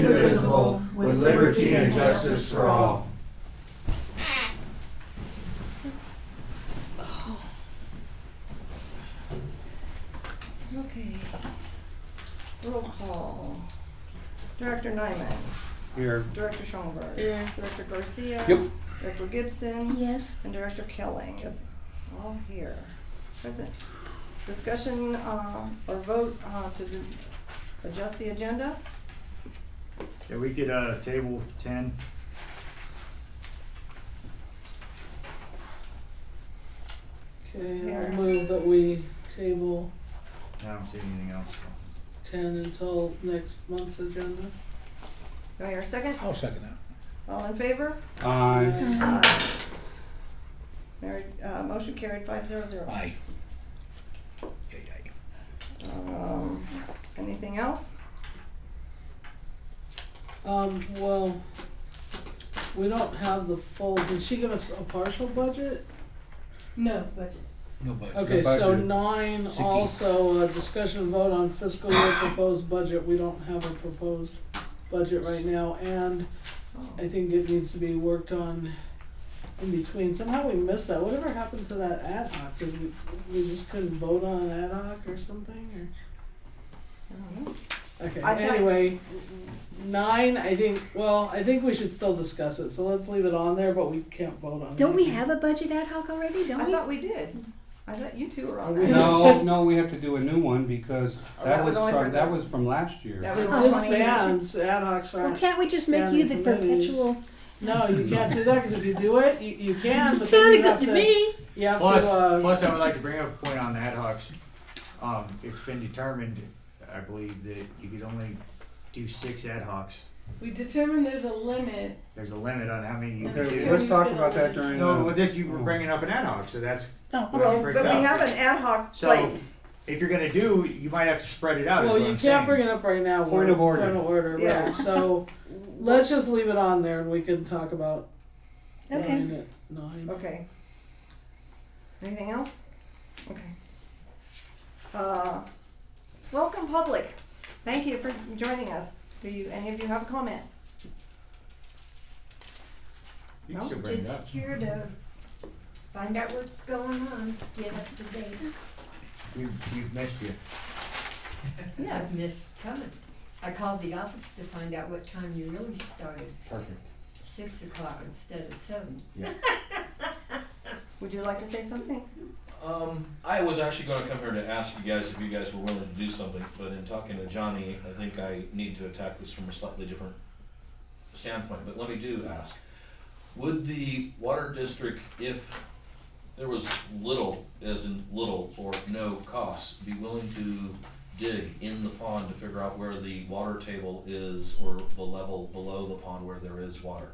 indivisible, with liberty and justice for all. Okay. Roll call. Director Nyman. Here. Director Schoenberg. Here. Director Garcia. Yep. Director Gibson. Yes. And Director Kelling is all here. Present. Discussion or vote to adjust the agenda. Yeah, we could table 10. Okay, Here. I'll move that we table I don't see anything else. 10 until next month's agenda. Do I hear a second? I'll second that. All in favor? Aye. Married, motion carried 5-0-0. Aye. Anything else? Well, we don't have the full, did she give us a partial budget? No budget. No budget. Okay, No so budget. 9 Sicky. also, discussion and vote on fiscal year proposed budget. We don't have a proposed budget right now, and I think it needs to be worked on in between. Somehow we missed that. Whatever happened to that ad hoc? Did we just couldn't vote on an ad hoc or something? Or? I don't know. Okay, I thought- anyway, 9, I think we should still discuss it, so let's leave it on there, but we can't vote on it. Don't we have a budget ad hoc already, don't I we? thought we did. I thought you two were on Are we? that. No, we have to do a new one because Oh, that was only for the- that was from last year. That was It for 20 years. disbands, ad hocs Well, aren't. can't we just make you the standing committees. perpetual? No, you can't do that, because if you do it, you can, but then Sounded you have good to. to me. You have Plus, to, plus, I would like to bring up a point on the ad hocs. It's been determined, I believe, that you could only do 6 ad hocs. We determined there's a limit. There's a limit on how many you can Okay, do. let's talk about that during. No, but this, you were bringing up an ad hoc, so that's, Oh, Well, okay. break But it we up. have an ad hoc So- place. if you're gonna do, you might have to spread it out, is well, what you I'm can't saying. bring it up right now. Point of order. Point of order, Yeah. right, so, let's just leave it on there and we can talk about Okay. 9 at 9. Okay. Anything else? Okay. Welcome, public. Thank you for joining us. Any of you have a comment? You can No, still bring it up. Just here to find out what's going on, get up to date. We've missed you. Yes. I've missed coming. I called the office to find out what time you really started. Perfect. 6 o'clock instead of 7. Yeah. Would you like to say something? I was actually going to come here to ask you guys if you guys were willing to do something, but in talking to Johnny, I think I need to attack this from a slightly different standpoint. But let me do ask. Would the water district, if there was little, as in little or no cost, be willing to dig in the pond to figure out where the water table is or the level below the pond where there is water?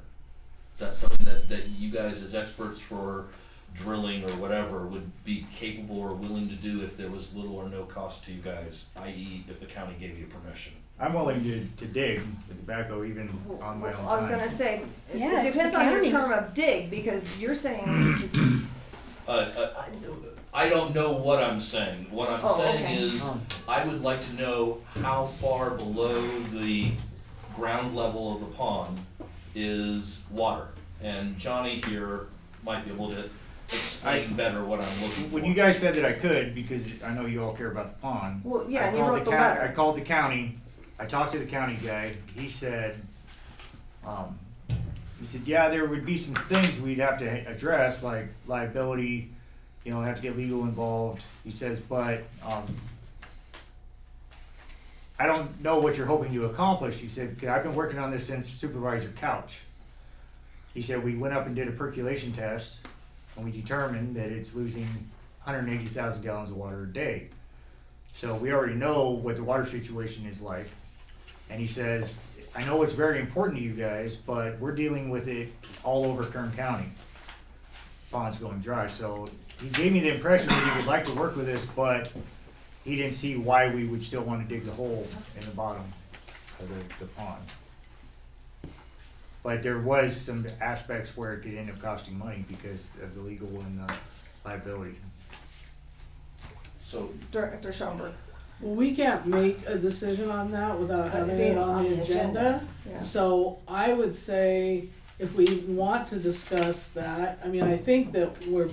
Is that something that you guys as experts for drilling or whatever would be capable or willing to do if there was little or no cost to you guys, i.e. if the county gave you permission? I'm willing to dig with the backhoe even on my own I was time. gonna say, Yeah, it it's depends the on your county's. term of dig, because you're saying just, I don't know what I'm saying. What I'm Oh, saying okay. is I would like to know how far below the ground level of the pond is water. And Johnny here might be able to explain better what I'm looking for. When you guys said that I could, because I know you all care about the pond. well, yeah, I and you called wrote the I letter. called the county, I talked to the county guy, he said, yeah, there would be some things we'd have to address, like liability, have to get legal involved. He says, but, I don't know what you're hoping to accomplish. He said, 'cause I've been working on this since Supervisor Couch. He said, we went up and did a percolation test, and we determined that it's losing 180,000 gallons of water a day. So we already know what the water situation is like. And he says, I know it's very important to you guys, but we're dealing with it all over Kern County. Pond's going dry. So he gave me the impression that he would like to work with us, but he didn't see why we would still want to dig the hole in the bottom of the pond. But there was some aspects where it could end up costing money because of the legal and liability. So Director Schoenberg. Well, we can't make a decision on that without having being it on the agenda. Yeah. So I would say if we want to discuss that, I mean, I think that we're,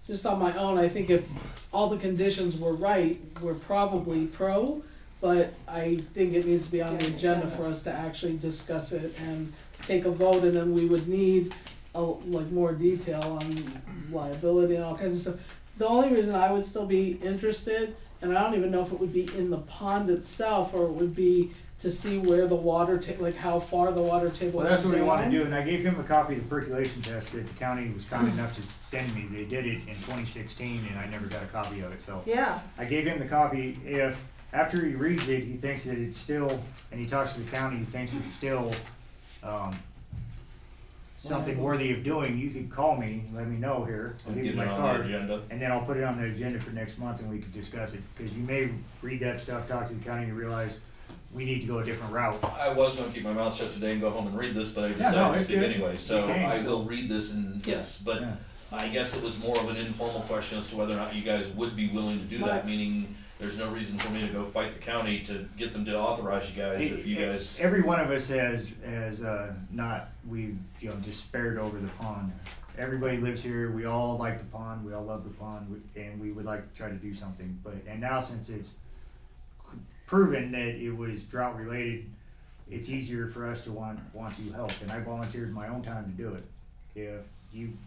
just on my own, I think if all the conditions were right, we're probably pro, but I think it needs to be on the agenda for us to actually discuss it and take a vote, and then we would need like more detail on liability and all kinds of stuff. The only reason I would still be interested, and I don't even know if it would be in the pond itself or it would be to see where the water like how far the water table Well, that's goes what we want to down. do, and I gave him a copy of the percolation test that the county was kind enough to send me. They did it in 2016, and I never got a copy of it, so. Yeah, I gave him the copy. If, after he reads it, he thinks that it's still, and he talks to the county, he thinks it's still, something worthy of doing, you could call me, let me know here. I'll And give get you it my on the card, agenda. and then I'll put it on the agenda for next month, and we could discuss it. Because you may read that stuff, talk to the county, and realize we need to go a different route. I was gonna keep my mouth shut today and go home and read this, but I no, decided to it's speak good. anyway, so You can, I so- will read this and, yes, but Yeah. I guess it was more of an informal question as to whether or not you guys would be willing to do that, Right. meaning there's no reason for me to go fight the county to get them to authorize you guys if you guys. Every one of us has not, we, despaired over the pond. Everybody lives here, we all like the pond, we all love the pond, and we would like to try to do something, and now since it's proven that it was drought related, it's easier for us to want to help, and I volunteered my own time to do it. If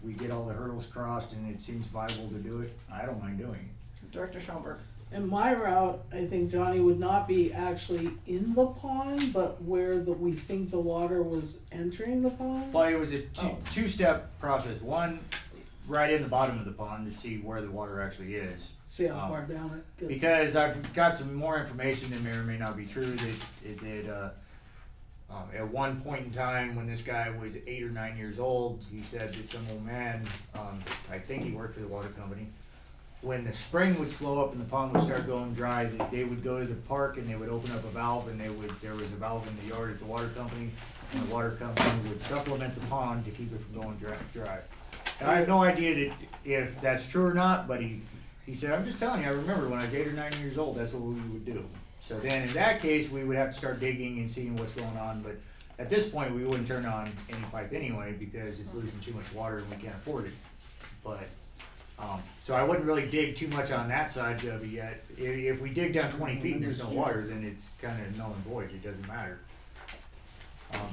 we get all the hurdles crossed and it seems viable to do it, I don't mind doing it. Director Schoenberg. And my route, I think, Johnny, would not be actually in the pond, but where we think the water was entering the pond. Well, it was a Oh. two-step process. One, right in the bottom of the pond to see where the water actually is. See how far down it goes. Because I've got some more information that may or may not be true, that at one point in time, when this guy was 8 or 9 years old, he said that some old man, I think he worked for the water company, when the spring would slow up and the pond would start going dry, that they would go to the park and they would open up a valve, and there was a valve in the yard at the water company, and the water company would supplement the pond to keep it from going dry. And I have no idea that if that's true or not, but he said, I'm just telling you, I remember when I was 8 or 9 years old, that's what we would do. So then in that case, we would have to start digging and seeing what's going on, but at this point, we wouldn't turn on any pipe anyway because it's losing too much water and we can't afford it. But, so I wouldn't really dig too much on that side of it yet. If we dig down 20 feet and there's no water, then it's kind of null and void, it doesn't matter.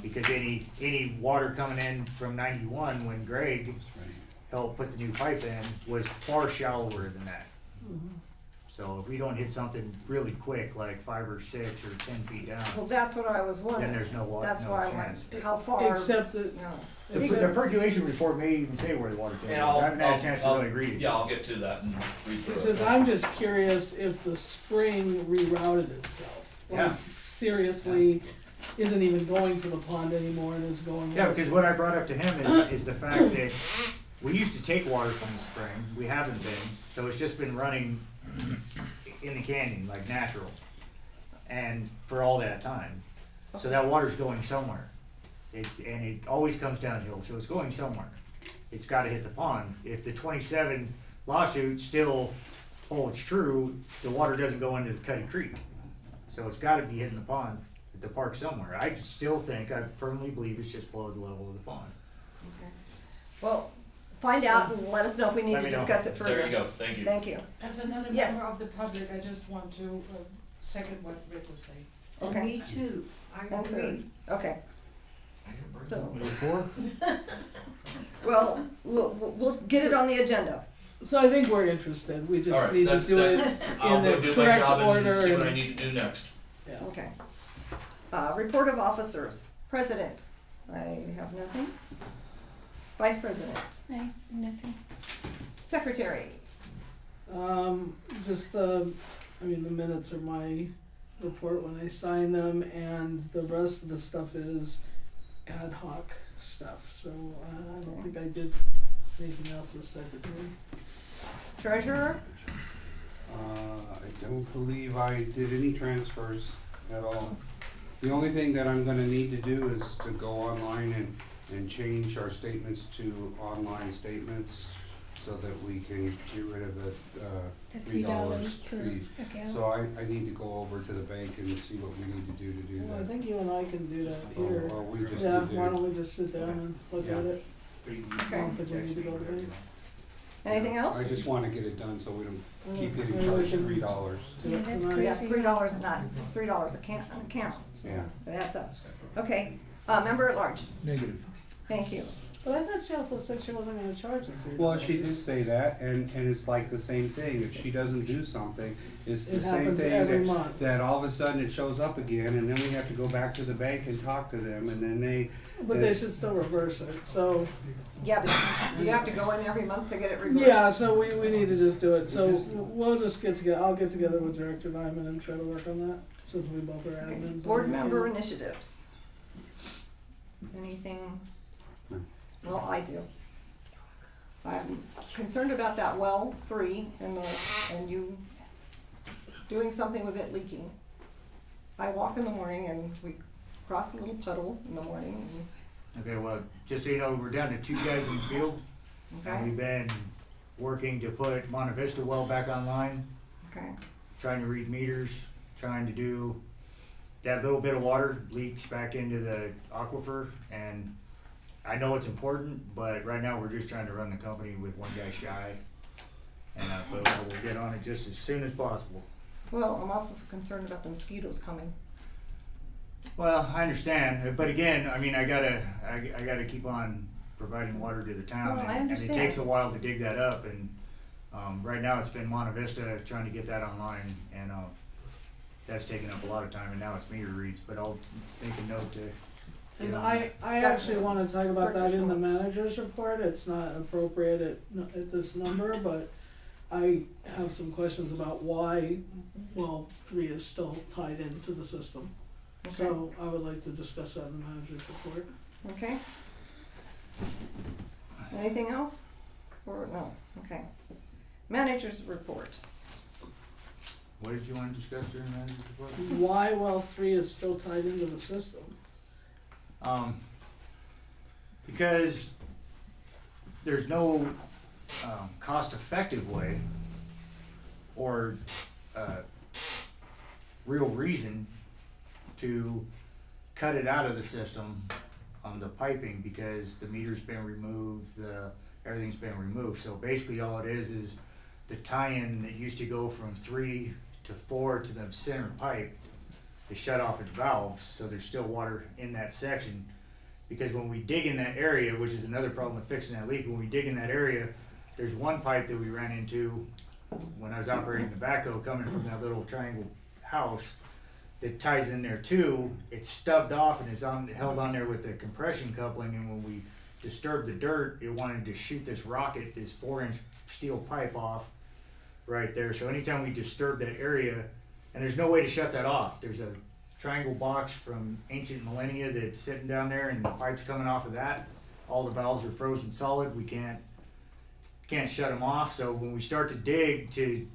Because any water coming in from 91 when Greg helped put the new pipe in was far shallower than that. So if we don't hit something really quick, like 5 or 6 or 10 feet down, Well, that's what I was then wondering. there's no water, That's no why I chance. went, how far? Except that, No. The percolation report may even say where the water table is. And I haven't had a chance to I'll- really read it. Yeah, I'll get to that and read through except it. I'm just curious if the spring rerouted itself. Like, Yeah. seriously, isn't even going to the pond anymore and is going. Yeah, because elsewhere. what I brought up to him is the fact that we used to take water from the spring, we haven't been, so it's just been running in the canyon, like natural, and for all that time. So that water's going somewhere. And it always comes downhill, so it's going somewhere. It's gotta hit the pond. If the 27 lawsuit still holds true, the water doesn't go into the Cuddy Creek. So it's gotta be hitting the pond at the park somewhere. I still think, I firmly believe it's just below the level of the pond. Okay. Well, find out and let us know if we need Let to me know. discuss it further. There you go, thank you. Thank you. As another Yes. member of the public, I just want to second what Rick was saying. Okay. And me too, I And third. agree. Okay, so, Before? well, we'll get it on the agenda. So I think we're interested. We All just right, need to that's- do it I'll in go the do my correct job order. and see what I and- need to do next. yeah. Okay. Report of officers. President, I have nothing. Vice President. No, nothing. Secretary. Just the minutes are my report when I sign them, and the rest of the stuff is ad hoc stuff. So I don't think I did anything else as secretary. Treasurer. I don't believe I did any transfers at all. The only thing that I'm gonna need to do is to go online and change our statements to online statements. so that we can get rid of the At $3 $3 per fee. account. So I need to go over to the bank and see what we need to do Well, I that. think you and I can do that here. Or we just Yeah, need to. why don't we just sit down and look at it? I Okay. don't think we need to go to the bank. Anything else? I just wanna get it done so we don't keep getting Maybe we charged can- $3. Yeah, that's tonight. Yeah, crazy. $3 not, it's $3 an account, so Yeah. it adds up. Okay, member at large, Negative. thank you. But I thought she also said she wasn't gonna charge the $3. Well, she did say that, and it's like the same thing, if she doesn't do something, it's the It same happens every thing month. that all of a sudden it shows up again, and then we have to go back to the bank and talk to them, and then they, But they should still reverse it, so, Yeah, but do you have to go in every month to get it reversed? yeah, so we need to just do it, so we'll just get together, I'll get together with Director Nyman and try to work on that, since we both are Okay, admins. board and we member can- initiatives. Anything? No. Well, I do. I'm concerned about that well 3 and you doing something with it leaking. I walk in the morning and we cross a little puddle in the morning, Okay, well, just so you know, we're down to 2 guys in the field, and okay, we've been working to put Monte Vista well back online, okay, trying to read meters, trying to do, that little bit of water leaks back into the aquifer, and I know it's important, but right now we're just trying to run the company with 1 guy shy. And, but we'll get on it just as soon as possible. well, I'm also concerned about the mosquitoes coming. Well, I understand, but again, I mean, I gotta keep on providing water to the town. Well, I And it understand. takes a while to dig that up, and, right now it's been Monte Vista trying to get that online, and, that's taken up a lot of time, and now it's meter reads, but I'll make a note to. And get on I that. actually wanna talk about that in the manager's report, it's not appropriate at this number, but I have some questions about why well 3 is still tied into the system. Okay, So I would like to discuss that in the manager's report. okay. Anything else? Or, no, okay. Manager's report. What did you wanna discuss during that report? Why well 3 is still tied into the system? Because there's no cost-effective way or real reason to cut it out of the system, the piping, because the meter's been removed, everything's been removed. So basically all it is the tie-in that used to go from 3 to 4 to the center pipe is shut off its valves, so there's still water in that section. Because when we dig in that area, which is another problem with fixing that leak, when we dig in that area, there's one pipe that we ran into when I was operating the backhoe coming from that little triangle house that ties in there too. It's stubbed off and is held on there with the compression coupling, and when we disturbed the dirt, it wanted to shoot this rocket, this 4-inch steel pipe off right there. So anytime we disturb that area, and there's no way to shut that off. There's a triangle box from ancient millennia that's sitting down there, and the pipe's coming off of that. All the valves are frozen solid. We can't shut them off. So when we start to dig to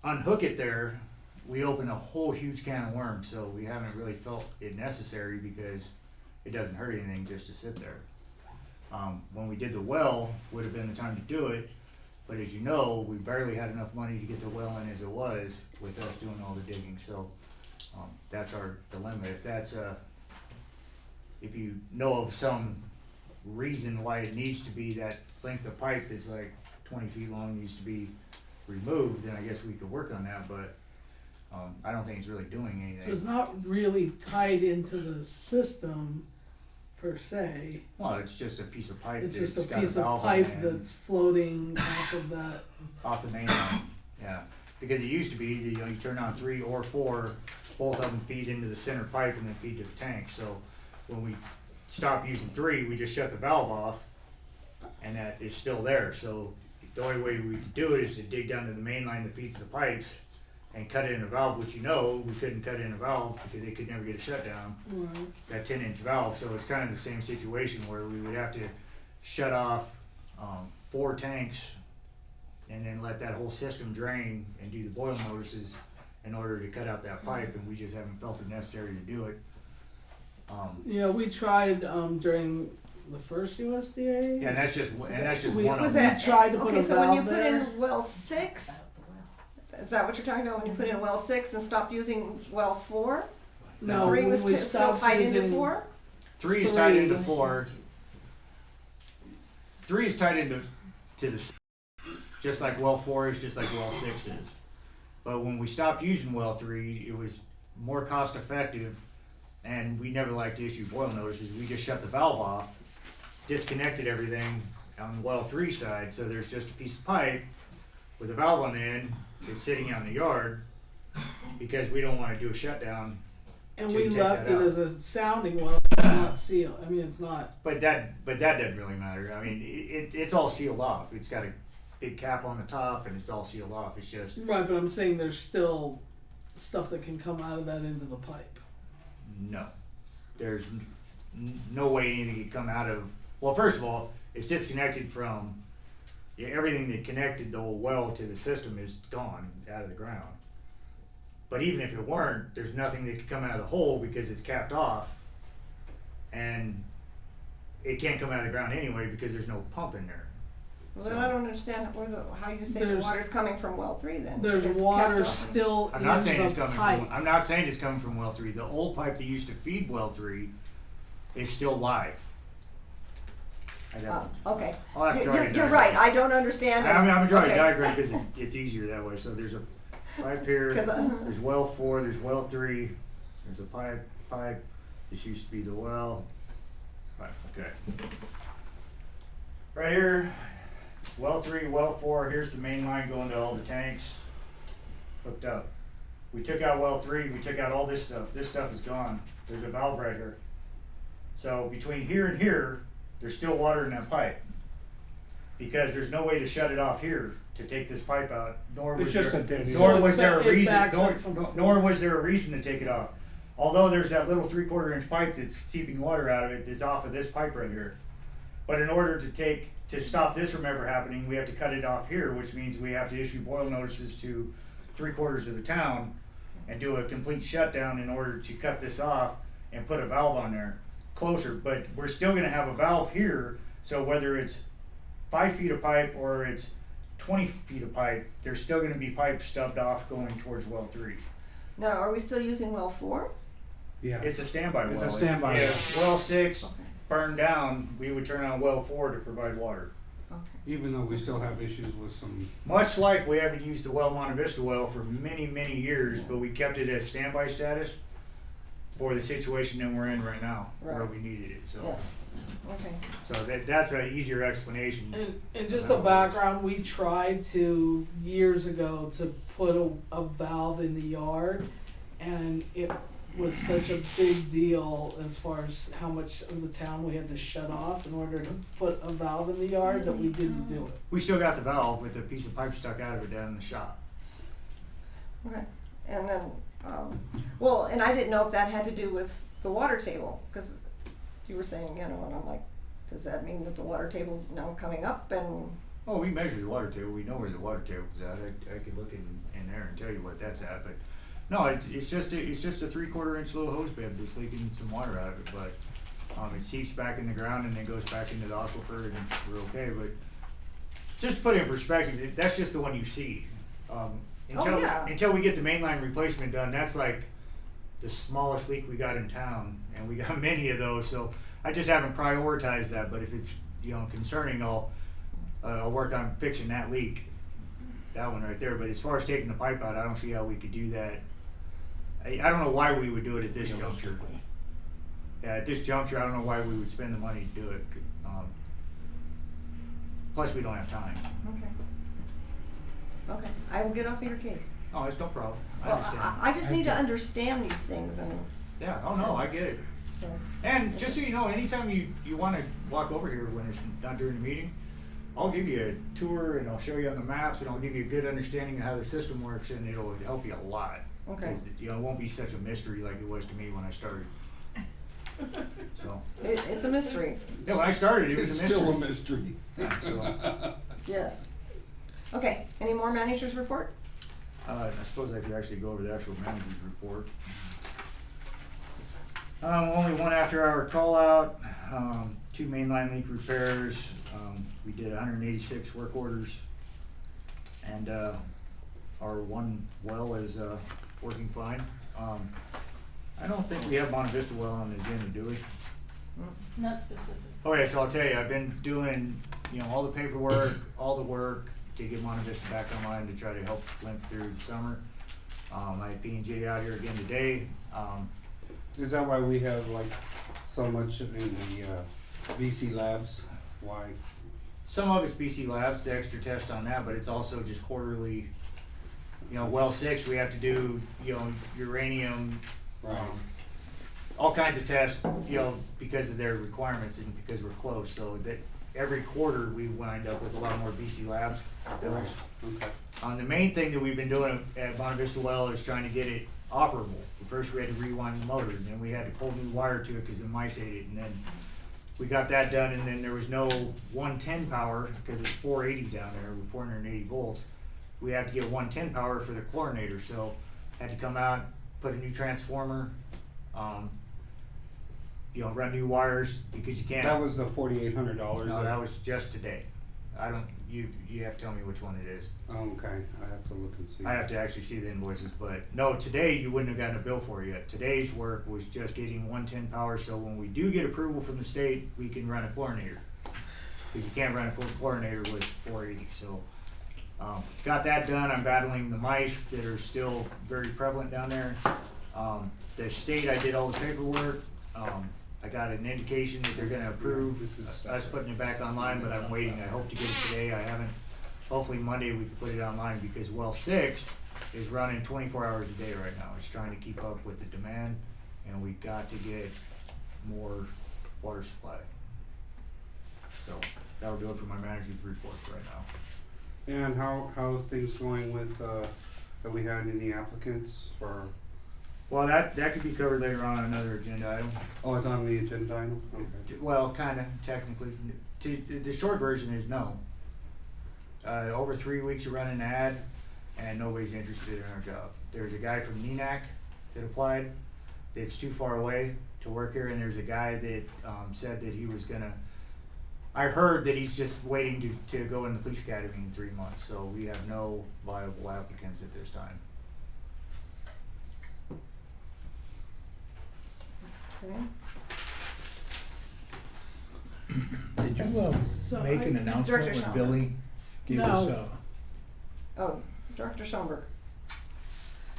unhook it there, we open a whole huge can of worms. So we haven't really felt it necessary because it doesn't hurt anything just to sit there. When we did the well, would have been the time to do it. But as you know, we barely had enough money to get the well in as it was with us doing all the digging. So that's our dilemma. If you know of some reason why it needs to be that length of pipe that's like 20 feet long needs to be removed, then I guess we could work on that, but I don't think it's really doing anything. So it's not really tied into the system per se. Well, it's just a piece of pipe It's that's just a got piece a of valve pipe on it that's floating off of that. off the main line. Yeah, because it used to be that, you turn on 3 or 4, both of them feed into the center pipe and then feed to the tank. So when we stop using 3, we just shut the valve off, and that is still there. So the only way we could do it is to dig down to the main line that feeds the pipes and cut it in a valve, which we couldn't cut in a valve because they could never get a shutdown. Right. That 10-inch valve. So it's kind of the same situation where we would have to shut off 4 tanks and then let that whole system drain and do the boil notices in order to cut out that pipe, and we just haven't felt it necessary to do it. Yeah, we tried during the first USDA. Yeah, and that's just We- one Was of them. that, tried to put okay, a so when you valve put there. in well 6, is that what you're talking about, when you put in well 6 and stopped using well 4? No, 3 when was we still stopped tied into using 4? 3 is tied into Three. 4. 3 is tied into just like well 4 is, just like well 6 is. But when we stopped using well 3, it was more cost effective, and we never liked to issue boil notices. We just shut the valve off, disconnected everything on the well 3 side, so there's just a piece of pipe with a valve on the end. It's sitting out in the yard because we don't want to do a shutdown. And to we take left that it out. as a sounding well, it's not sealed. I mean, it's not. But that doesn't really matter. I mean, it's all sealed off. It's got a big cap on the top, and it's all sealed off. It's just Right, but I'm saying there's still stuff that can come out of that into the pipe. no. There's no way anything can come out of. Well, first of all, it's disconnected from. Yeah, everything that connected the old well to the system is gone out of the ground. But even if it weren't, there's nothing that could come out of the hole because it's capped off, and it can't come out of the ground anyway because there's no pump in there. Well, then I don't understand how you say the There's- water's coming from well 3 then. There's It's water kept off. still I'm in not saying the it's coming pipe. from. I'm not saying it's coming from well 3. The old pipe that used to feed well 3 is still live. I'd have- Okay, I'll have to draw you a you're diagram. right, I don't understand. I'm gonna draw you a Okay. diagram because it's easier that way. So there's a pipe here. 'Cause, There's well 4. There's well 3. There's a pipe. This used to be the well. Right. Okay. Right here, well 3, well 4. Here's the main line going to all the tanks. Hooked up. We took out well 3. We took out all this stuff. This stuff is gone. There's a valve right here. So between here and here, there's still water in that pipe. Because there's no way to shut it off here to take this pipe out, nor was It's just there, a dead end. nor was there a It reason, backs up from nor was there a reason to take it off. Although there's that little 3/4 inch pipe that's seeping water out of it that's off of this pipe right here. But in order to stop this from ever happening, we have to cut it off here, which means we have to issue boil notices to 3/4 of the town and do a complete shutdown in order to cut this off and put a valve on there closer. But we're still gonna have a valve here, so whether it's 5 feet of pipe or it's 20 feet of pipe, there's still gonna be pipe stubbed off going towards well 3. Now, are we still using well 4? Yeah. It's a standby It's a well. standby If well. well 6 Okay. burned down, we would turn on well 4 to provide water. Okay. Even though we still have issues with some. Much like we haven't used the well Monte Vista well for many, many years, but we kept it as standby status for the situation that we're in right now, where Right. we needed it. So, Yeah. Okay. so that's an easier explanation. And just a background, we tried to, years ago, to put a valve in the yard, and it was such a big deal as far as how much of the town we had to shut off in order to put a valve in the yard that we didn't do it. We still got the valve with a piece of pipe stuck out of it down in the shop. Okay, and then, well, and I didn't know if that had to do with the water table, because you were saying, you know, and I'm like, does that mean that the water table's now coming up and, Oh, we measure the water table. We know where the water table's at. I could look in there and tell you what that's at. But no, it's just a 3/4 inch little hose bed that's leaking some water out of it. But it seeps back in the ground and then goes back into the aquifer, and we're okay. But just to put it in perspective, that's just the one you see. Until yeah. until we get the mainline replacement done, that's like the smallest leak we got in town, and we got many of those. So I just haven't prioritized that. But if it's concerning, I'll work on fixing that leak, that one right there. But as far as taking the pipe out, I don't see how we could do that. I don't know why we would do it at this juncture. Yeah, at this juncture, I don't know why we would spend the money to do it. Plus, we don't have time. okay. Okay, I will get off of your case. Oh, it's no problem. I Well, understand. I just need to understand these things, and Yeah, oh no, I get it. so, And just so you know, anytime you want to walk over here when it's not during the meeting, I'll give you a tour and I'll show you on the maps and I'll give you a good understanding of how the system works, and it'll help you a lot. Okay. 'Cause, it won't be such a mystery like it was to me when I started. So, it's a mystery, yeah, when I started, it was It's a mystery. still a mystery. Yeah, so, yes. Okay, any more managers report? I suppose I could actually go over the actual manager's report. Only one after hour call out. 2 mainline leak repairs. We did 186 work orders. And our one well is working fine. I don't think we have Monte Vista well on the agenda, do we? Not specific. Okay, so I'll tell you, I've been doing, all the paperwork, all the work to get Monte Vista back online to try to help limp through the summer. I had P&J out here again today. Is that why we have like so much in the BC labs? Why? Some of it's BC Labs, the extra test on that, but it's also just quarterly. Well 6, we have to do, uranium, Right. all kinds of tests, because of their requirements and because we're close. So that every quarter we wind up with a lot more BC Labs bills. Okay. The main thing that we've been doing at Monte Vista Well is trying to get it operable. First we had to rewind the motor, and then we had to pull new wire to it because the mice ate it, and then we got that done, and then there was no 110 power because it's 480 down there with 480 volts. We had to get 110 power for the chlorinator, so had to come out, put a new transformer, run new wires because you can't. That was the $4,800. No, that was just today. You have to tell me which one it is. Oh, okay, I have to look and see. I have to actually see the invoices, but no, today you wouldn't have gotten a bill for it yet. Today's work was just getting 110 power, so when we do get approval from the state, we can run a chlorinator. Because you can't run a chlorinator with 480, so. Got that done. I'm battling the mice that are still very prevalent down there. The state, I did all the paperwork. I got an indication that they're gonna approve us putting it back online, but I'm waiting. I hope to get it today. I haven't. Hopefully Monday we can put it online because well 6 is running 24 hours a day right now. It's trying to keep up with the demand, and we got to get more water supply. So that'll do it for my manager's report right now. And how's things going with, have we had any applicants for? Well, that could be covered later on another agenda item. Oh, it's on the agenda item? Okay. Well, kinda, technically. The short version is no. Over 3 weeks of running an ad, and nobody's interested in our job. There's a guy from NENAC that applied that's too far away to work here, and there's a guy that said that he was gonna, I heard that he's just waiting to go in the police academy in 3 months, so we have no viable applicants at this time. Okay. Did you So make an Director announcement when Schomburg. Billy gave No. us, Oh, Director Schomburg.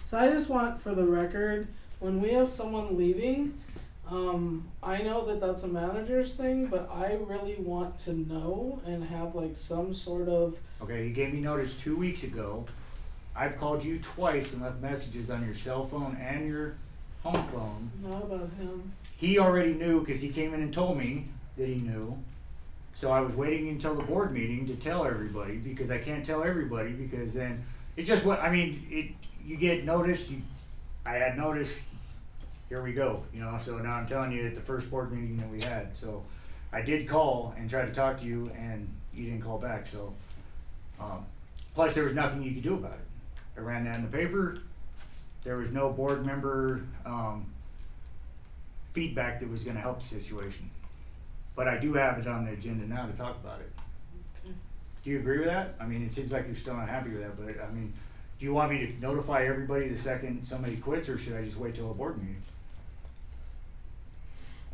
So I just want for the record, when we have someone leaving, I know that that's a manager's thing, but I really want to know and have like some sort of. Okay, you gave me notice 2 weeks ago. I've called you twice and left messages on your cell phone and your home phone. Not about him. He already knew because he came in and told me that he knew. So I was waiting until the board meeting to tell everybody because I can't tell everybody because then it just what I mean. You get notice. I had notice. Here we go. So now I'm telling you at the first board meeting that we had. So I did call and try to talk to you, and you didn't call back. So plus there was nothing you could do about it. I ran that in the paper. There was no board member feedback that was going to help the situation. But I do have it on the agenda now to talk about it. Okay. Do you agree with that? I mean, it seems like you're still not happy with that, but I mean, do you want me to notify everybody the second somebody quits, or should I just wait till a board meeting?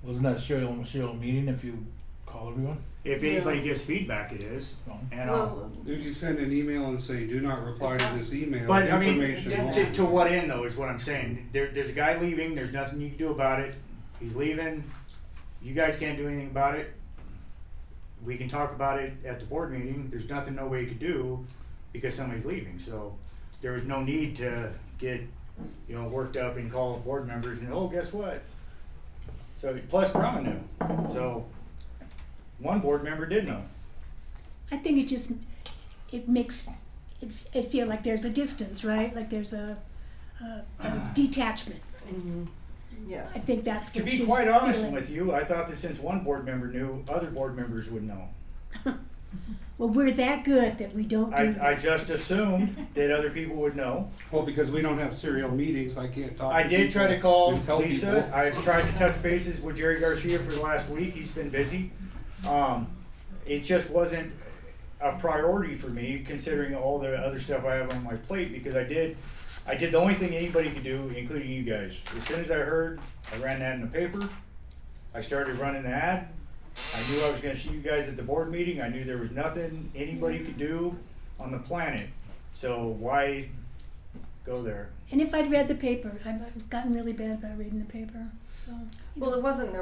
wasn't that serial meeting if you call everyone? If anybody gives feedback, it is. No. And Well, Did you send an email and say, do not reply to this email? but I mean, Information to only." what end though is what I'm saying. There's a guy leaving. There's nothing you can do about it. He's leaving. You guys can't do anything about it. We can talk about it at the board meeting. There's nothing nobody could do because somebody's leaving. So there was no need to get worked up and call board members and guess what? So plus Brahma knew. So one board member did know. I think it makes it feel like there's a distance, right? Like there's a detachment. yes. I think that's To what be she's quite honest feeling. with you, I thought that since one board member knew, other board members would know. Well, we're that good that we don't do I that. just assumed that other people would know. Well, because we don't have serial meetings, I can't talk. I to did try to people call and tell Lisa. people. I've tried to touch bases with Jerry Garcia for the last week. He's been busy. It just wasn't a priority for me, considering all the other stuff I have on my plate, because I did the only thing anybody could do, including you guys. As soon as I heard, I ran that in the paper. I started running the ad. I knew I was gonna see you guys at the board meeting. I knew there was nothing anybody could do on the planet. So why go there? And if I'd read the paper, I've gotten really bad about reading the paper, so. Well, there wasn't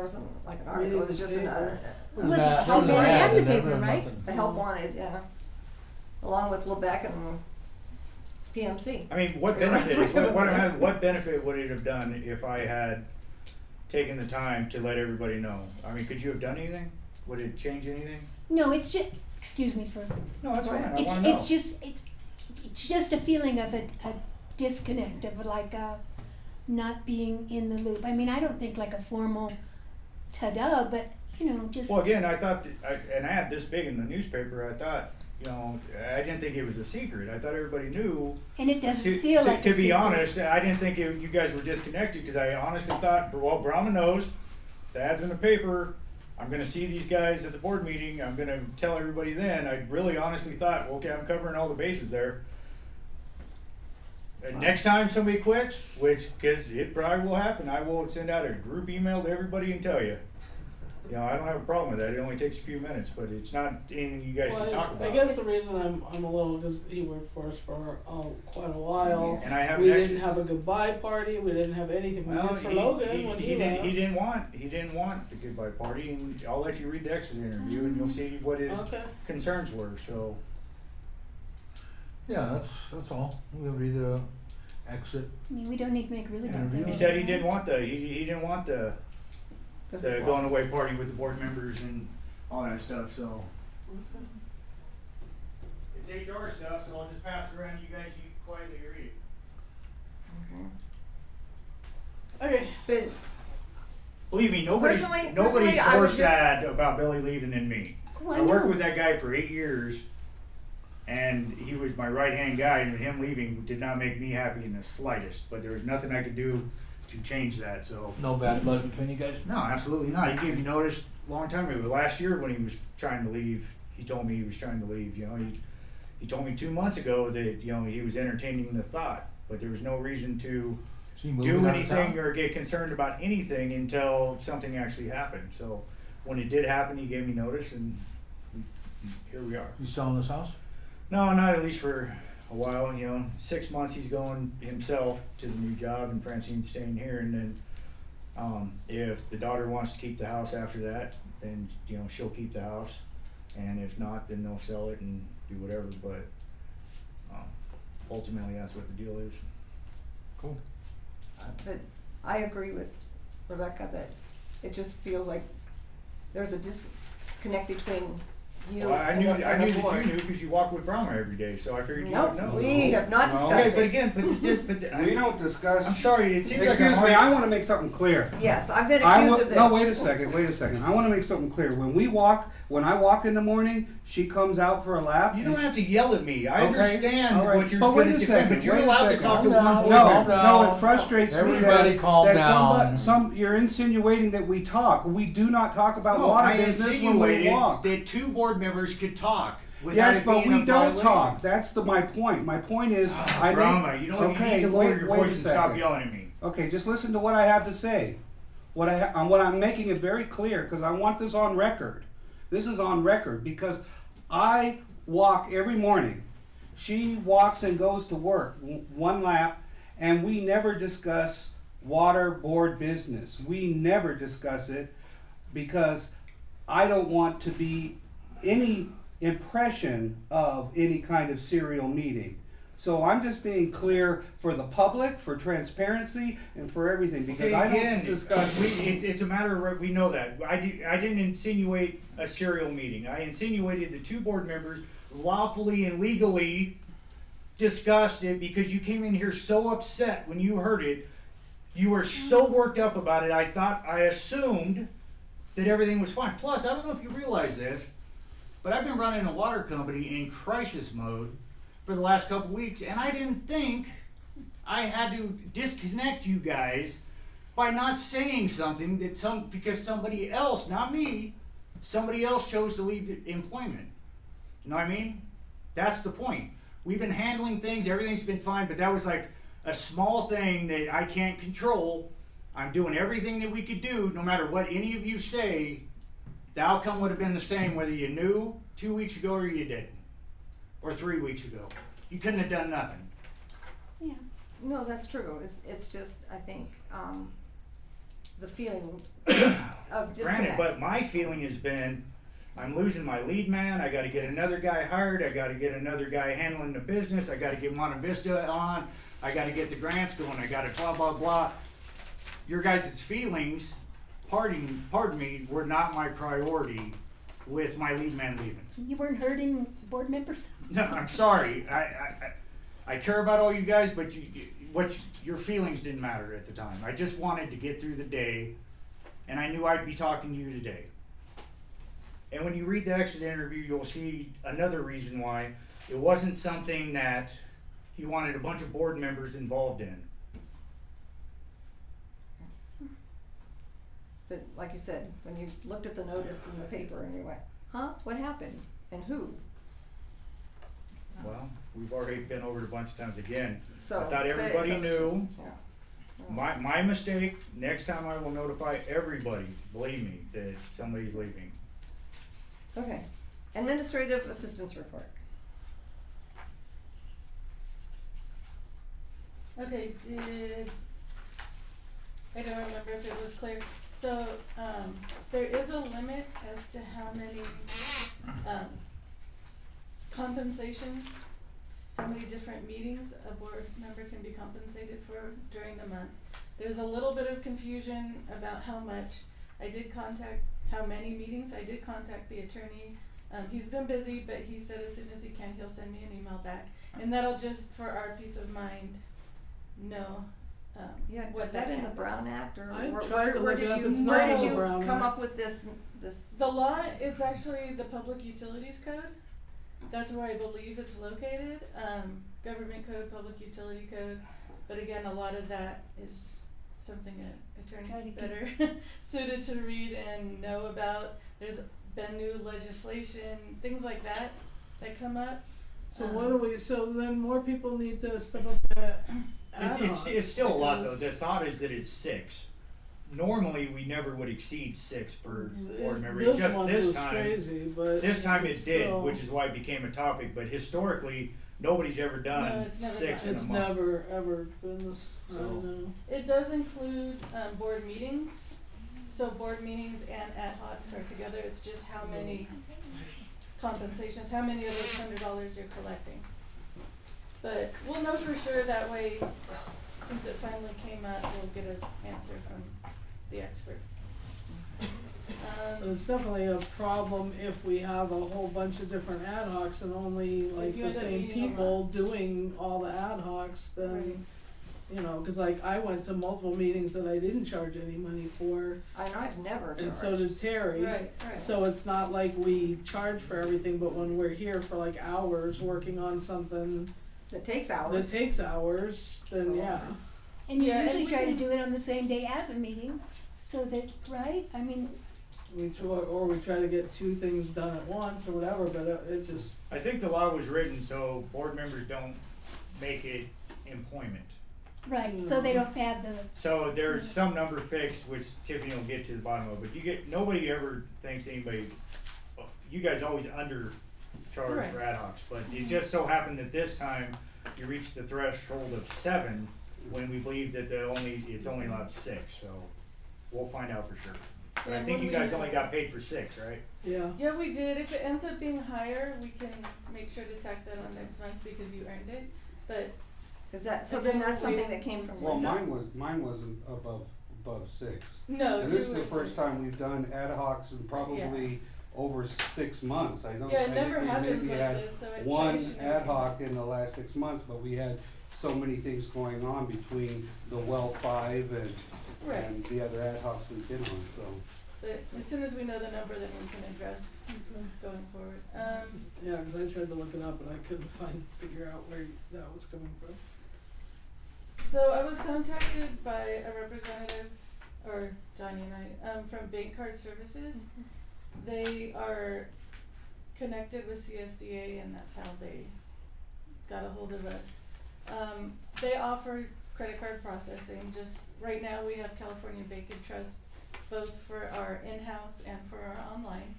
like an article, it was just Well, Nah, the help there was wanted an ad and the and there paper, was right? nothing. a help wanted, yeah. Along with Lebec and PMC. I mean, what benefit is, what benefit would it have done if I had taken the time to let everybody know? I mean, could you have done anything? Would it change anything? No, it's just, excuse me for, No, that's fine, I it's, wanna know. it's just a feeling of a disconnect, of like, not being in the loop. I mean, I don't think like a formal ta-da, but, you know, just. Well, again, I thought, an ad this big in the newspaper, I thought, I didn't think it was a secret. I thought everybody knew. And it doesn't feel like a To be secret. honest, I didn't think you guys were disconnected, because I honestly thought, well, Brahma knows, the ad's in the paper, I'm gonna see these guys at the board meeting, I'm gonna tell everybody then. I really honestly thought, well, okay, I'm covering all the bases there. And next time somebody quits, because it probably will happen, I will send out a group email to everybody and tell you. I don't have a problem with that. It only takes a few minutes, but it's not anything you guys Well, can talk I about. guess the reason I'm a little, because he worked for us for quite a while. And I have We next. didn't have a goodbye party, we didn't have anything, we Well, did for Logan when he left. he didn't want the goodbye party, and I'll let you read the exit interview, and you'll see what his Okay. concerns were. So Yeah, that's all. We'll read the exit. I mean, we don't need to make really about that. he said he didn't want he didn't want the going away party with the board members and all that stuff. So it's HR stuff. So I'll just pass it around. You guys can quietly read it. Okay. Okay, But Believe me, nobody's Personally, I more would just- sad about Billy leaving than me. Well, I worked know. with that guy for 8 years, and he was my right-hand guy, and him leaving did not make me happy in the slightest, but there was nothing I could do to change that, so. No bad blood between you guys? No, absolutely not. He gave me notice a long time ago. Last year when he was trying to leave, he told me he was trying to leave, he told me 2 months ago that, he was entertaining the thought, but there was no reason to Is he moving do out of anything town? or get concerned about anything until something actually happened. So when it did happen, he gave me notice, and here we are. He's selling his house? No, not at least for a while. 6 months he's going himself to the new job, and Francine's staying here. And then if the daughter wants to keep the house after that, then she'll keep the house, and if not, then they'll sell it and do whatever. But ultimately, that's what the deal is. Cool. But I agree with Rebecca that it just feels like there's a disconnect between you Well, I and knew the that board. you knew because you walk with Brahma every day, so I figured you would know. Nope, we have not No. discussed Okay, it. but again, We don't discuss. I'm sorry. It seems like Excuse I'm me, I wanna make something clear. Yes, I've been accused of this. No, wait a second. I wanna make something clear. When I walk in the morning, she comes out for a lap. You don't have to yell at me. I Okay, understand all right. what you're But wait gonna a defend, second, but you're wait a allowed to second. talk to Calm one down. board No, member. no, it frustrates me Everybody that, calm that down. you're insinuating that we talk. We do not talk about No, water I business when we insinuated walk. that 2 board members could talk without Yes, it but being we a don't violation. talk. That's my point. My point is, Brahma, you need to lower your voice and stop yelling at me. Okay, just listen to what I have to say. What I'm making it very clear, because I want this on record. This is on record because I walk every morning. She walks and goes to work, one lap, and we never discuss water board business. We never discuss it because I don't want to be any impression of any kind of serial meeting. So I'm just being clear for the public, for transparency, and for everything, because Okay, I again, don't discuss. it's a matter of, we know that. I didn't insinuate a serial meeting. I insinuated the 2 board members lawfully and legally discussed it because you came in here so upset when you heard it. You were so worked up about it. I assumed that everything was fine. Plus, I don't know if you realize this, but I've been running a water company in crisis mode for the last couple weeks, and I didn't think I had to disconnect you guys by not saying something because somebody else, not me, somebody else chose to leave employment. You know what I mean? That's the point. We've been handling things, everything's been fine, but that was like a small thing that I can't control. I'm doing everything that we could do, no matter what any of you say. The outcome would have been the same whether you knew 2 weeks ago or you didn't, or 3 weeks ago. You couldn't have done nothing. Yeah. No, that's true. It's just, I think, the feeling of disconnect. Granted, but my feeling has been, I'm losing my lead man, I gotta get another guy hired, I gotta get another guy handling the business, I gotta get Monte Vista on, I gotta get the grants going, I gotta blah, blah, blah. Your guys' feelings, pardon me, were not my priority with my lead man leaving. You weren't hurting board members? No, I'm sorry, I care about all you guys, but your feelings didn't matter at the time. I just wanted to get through the day, and I knew I'd be talking to you today. And when you read the exit interview, you'll see another reason why it wasn't something that he wanted a bunch of board members involved in. But like you said, when you looked at the notice in the paper and you went, huh, what happened? And who? Well, we've already been over it a bunch of times again. So, I thought everybody knew. Yeah. My mistake, next time I will notify everybody, believe me, that somebody's leaving. Okay. Administrative assistance report. Okay, I don't remember if it was clear. So, there is a limit as to how many, compensation, how many different meetings a board member can be compensated for during the month. There's a little bit of confusion about how much. How many meetings. I did contact the attorney. He's been busy, but he said as soon as he can, he'll send me an email back. And that'll just, for our peace of mind, know Yeah, what was that in the counts. Brown Act, or I where tried to where look it did up. you, It's where not did in the you Brown come Act. up with this? The law, it's actually the Public Utilities Code. That's where I believe it's located. Government Code, Public Utility Code. But again, a lot of that is something attorneys better suited to read and know about. There's been new legislation, things like that come up. So what do we, so then more people need to step up that ad hoc. It's still a lot though. because The thought is that it's 6. Normally, we never would exceed 6 per board member. It's just one this was time. crazy, but This time it it's did, still- which is why it became a topic. But historically, nobody's ever done No, it's never 6 done. in a It's month. never ever been this, I So- don't know. It does include board meetings. So board meetings and ad hocs are together. It's just how many compensations, how many of those $100 you're collecting. But we'll know for sure that way, since it finally came out, we'll get an answer from the expert. But it's definitely a problem if we have a whole bunch of different ad hocs and only like you the end up same meeting a people lot. doing all the ad hocs, then, Right. you know, cause like I went to multiple meetings that I didn't charge any money for, I've never and charged. so did Terry. Right. So it's not like we charge for everything, but when we're here for like hours working on something It takes that hours. takes hours, then yeah. And you Yeah, and usually we try to can- do it on the same day as a meeting, so that, right? I mean, We try to get 2 things done at once or whatever, but it just, I think the law was written so board members don't make it employment. right, so they don't have the, So there's some number fixed, which Tiffany will get to the bottom of. But nobody ever thinks anybody. You guys always undercharge Right. for ad hocs, but it just so happened that this time you reached the threshold of 7 when we believe that it's only allowed 6. So we'll find out for sure. But I And think when you guys we- only got paid for 6, right? yeah. Yeah, we did. If it ends up being higher, we can make sure to tack that on next month because you earned it. But Is that, so Again, then that's we- something that came from Well, Linda? mine wasn't above 6. no, And you this is the were first saying- time we've done ad hocs in probably over 6 months. I don't, Yeah, I it think never we happens maybe like had this, so it one probably shouldn't ad be- hoc in the last 6 months, but we had so many things going on between the well 5 Right. and the other ad hocs we've been on, so. But as soon as we know the number, then we can address going forward. Yeah, because I tried to look it up and I couldn't figure out where that was coming from. So I was contacted by a representative, or Johnny and I, from Bank Card Services, They are connected with CSDA, and that's how they got a hold of us. They offer credit card processing. Just right now, we have California Bank and Trust, both for our in-house and for our online.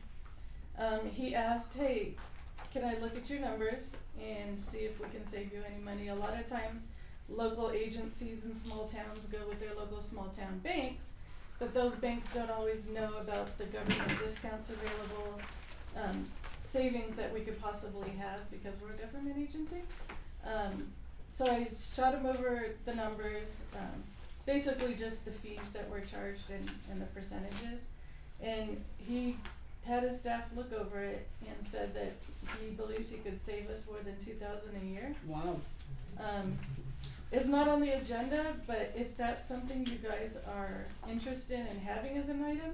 He asked, hey, can I look at your numbers and see if we can save you any money? A lot of times, local agencies in small towns go with their local small town banks, but those banks don't always know about the government discounts available, savings that we could possibly have because we're a government agency. So I shot him over the numbers, basically just the fees that were charged and the percentages. And he had his staff look over it and said that he believes he could save us more than $2,000 a year. Wow. It's not on the agenda, but if that's something you guys are interested in having as an item,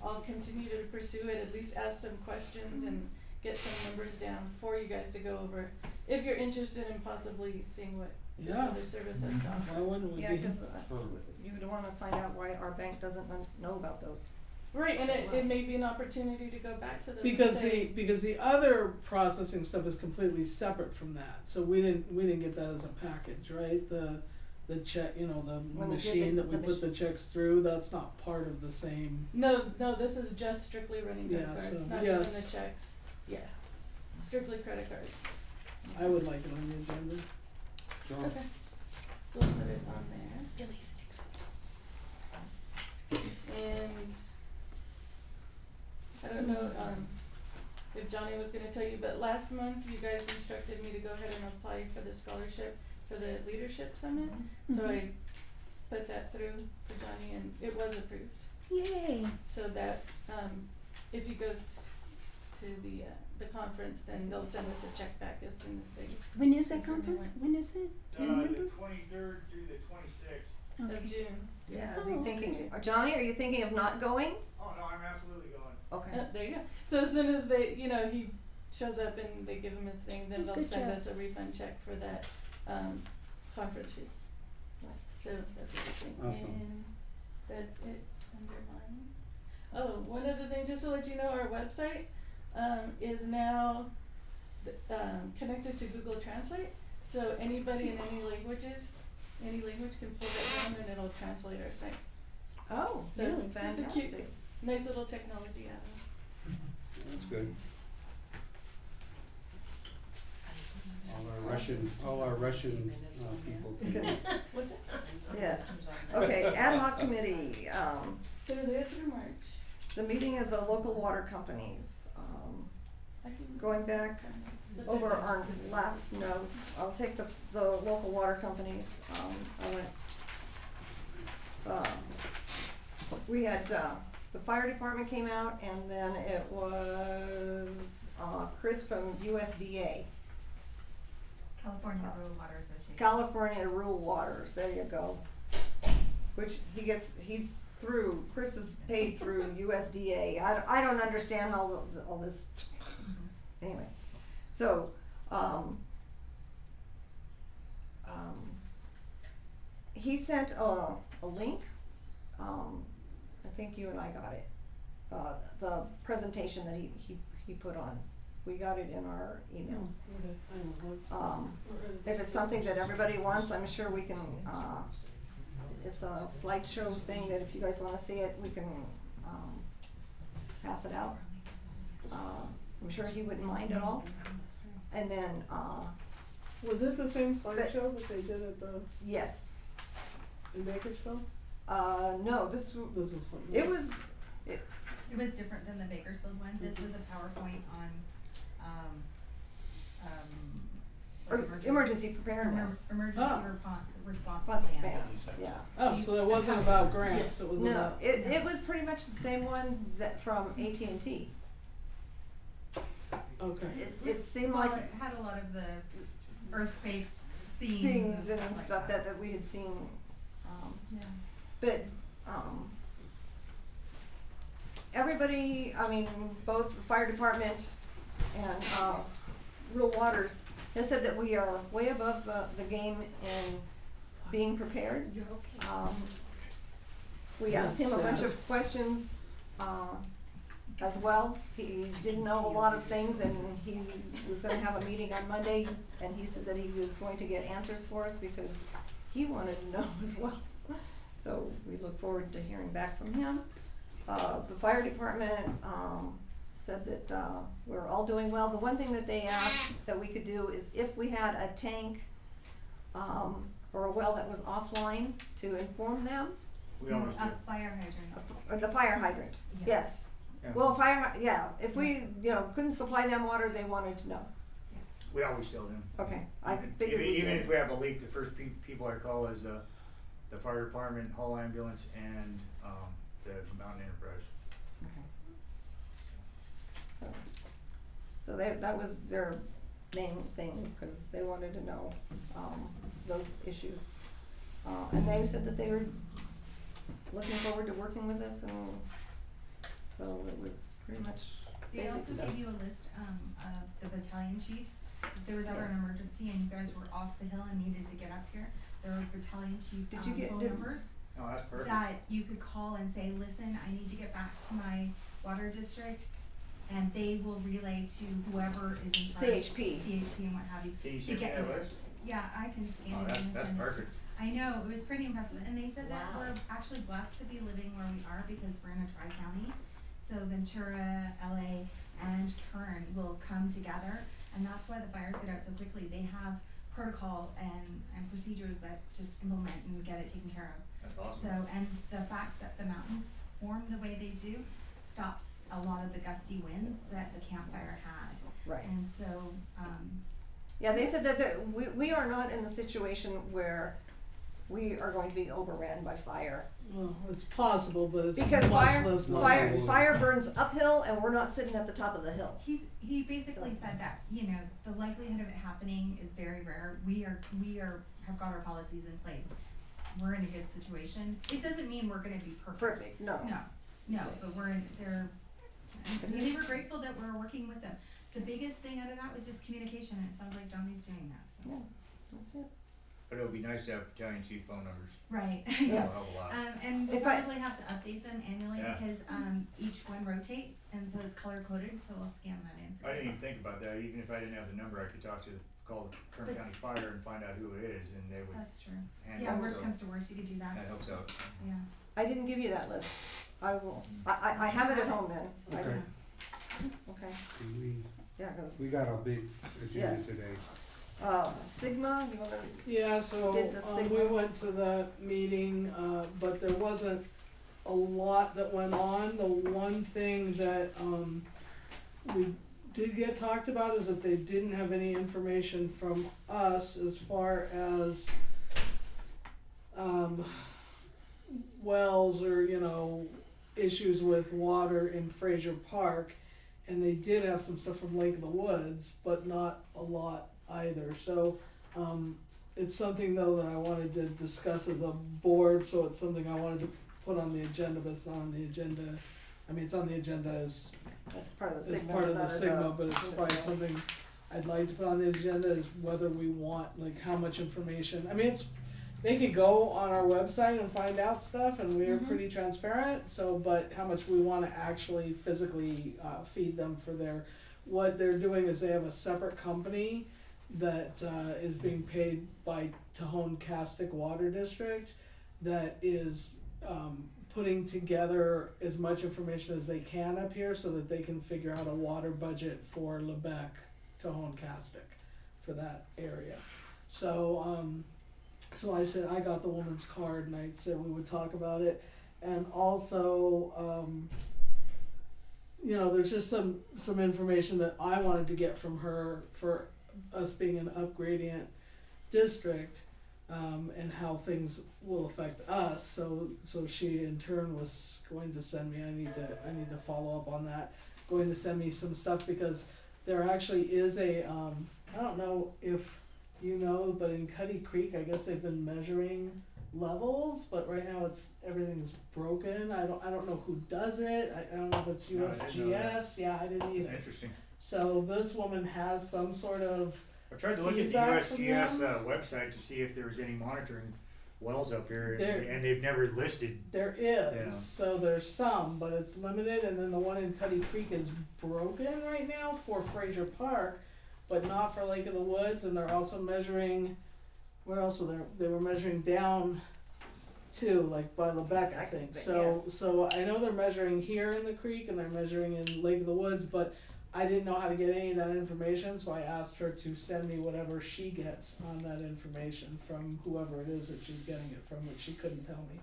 I'll continue to pursue it, at least ask some questions and get some numbers down for you guys to go over. If you're interested in possibly seeing what this Yeah. other service has to offer. Why wouldn't we Yeah, be? because you would wanna find out why our bank doesn't know about those. Right, and it may be an opportunity to go back to them and Because say, because the other processing stuff is completely separate from that. So we didn't get that as a package, right? The check, you know, the When we did machine the- that we the put the checks through, that's not part of the same. No, this is just strictly running credit Yeah, cards, so, not yes. even the checks. Yeah, strictly credit cards. I would like it on the agenda. Sure. Okay, so we'll put it on there. And I don't know, if Johnny was gonna tell you, but last month you guys instructed me to go ahead and apply for the scholarship for the leadership summit. So I put that through for Johnny and it was approved. Yay. So that, if he goes to the conference, then they'll send us a check back as soon as they When is that confirm conference? it. When is it? Do you remember? The 23rd through the 26th. Of Okay. June. Yeah, is Oh, he okay. thinking, Johnny, are you thinking of not going? Oh, no, I'm absolutely going. Okay. There you go. So as soon as they, he shows up and they give him a thing, then they'll Good send job. us a refund check for that, conference fee. So that's everything. Awesome. And that's it under mine. Oh, one other thing, just to let you know, our website, is now, connected to Google Translate. So anybody in any language can pull that down and it'll translate our site. Oh, So really? it's a cute, Fantastic. nice little technology add-on. That's good. All our Russian people. Okay. What's it? Yes. Okay, ad hoc committee, They're there through March. the meeting of the local water companies. I can Going back over our last notes, I'll take the local water companies, we had, the fire department came out, and then it was, Chris from USDA, California Rural Water Association. California Rural Waters, there you go. Which he's through, Chris is paid through USDA, I don't understand all this, anyway. So, he sent a link, I think you and I got it, the presentation that he put on. We got it in our email. If it's something that everybody wants, I'm sure we can, it's a slideshow thing that if you guys wanna see it, we can, pass it out. I'm sure he wouldn't mind at all. And then, Was it the same slideshow that they did at yes, in Bakersfield? no, this This was something. it was, It was different than the Bakersfield one. This was a PowerPoint on, emergency preparedness. Emergency response What's plan. bad, yeah. Oh, so it wasn't about grants, it was No, about. it was pretty much the same one that from AT&T. Okay. It seemed Well, like it had a lot of the earthquake scenes things and like stuff that we had seen, but, everybody, I mean, both the fire department and, Rural Waters has said that we are way above the game in being prepared. We asked him a bunch of questions, as well. He didn't know a lot of things, and he was gonna have a meeting on Monday, and he said that he was going to get answers for us because he wanted to know as well. So we look forward to hearing back from him. The fire department, said that, we're all doing well. The one thing that they asked that we could do is if we had a tank, or a well that was offline, to inform them. We always do. A fire hydrant. Or the fire hydrant, Yeah. yes. Yeah. Well, yeah, if we, couldn't supply them water, they wanted to know. We always tell them. Okay, I Even- figured we Even did. if we have a leak, the first people I call is the fire department, Hall ambulance, and, the Mountain Enterprise. Okay. So that was their main thing, cause they wanted to know, those issues. And they said that they were looking forward to working with us, and so it was pretty much They basic also stuff. gave you a list, of the battalion chiefs. If there was ever Yes. an emergency and you guys were off the hill and needed to get up here, there were battalion chief, Did you get- phone did- numbers Oh, that's perfect. that you could call and say, listen, I need to get back to my water district. And they will relay to whoever is in charge. CHP. CHP and what have you. Can you to send me get that there. list? Yeah, I can scan Oh, it and that's send it. perfect. I know, it was pretty impressive, and they said that Wow. we're actually blessed to be living where we are because we're in a tri-county. So Ventura, LA, and Kern will come together, and that's why the fires get out so quickly. They have protocol and procedures that just implement and get it taken care of. That's awesome. So, and the fact that the mountains form the way they do stops a lot of the gusty winds that the campfire had. Right. And so, Yeah, they said that we are not in the situation where we are going to be overran by fire. Well, it's possible, but it's Because much less likely. fire burns uphill, and we're not sitting at the top of the hill. he basically So- said that, the likelihood of it happening is very rare. We have got our policies in place. We're in a good situation. It doesn't mean we're gonna be perfect. Perfect, no. No, but they were grateful that we're working with them. The biggest thing out of that was just communication, and it sounds like Johnny's doing that, so. Yeah, that's it. But it would be nice to have battalion chief phone numbers. Right, Yes. yes. That'll help a lot. And we'll If I- probably have to update them annually Yeah. because, each one rotates, and so it's color coded, so I'll scan that in for I you. didn't even think about that. Even if I didn't have the number, I could call the Kern But- County Fire and find out who it is, and they would That's true. handle Yeah, it. worst So comes to worst, you could do that, that helps out. yeah. I didn't give you that list. I will, I have it at home then. Okay. Okay, We, yeah, 'cause, we got a big agenda Yes. today. Sigma, you wanna, Yeah, so, Did the we Sigma- went to that meeting, but there wasn't a lot that went on. The one thing that, we did get talked about is that they didn't have any information from us as far as, wells or, issues with water in Fraser Park. And they did have some stuff from Lake of the Woods, but not a lot either. So, it's something though that I wanted to discuss as a board, so it's something I wanted to put on the agenda, but it's not on the agenda. I mean, it's on the agenda as, that's part of the as Sigma. part of the not as Sigma, a- but it's probably something I'd like to put on the agenda is whether we want, like, how much information. I mean, they could go on our website and find out stuff, and we are pretty transparent, so, but how much we wanna actually physically, feed them for what they're doing is they have a separate company that, is being paid by Tejon Castic Water District that is, putting together as much information as they can up here so that they can figure out a water budget for Lebec, Tejon Castic, for that area. So, so I said, I got the woman's card and I said we would talk about it. And also, there's just some information that I wanted to get from her for us being an upgradient district, and how things will affect us. So she in turn was going to send me, I need to follow up on that, going to send me some stuff because there actually is a, I don't know if but in Cuddy Creek, I guess they've been measuring levels, but right now everything's broken. I don't know who does it. I don't know if it's No, I didn't know that. USGS. Yeah, I didn't It's either. interesting. So this woman has some sort of I tried to look at the Feedback from USGS them? website to see if there was any monitoring wells up here, There- and they've never listed. There Yeah. is, so there's some, but it's limited, and then the one in Cuddy Creek is broken right now for Fraser Park, but not for Lake of the Woods, and they're also measuring, where else were they were measuring down too, like by Lebec, I think, so I know they're measuring here in the creek, and they're measuring in Lake of the Woods, but I didn't know how to get any of that information, so I asked her to send me whatever she gets on that information from whoever it is that she's getting it from, which she couldn't tell me.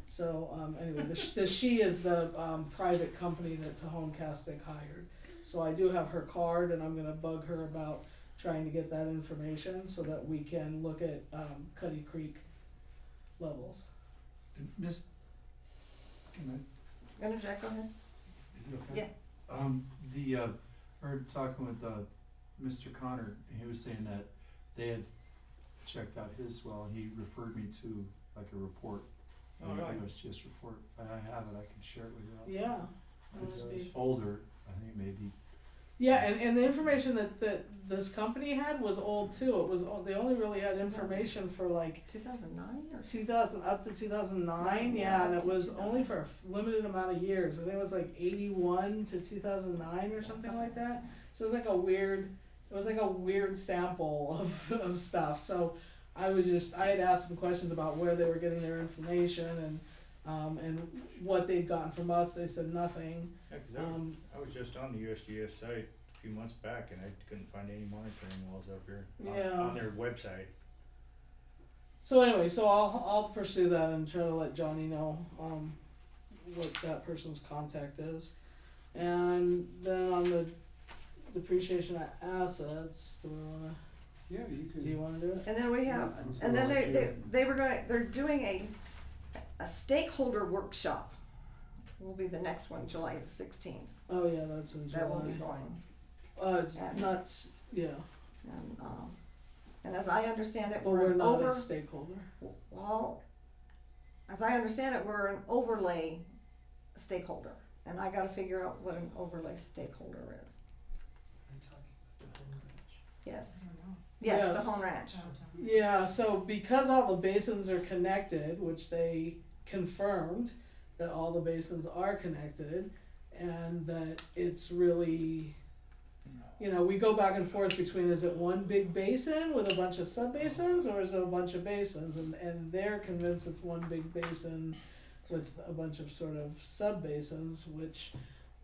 So anyway, the she is the private company that Tajon Castic hired. So I do have her card, and I'm gonna bug her about trying to get that information so that we can look at Cuddy Creek levels. Miss, can Jack, go ahead. I, is it okay? Yeah. Heard talking with Mr. Connor, he was saying that they had checked out his well, and he referred me to like a report, Oh, right. USGS report. I have it, I can share it with you. Yeah. It's That would be- older, I think maybe. Yeah, and the information that this company had was old too. It was they only really had information for like 2009 or 2000 up to 2009. Yeah, and it was only for a limited amount of years. I think it was like 81 to 2009 or something like that. So it was like a weird sample of stuff. So I had asked some questions about where they were getting their information and what they'd gotten from us. They said nothing. Yeah, 'cause I was just on the USGS site a few months back, and I couldn't find any monitoring wells up here on their website. So anyway, so I'll pursue that and try to let Johnny know what that person's contact is, and then on the depreciation of assets, do you want to do it? And then we have, and then they're doing a stakeholder workshop. Will be the next one, July 16th. Oh yeah, that's in July. That will be going. It's nuts. Yeah. And as I understand it, But we're not a stakeholder. Well, as I understand it, we're an overlay stakeholder, and I got to figure out what an overlay stakeholder is. Yes. I don't know. Yes, Yes. Tajon Ranch. Yeah, so because all the basins are connected, which they confirmed that all the basins are connected, and that it's really, we go back and forth between, is it one big basin with a bunch of sub-basins, or is it a bunch of basins? And they're convinced it's one big basin with a bunch of sort of sub-basins, which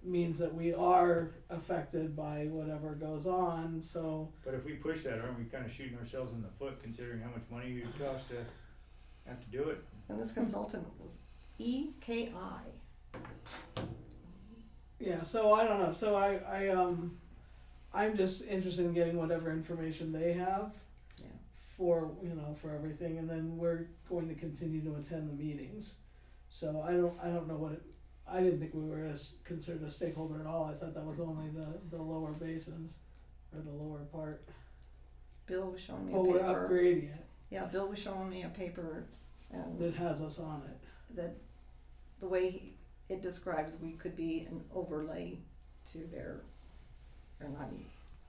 means that we are affected by whatever goes on, so. But if we push that, aren't we kind of shooting ourselves in the foot, considering how much money it would cost to have to do it? And this consultant was EKI. Yeah, so I don't know. So I'm just interested in getting whatever information they have for everything, and then we're going to continue to attend the meetings. So I don't know what it. I didn't think we were considered a stakeholder at all. I thought that was only the lower basins or the lower part. Bill was showing me a But paper. we're upgrading it. Yeah, Bill was showing me a paper that has us on it. That the way it describes, we could be an overlay to their, or not.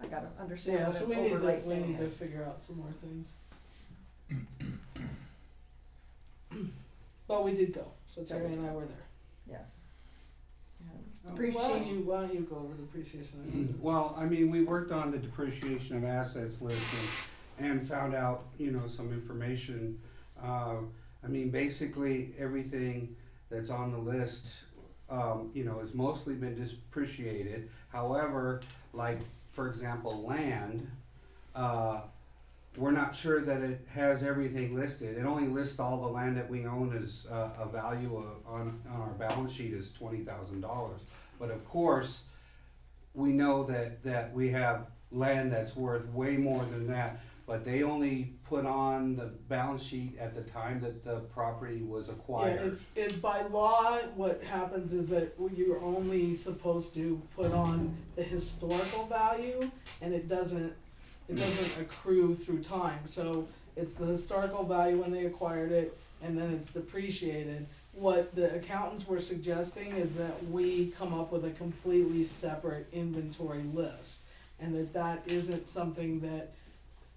I gotta understand Yeah, what so an we need overlay to thing is. figure out some more things. But we did go. So Terry and I were there. Yes. Oh. Why don't you go over the depreciation of assets? Well, I mean, we worked on the depreciation of assets list and found out, some information. I mean, basically everything that's on the list, has mostly been depreciated. However, like, for example, land, we're not sure that it has everything listed. It only lists all the land that we own as a value on our balance sheet is $20,000. But of course, we know that we have land that's worth way more than that. But they only put on the balance sheet at the time that the property was acquired. Yeah, by law, what happens is that you're only supposed to put on the historical value, and it doesn't accrue through time. So it's the historical value when they acquired it, and then it's depreciated. What the accountants were suggesting is that we come up with a completely separate inventory list, and that isn't something that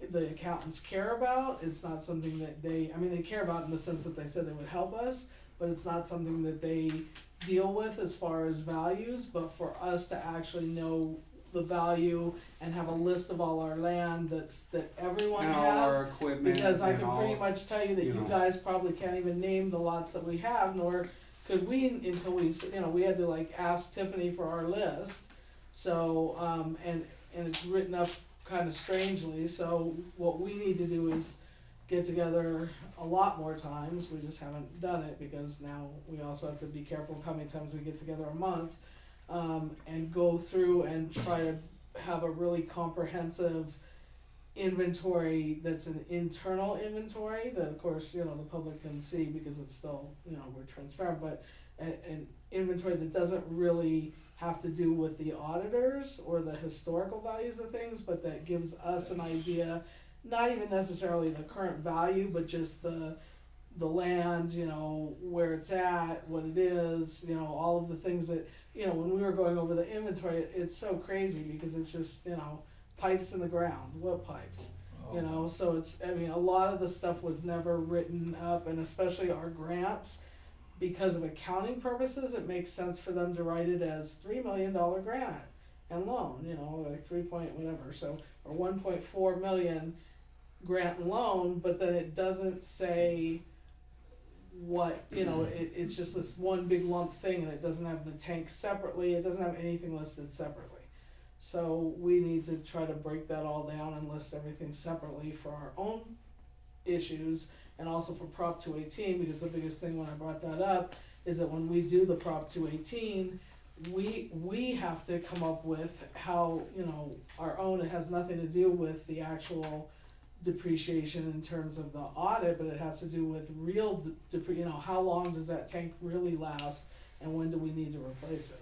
the accountants care about. It's not something that they care about in the sense that they said they would help us, but it's not something that they deal with as far as values. But for us to actually know the value and have a list of all our land that everyone And all has, our equipment. because I and can pretty all- much tell you that you know. guys probably can't even name the lots that we have, nor could we until we we had to like ask Tiffany for our list. So and it's written up kind of strangely. So what we need to do is get together a lot more times. We just haven't done it because now we also have to be careful of how many times we get together a month, and go through and try to have a really comprehensive inventory that's an internal inventory that of course the public can see because it's still we're transparent, but an inventory that doesn't really have to do with the auditors or the historical values of things, but that gives us an idea, not even necessarily the current value, but just the land, where it's at, what it is, all of the things that, when we were going over the inventory, it's so crazy because it's just, pipes in the ground. What pipes? So it's, a lot of the stuff was never written up, and especially our grants, because of accounting purposes, it makes sense for them to write it as $3 million grant and loan, like 3 point whatever, so, or 1.4 million grant and loan, but then it doesn't say what, it's just this one big lump thing, and it doesn't have the tank separately, it doesn't have anything listed separately. So we need to try to break that all down and list everything separately for our own issues, and also for Prop 218, because the biggest thing when I brought that up is that when we do the Prop 218, we have to come up with how, our own, it has nothing to do with the actual depreciation in terms of the audit, but it has to do with real, how long does that tank really last, and when do we need to replace it?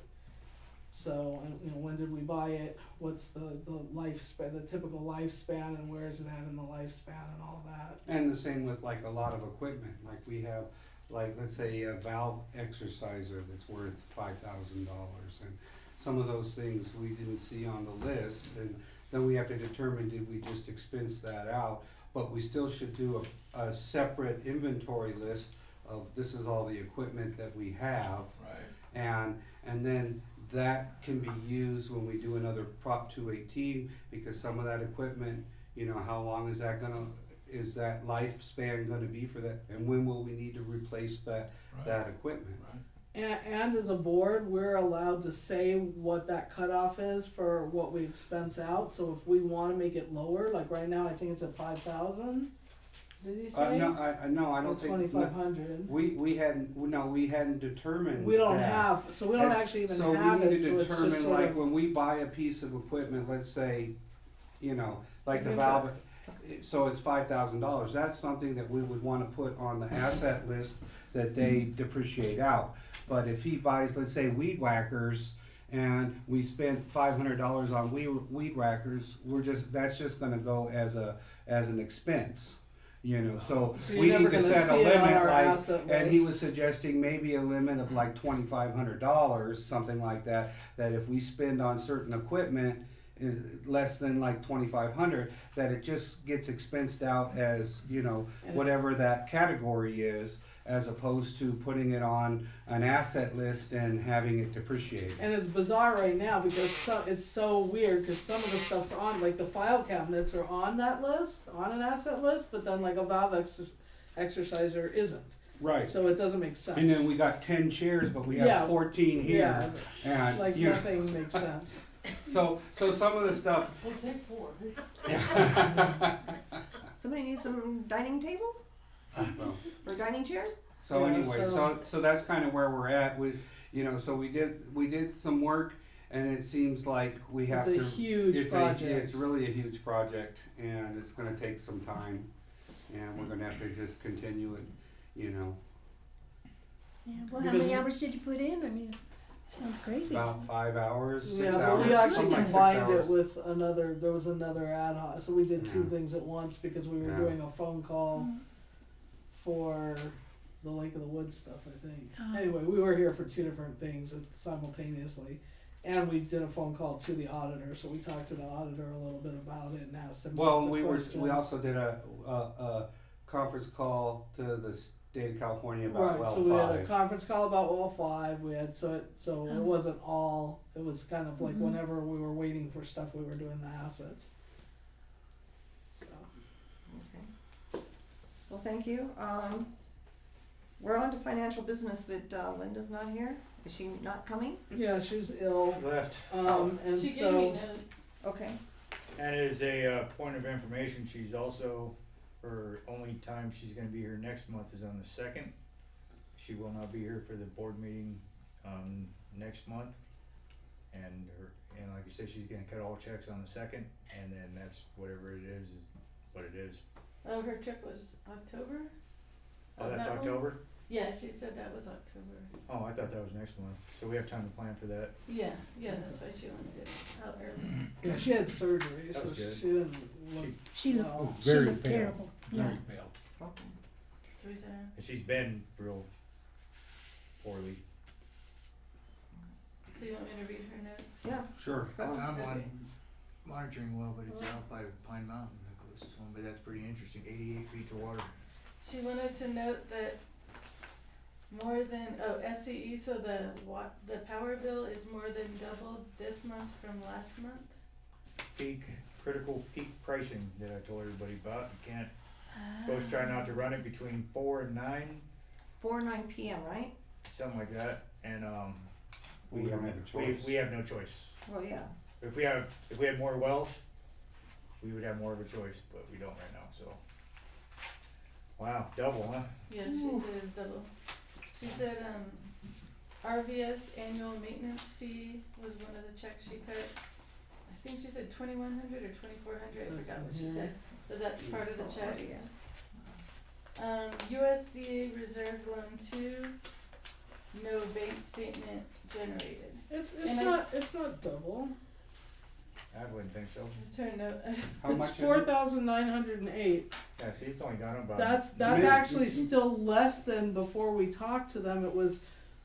So, and when did we buy it? What's the lifespan, the typical lifespan, and where is it at in the lifespan, and all that. And the same with like a lot of equipment, like we have, like let's say a valve exerciser that's worth $5,000, and some of those things we didn't see on the list, and then we have to determine, did we just expense that out? But we still should do a separate inventory list of this is all the equipment that we have. Right. And then that can be used when we do another Prop 218, because some of that equipment, how long is that lifespan gonna be for that, and when will we need to replace that equipment? Right. And as a board, we're allowed to say what that cutoff is for what we expense out. So if we want to make it lower, like right now, I think it's at 5,000. Did you say? No, I don't think. 2,500. We hadn't determined. We don't that. have, so we don't actually even have we need it. to So it's determine, just sort like of, when we buy a piece of equipment, let's say, like the Yeah. valve, so it's $5,000. That's something that we would want to put on the asset list that they depreciate out. But if he buys, let's say, weed whackers, and we spent $500 on weed whackers, that's just going to go as an expense. So you're we never need to gonna set a see it on limit, our like, asset and he list. was suggesting maybe a limit of like $2,500, something like that. That if we spend on certain equipment less than like $2,500, that it just gets expensed out as whatever that category is, as opposed to putting it on an asset list and having it depreciated. and it's bizarre right now because it's so weird because some of the stuff's on, like the file cabinets are on that list, on an asset list, but then like a valve exerciser isn't. Right. So it doesn't make sense. And then we got 10 chairs, but we have Yeah. 14 here. Yeah, And like nothing makes sense. So some of the stuff. We'll take 4. Somebody needs some dining tables or dining chairs? So Yeah, anyway, so that's kind of where we're at with, so we did some work, and it seems like we have It's a huge project. It's really a huge project, and it's going to take some time, and we're going to have to just continue it, Yeah, well, how Because many hours did you put in? Sounds crazy. about 5 hours, 6 Yeah, but hours. we actually something like 6 combined it hours. with there was another ad hoc, so we did two Yeah. things at once because we were Yeah. doing a phone call for the Lake of the Woods stuff, I think. Oh. Anyway, we were here for two different things simultaneously, And we did a phone call to the auditor, so we talked to the auditor a little bit about it and asked him Well, lots of we questions. also did a conference call to the state of California about Right, well so we had a 5. conference call about well 5, we had, so it wasn't all, it was kind of like whenever we were waiting for stuff, we were doing the assets. So. Okay. Well, thank you. We're on to financial business, but Linda's not here. Is she not coming? Yeah, she's ill, She left. and She so. gave me notes. Okay. And as a point of information, she's also, her only time she's gonna be here next month is on the 2nd. She will not be here for the board meeting, next month. And like you said, she's gonna cut all checks on the 2nd, and then that's whatever it is what it is. Oh, her trip was October? Oh, that's That one? October? Yeah, she said that was October. Oh, I thought that was next month, so we have time to plan for that. Yeah, that's why she wanted it out early. Yeah, she had surgery, That so was good. she didn't look She looked, well. she Very looked pale. terrible. Yeah. Very pale. Okay. Teresa, And she's been real poorly. so you want me to read her notes? Yeah. Sure. Let's I go. found Okay. one monitoring well, but it's out by Pine Mountain, the closest one, but that's pretty interesting, 88 feet to water. She wanted to note that more than, SCE, so the power bill is more than doubled this month from last month. Critical peak pricing that I told everybody about. You can't, supposed to try not to run it between 4 and 9, 4 9 p.m. Right? something like that, and We don't have a choice. we have no choice. Well, yeah. If we had more wells, we would have more of a choice, but we don't right now, so. Wow, double, huh? Yeah, she said it was double. She said, RVS annual maintenance fee was one of the checks she cut. I think she said 2,100 or 2,400, I forgot what she said, but that's part of the checks. USDA reserve loan 2, no bank statement generated. It's And not double. I wouldn't think so. It's her note. How It's much is it? 4,908. Yeah, see, it's only down about. That's Maybe- actually still less than before we talked to them. It was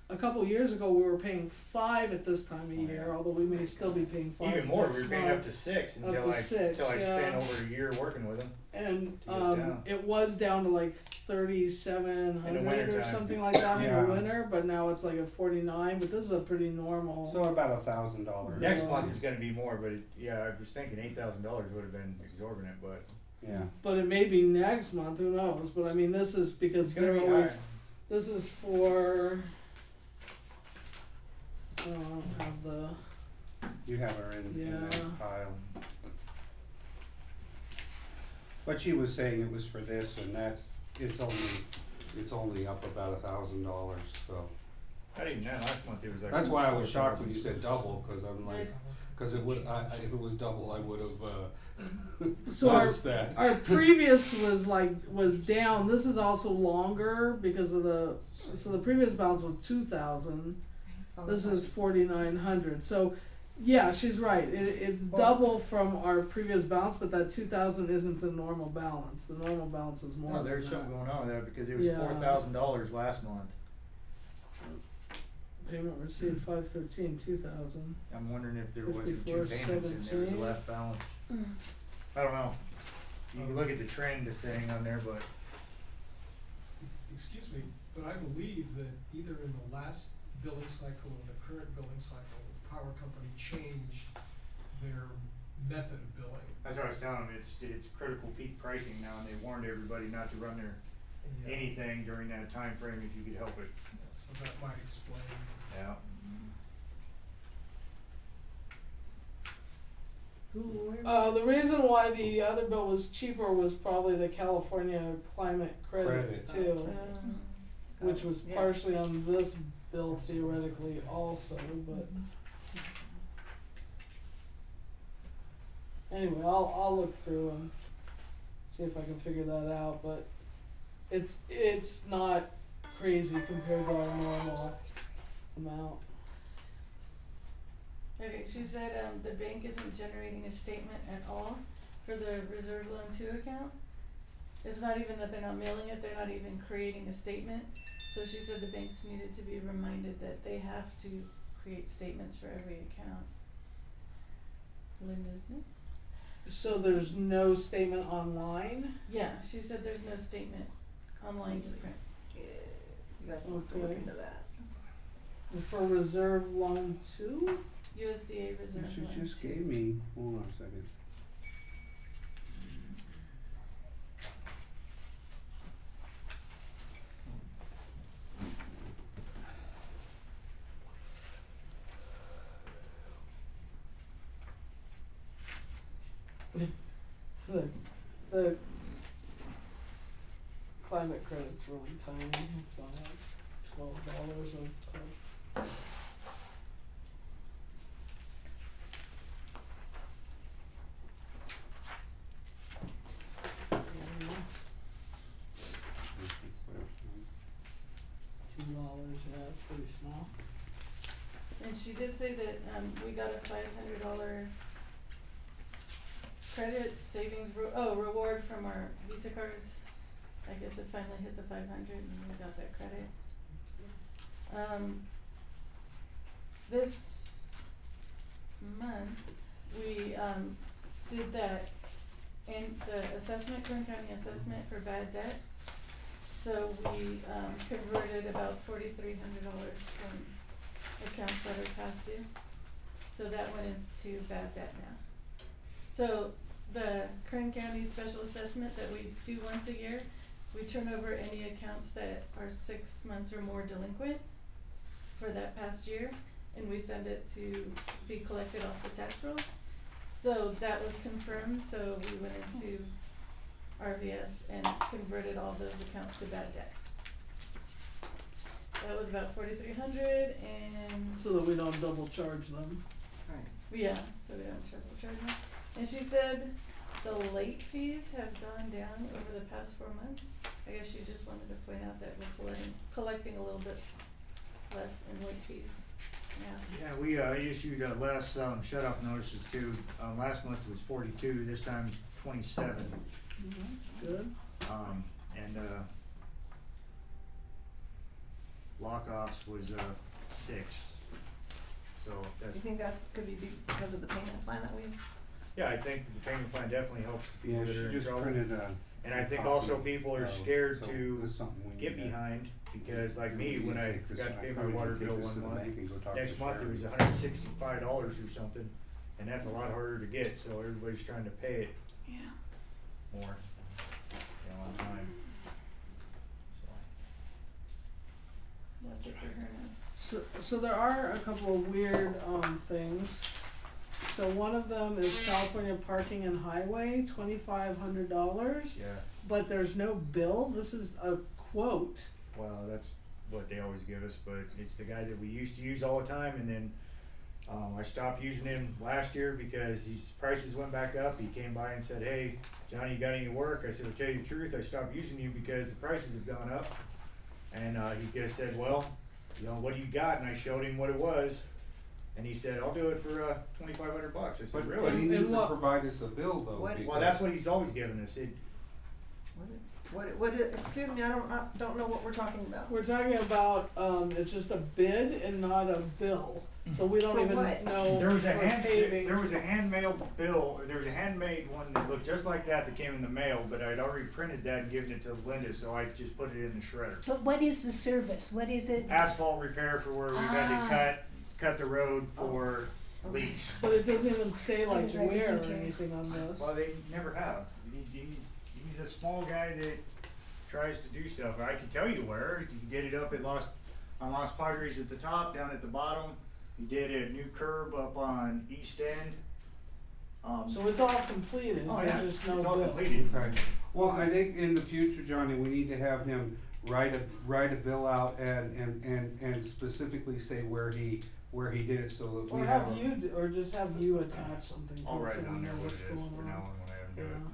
a couple years ago we were paying 5 at this time of year, although we may still be paying 5. Even more, we were next paying month. up to 6 Up until to 6, until I spent yeah. over a year working with them. And to get down. it was down to like 3,700 or wintertime. something like that in Yeah. the winter, but now it's like a 49. But this is a pretty normal. So about $1,000. Yeah. Next month is gonna be more, but I was thinking $8,000 would have been exorbitant, but Yeah. But it may be next month. Who knows? But I mean, this is because it's gonna they're be always. high. This is for. I don't have the. You have her in Yeah. that pile. But she was saying it was for this, and it's only up about $1,000. So Not even that, last month it was like. that's why I was shocked when 4,000. you said double, because I'm like, because it would. If it was double, I would have So our, noticed that. our previous was down. This is also longer because of the. So the previous balance was 2,000. This is 4,900. So, yeah, she's right. It's double from our previous balance, but that 2,000 isn't the normal balance. The normal balance is more. No, than there's that. something going on with that because it was Yeah. $4,000 last month. Payment received 513, 2,000. I'm wondering if there wasn't 2 payments and there was a 54.17. left balance. I don't know. You can look at the trend thing on there, but Excuse me, but I believe that either in the last billing cycle or the current billing cycle, the power company changed their method of billing. that's what I was telling them. It's critical peak pricing now, and they warned everybody not to run their Yeah. anything during that time frame if you could help it. Yeah, so that might explain. Yeah. The reason why the other bill was cheaper was probably the California climate credit too, which was Yes. partially on this bill theoretically also, but. Anyway, I'll look through and see if I can figure that out, but it's not crazy compared to our normal amount. Okay, she said the bank isn't generating a statement at all for the reserve loan 2 account. It's not even that they're not mailing it, they're not even creating a statement. So she said the banks needed to be reminded that they have to create statements for every account. Linda's new. So there's no statement online? Yeah, she said there's no statement online to print. Yeah, you guys have to look Okay. into that. For reserve loan 2? USDA reserve She loan just 2. gave me, hold on a second. The climate credit's really tiny, it's on like $12 of $2, yeah, it's pretty small. And she did say that, we got a $500 credit savings, reward from our Visa cards. I guess it finally hit the 500 and we got that credit. This month, we, did that, and the assessment, Kern County assessment for bad debt. So we, converted about $4,300 from accounts that are past due. So that went into bad debt now. So the Kern County special assessment that we do once a year, we turn over any accounts that are 6 months or more delinquent for that past year, and we send it to be collected off the tax roll. So that was confirmed, so we went into RVS and converted all those accounts to bad debt. That was about 4,300 and. So that we don't double charge them. Right. Yeah, so we don't triple charge them. And she said the late fees have gone down over the past 4 months. I guess she just wanted to point out that we're collecting a little bit less in late fees. Yeah. Yeah, we issued less shut-off notices too. Last month was 42, this time 27. Good. And lock-offs was 6. So that's, Do you think that could be because of the payment plan that we? yeah, I think that the payment plan definitely helps the people Yeah, that she are in just trouble. printed a. And I think copy also people are of- scared so to this is something we get need to- behind, because like me, we when need to I take this- forgot to pay my probably need water to take bill this one to the month, bank and go talk to next month it Sharon. was $165 or something, and that's a lot harder to get, so everybody's trying to pay it Yeah. more, on time. That's what we're hearing. So there are a couple of weird things. So one of them is California Parking and Highway, $2,500, Yeah, but there's no bill. This is a quote. well, that's what they always give us, but it's the guy that we used to use all the time, and then I stopped using him last year because his prices went back up. He came by and said, "Hey, Johnny, you got any work?" I said, "I'll tell you the truth, I stopped using you because the prices have gone up." And he just said, "Well, what do you got?" And I showed him what it was, and he said, "I'll do it for $2,500 bucks." I said, But "Really?" he And needs to what- provide us a bill though. What- Well, because- that's what he's always given us. Excuse me, I don't know what we're talking about. We're talking about it's just a bid and not a bill. So we don't For even what? know There was a for paving. handmade bill, there was a handmade one that looked just like that came in the mail, but I'd already printed that and given it to Linda, so I just put it in the shredder. But what is the service? What is it? Asphalt repair for where we've had Ah. to cut the road for leaks. But it doesn't even say like was right, where or didn't you? anything on this. Well, they never have. He's a small guy that tries to do stuff. I can tell you where. You can get it up at Los Padres at the top, down at the bottom. He did a new curb up on East End. So it's all completed, Oh, there's yeah, just no it's all bill. completed. Okay. Well, I think in the future, Johnny, we need to have him write a bill out and specifically say where he did it so that we Or have. have you, or just have you attach something to I'll it write so it we on know there what what's it is going for now on. on when I have him do Yeah. it.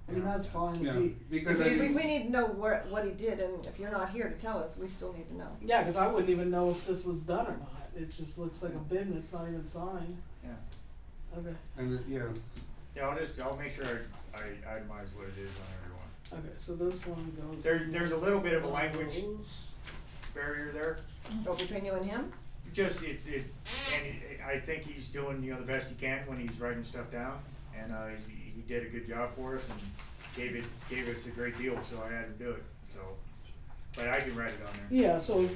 I mean, that's fine Yeah, if he, because if I he's- think- We need to know what he did, and if you're not here to tell us, we still need to know. yeah, cause I wouldn't even know if this was done or not, it just looks like a bid and it's not even signed. Yeah. Okay, And, yeah, Yeah, I'll make sure I itemize what it is on everyone. okay, so this one goes. There's a little bit of a language goes- barrier there. Oh, between you and him? Just, and I think he's doing, you know, the best he can when he's writing stuff down, and, he did a good job for us and gave us a great deal, so I had to do it, so. But I can write it on there. Yeah, so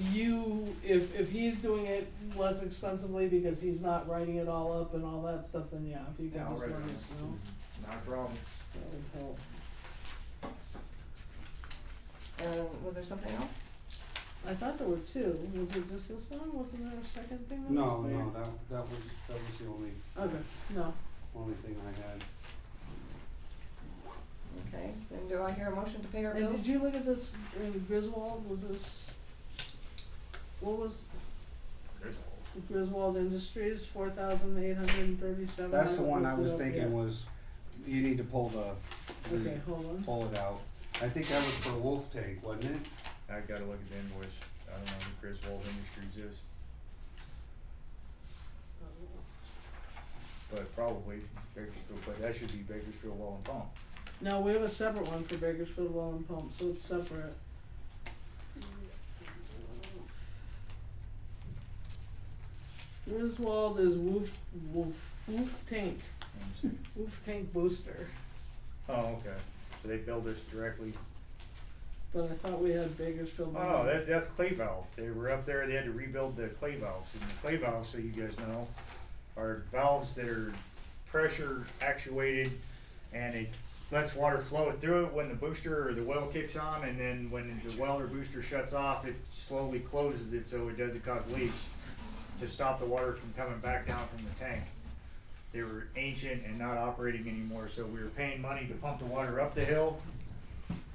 if he's doing it less expensively because he's not writing it all up and all that stuff, then yeah, if you Yeah, can I'll just write let it us on. know, Not a problem. that would help. Was there something else? I thought there were two. Was it just this one? Wasn't there a second thing that No, was there? no, that was the Okay, no. only thing I had. Okay, then do I hear a motion to pay our And bills? did you look at this in Griswold? Was this, what was Griswold Industries, 4,837? That's the one I was thinking was, you need to pull Okay, hold on. pull it out. I think that was for Wolf Tank, wasn't it? I gotta look at the invoice. I don't know who Griswold Industries is, but probably Bakersfield, but that should be Bakersfield Well and Pump. No, we have a separate one for Bakersfield Well and Pump, so it's separate. Griswold is Woof Tank, Let me see. Woof Tank Booster, Oh, okay, so they build this directly. but I thought we had Bakersfield. Oh, that's clay valve. They were up there, they had to rebuild the clay valves, and the clay valves, so you guys know, are valves that are pressure actuated, and it lets water flow through it when the booster or the well kicks on, and then when the well or booster shuts off, it slowly closes it so it doesn't cause leaks, to stop the water from coming back down from the tank. They were ancient and not operating anymore, so we were paying money to pump the water up the hill,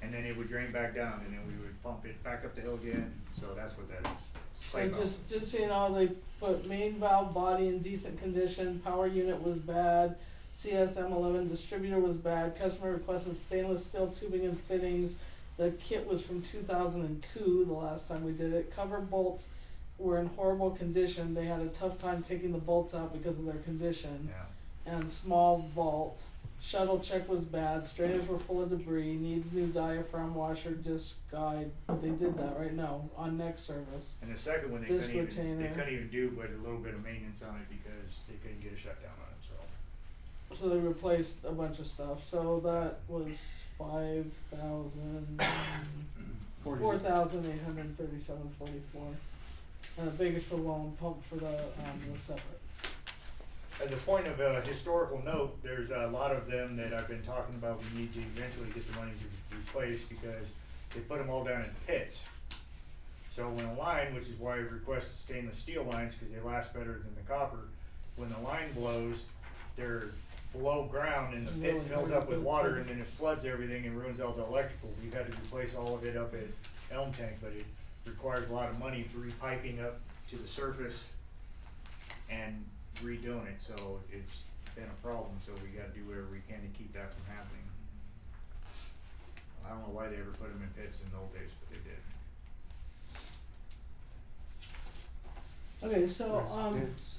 and then it would drain back down, and then we would pump it back up the hill again, so that's what that is. It's clay So valve. just so you know, they put main valve body in decent condition, power unit was bad, CSM11 distributor was bad, customer requested stainless steel tubing and fittings. The kit was from 2002, the last time we did it. Cover bolts were in horrible condition. They had a tough time taking the bolts out because of their condition. Yeah. And small vault. Shuttle check was bad. Strainers were full of debris. Needs new diaphragm washer, disc guide. They did that right now on next service. And the second one, they Disc couldn't even retainer. do but a little bit of maintenance on it because they couldn't get a shutdown on it, so. So they replaced a bunch of stuff. So that was 4,837.44. Bakersfield Well and Pump for the separate. As a point of historical note, there's a lot of them that I've been talking about we need to eventually get the money to replace because they put them all down in pits. So when a line, which is why I requested stainless steel lines because they last better than the copper, when the line blows, they're below ground and the pit Really fills hard up with to water do. and then it floods everything and ruins all the electrical. We've had to replace all of it up at Elm Tank, but it requires a lot of money for repiping up to the surface and redoing it, so it's been a problem, so we gotta do whatever we can to keep that from happening. I don't know why they ever put them in pits in the old days, but they did. Okay, so It's-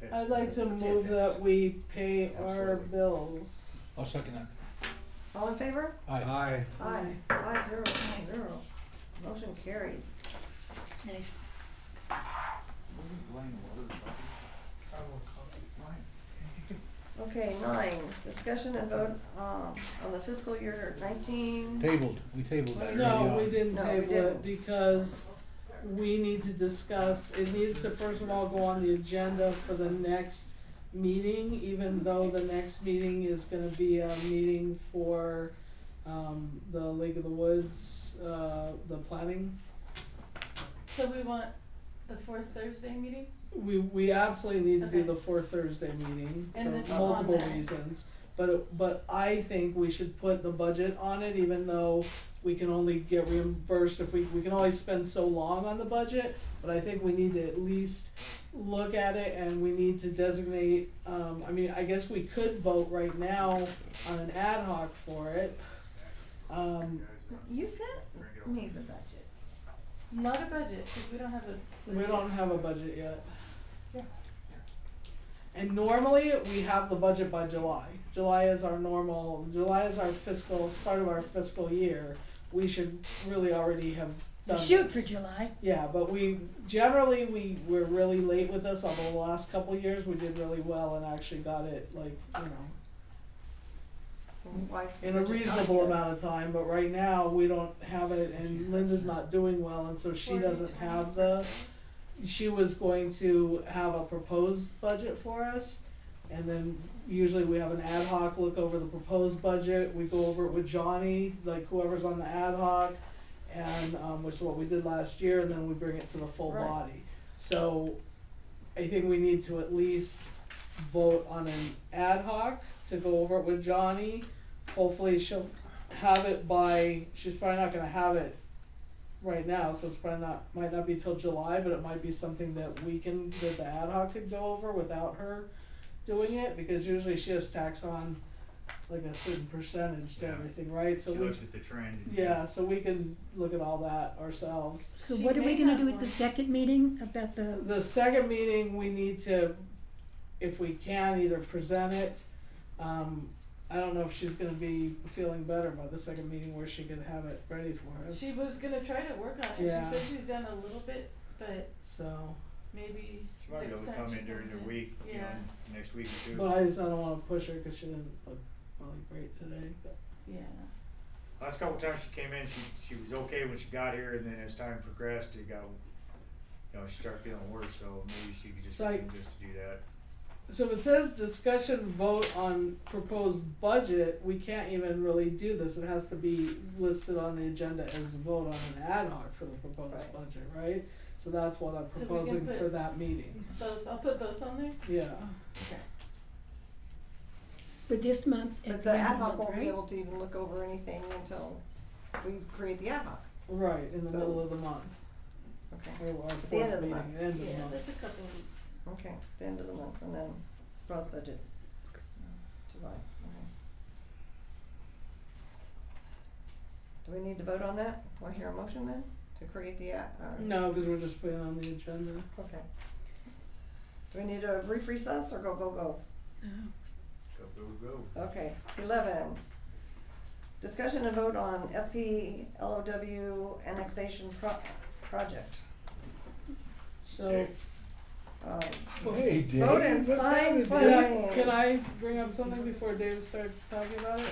Pits. I'd like to move that we pay our Absolutely. bills. I'll second that. All in favor? Aye. Aye. 5-0. Motion carried. Nice. Okay, 9, discussion and vote, on the fiscal year 19. Tabled, we tabled that. No, early we on. didn't No, we table didn't. it because we need to discuss, it needs to first of all go on the agenda for the next meeting, even though the next meeting is gonna be a meeting for, the Lake of the Woods, the planning. So we want the fourth Thursday meeting? We absolutely need to do Okay. the fourth Thursday meeting And for it's on multiple there. reasons. But I think we should put the budget on it, even though we can only get reimbursed if we can only spend so long on the budget. But I think we need to at least look at it and we need to designate, I mean, I guess we could vote right now on an ad hoc for it. You sent me the budget. Not a budget, cause we don't have a. We don't have a budget yet. And normally, we have the budget by July. July is our start of our fiscal year. We should really already have done Shoot this. for July. Yeah, but we're really late with this, although the last couple of years we did really well and actually got it like, Why- in a reasonable amount of time, but right now we don't have it and Linda's not doing well and so she doesn't have she was going to have a proposed budget for us and then usually we have an ad hoc look over the proposed budget, we go over it with Johnny, like whoever's on the ad hoc, and which is what we did last year, and then we bring it to the full Right. body. So I think we need to at least vote on an ad hoc to go over it with Johnny. Hopefully she'll have it she's probably not gonna have it right now, so it's probably might not be till July, but it might be something that the ad hoc could go over without her doing it, because usually she just tacks on like a certain percentage to Yeah. everything, right? So She we, looks at the trend. and- yeah, so we can look at all that ourselves. So She what are we may gonna have do at the one. second meeting about the, The second meeting, we need to, if we can, either present it. I don't know if she's gonna be feeling better by the second meeting where she could have it ready for us. She was gonna try to work on it. Yeah. She said she's done a little bit, but So, maybe She might be able next to time come she in during comes the in. week, you know, Yeah. next week or two. but I don't wanna push her because she didn't look really great today, but. Yeah. Last couple times she came in, she was okay when she got here, and then as time progressed, it got, she started feeling worse, so maybe she could just, So I- just to do that. So if it says discussion vote on proposed budget, we can't even really do this. It has to be listed on the agenda as a vote on an ad hoc for the proposed Right. budget, right? So that's what I'm So we can proposing put- for that meeting. Both, I'll put both on there. Yeah. for this month But at the the end ad of the hoc month, won't be right? able to even look over anything until we create the ad hoc. Right, in the So- middle of the month. Okay. Or our the end fourth of the meeting, month. the end of the Yeah, month. that's a couple of weeks. Okay, the end of the month, and then growth budget, July, okay. Do we need to vote on that? Do I hear a motion then, to create the No, because we're just putting it on the agenda. Okay. Do we need a brief recess or go? Go, go, go. Okay, 11. Discussion and vote on FP LOW annexation project. So, Hey, Dave. Vote and what's sign happening, Dave? can I bring up something before David starts talking about it?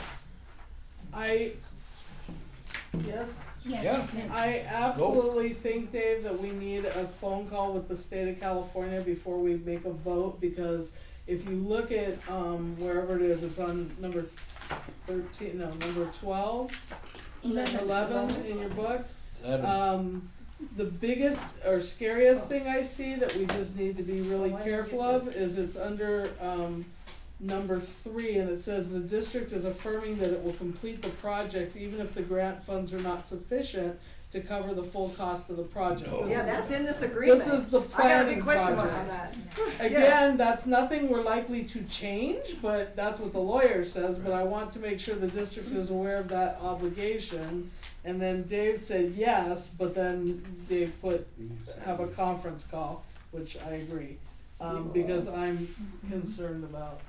Yes? Yes, Yeah. you can. I absolutely think, Dave, that we need a phone call with the state of California before we make a vote, because if you look at, wherever it is, it's on number 12, 11 in your book. The biggest or scariest thing I see that we just need to be really Why is careful it of is it's under, number 3, and it says the district is affirming that it will complete the project even if the grant funds are not sufficient to cover the full cost of the project. No. This Yeah, is- that's in this agreement. This is the I got a planning big question mark project. on that. Again, that's nothing we're likely to change, but that's what the lawyer says, but I want to make sure the district is aware of that obligation. And then Dave said yes, but then Dave have a conference call, which I agree, because I'm concerned about,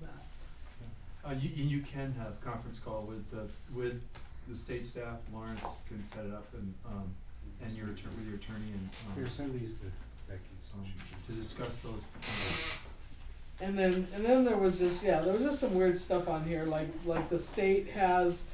that. You can have conference call with the state staff. Lawrence can set it up and your with your attorney Here, and send these to Becky. to discuss those. And then there was just some weird stuff on here, like the state has,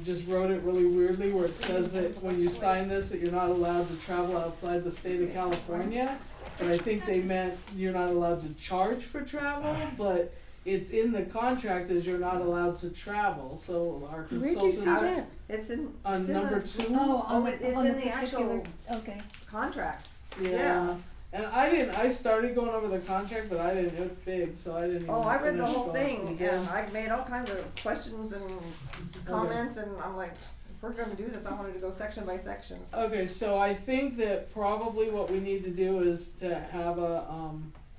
just wrote it really weirdly where it says that when you sign this, that you're not allowed to travel outside the state of California. But I think they meant you're not allowed to charge for travel, but it's in the contract as you're not allowed to travel, so our Where'd you see consultants that? It's in. on it's in number the 2. Oh, on it's the, on in the the particular, actual- okay. Contract. Yeah. And I started going over the contract, but I didn't, it's big, so I didn't even Oh, I read the finish whole going thing, through it. and I made all kinds of questions and comments, and I'm like, if we're gonna do this, I wanted to go section by section. Okay, so I think that probably what we need to do is to have a,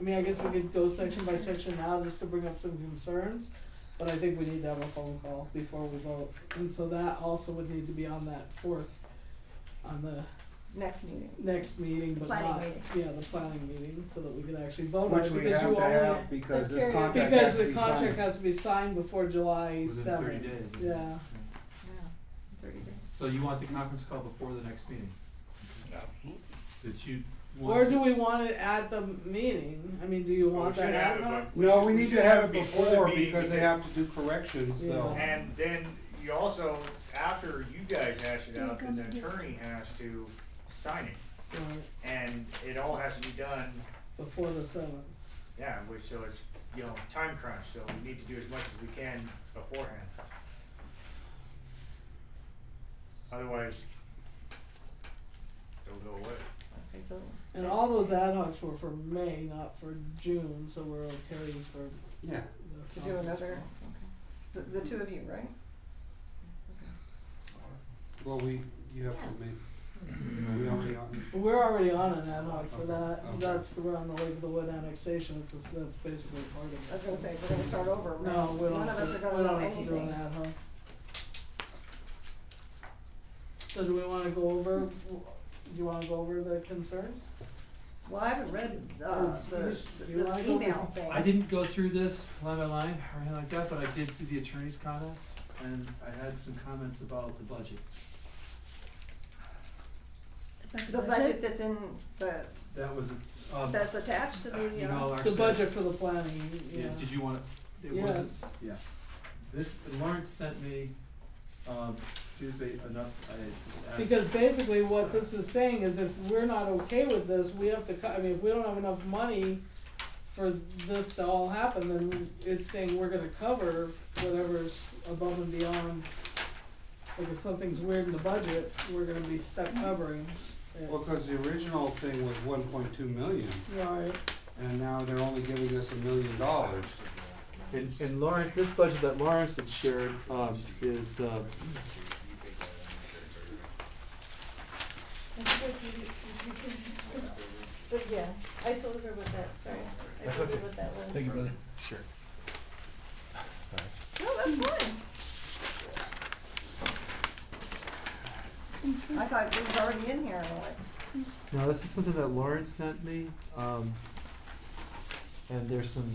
I guess we could go section by section now just to bring up some concerns, but I think we need to have a phone call before we vote. And so that also would need to be on that on the Next meeting. next meeting, but Planning not, meeting. yeah, the planning meeting, so that we could actually vote on Which it, we because have you to only, have because So this carry- contract because has to the be contract signed. has to be signed before July Within 30 7th. days. Yeah. Yeah, 30 days. So you want the conference call before the next meeting? Absolutely. That you want Or to- do we want it at the meeting? I mean, do you want We should that have ad it, hoc? but No, we should- need should to have it the before meeting because they have to do corrections, so. Yeah. And then you also, after you guys hash it out, then the attorney has to sign it. Right, And it all has to be done, before the 7th. yeah, which, so it's, you know, time crunch, so we need to do as much as we can beforehand. Otherwise, it'll go away. Okay, so, And all those ad hocs were for May, not for June, so we're okay for Yeah. the to do conference another, call. the two of you, right? Well, you have to make, we already on. We're already on an ad hoc for that. Okay. That's, we're on the Lake of the Wood annexation. That's basically part of it. I was gonna say, we're gonna start over. No, we don't None of have us to, are gonna we know don't have to do an anything. ad hoc. So do we wanna go over, do you wanna go over the concerns? Well, I haven't read, Or do you- this do you wanna go email over- thing. I didn't go through this line by line or anything like that, but I did see the attorney's comments, and I had some comments about the budget. The budget that's in the, That was, that's attached to the, you know, our The staff- budget for the planning, Yeah, yeah. did you want it? It wasn't, yeah. This, Lawrence sent me, Tuesday enough, I just asked. Because basically what this is saying is if we're not okay with this, we have to I mean, if we don't have enough money for this to all happen, then it's saying we're gonna cover whatever's above and beyond. Like if something's weird in the budget, we're gonna be stuck covering it. Well, cause the original thing was 1.2 million, Right, and now they're only giving us $1 million. And Lawrence, this budget that Lawrence had shared, is, But yeah, I told her about that, sorry. I That's told her okay. what that was. Thank you, brother. sure. Sorry. no, that's fine. I thought it was already in here, I'm like, No, this is something that Lawrence sent me, and there's some.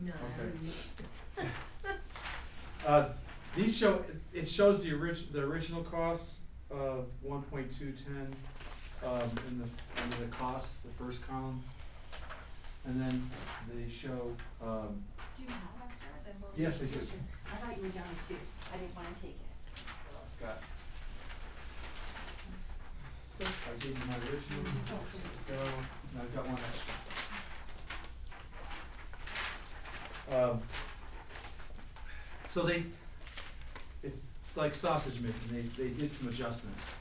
No. These show, it shows the original costs of 1.210, under the costs, the first column. And then they show, Do you have extra? Then we'll Yes, I do. I thought you were down two. I didn't wanna take it. got. I gave you my original, go, and I've got one extra. So it's like sausage making, they did some adjustments.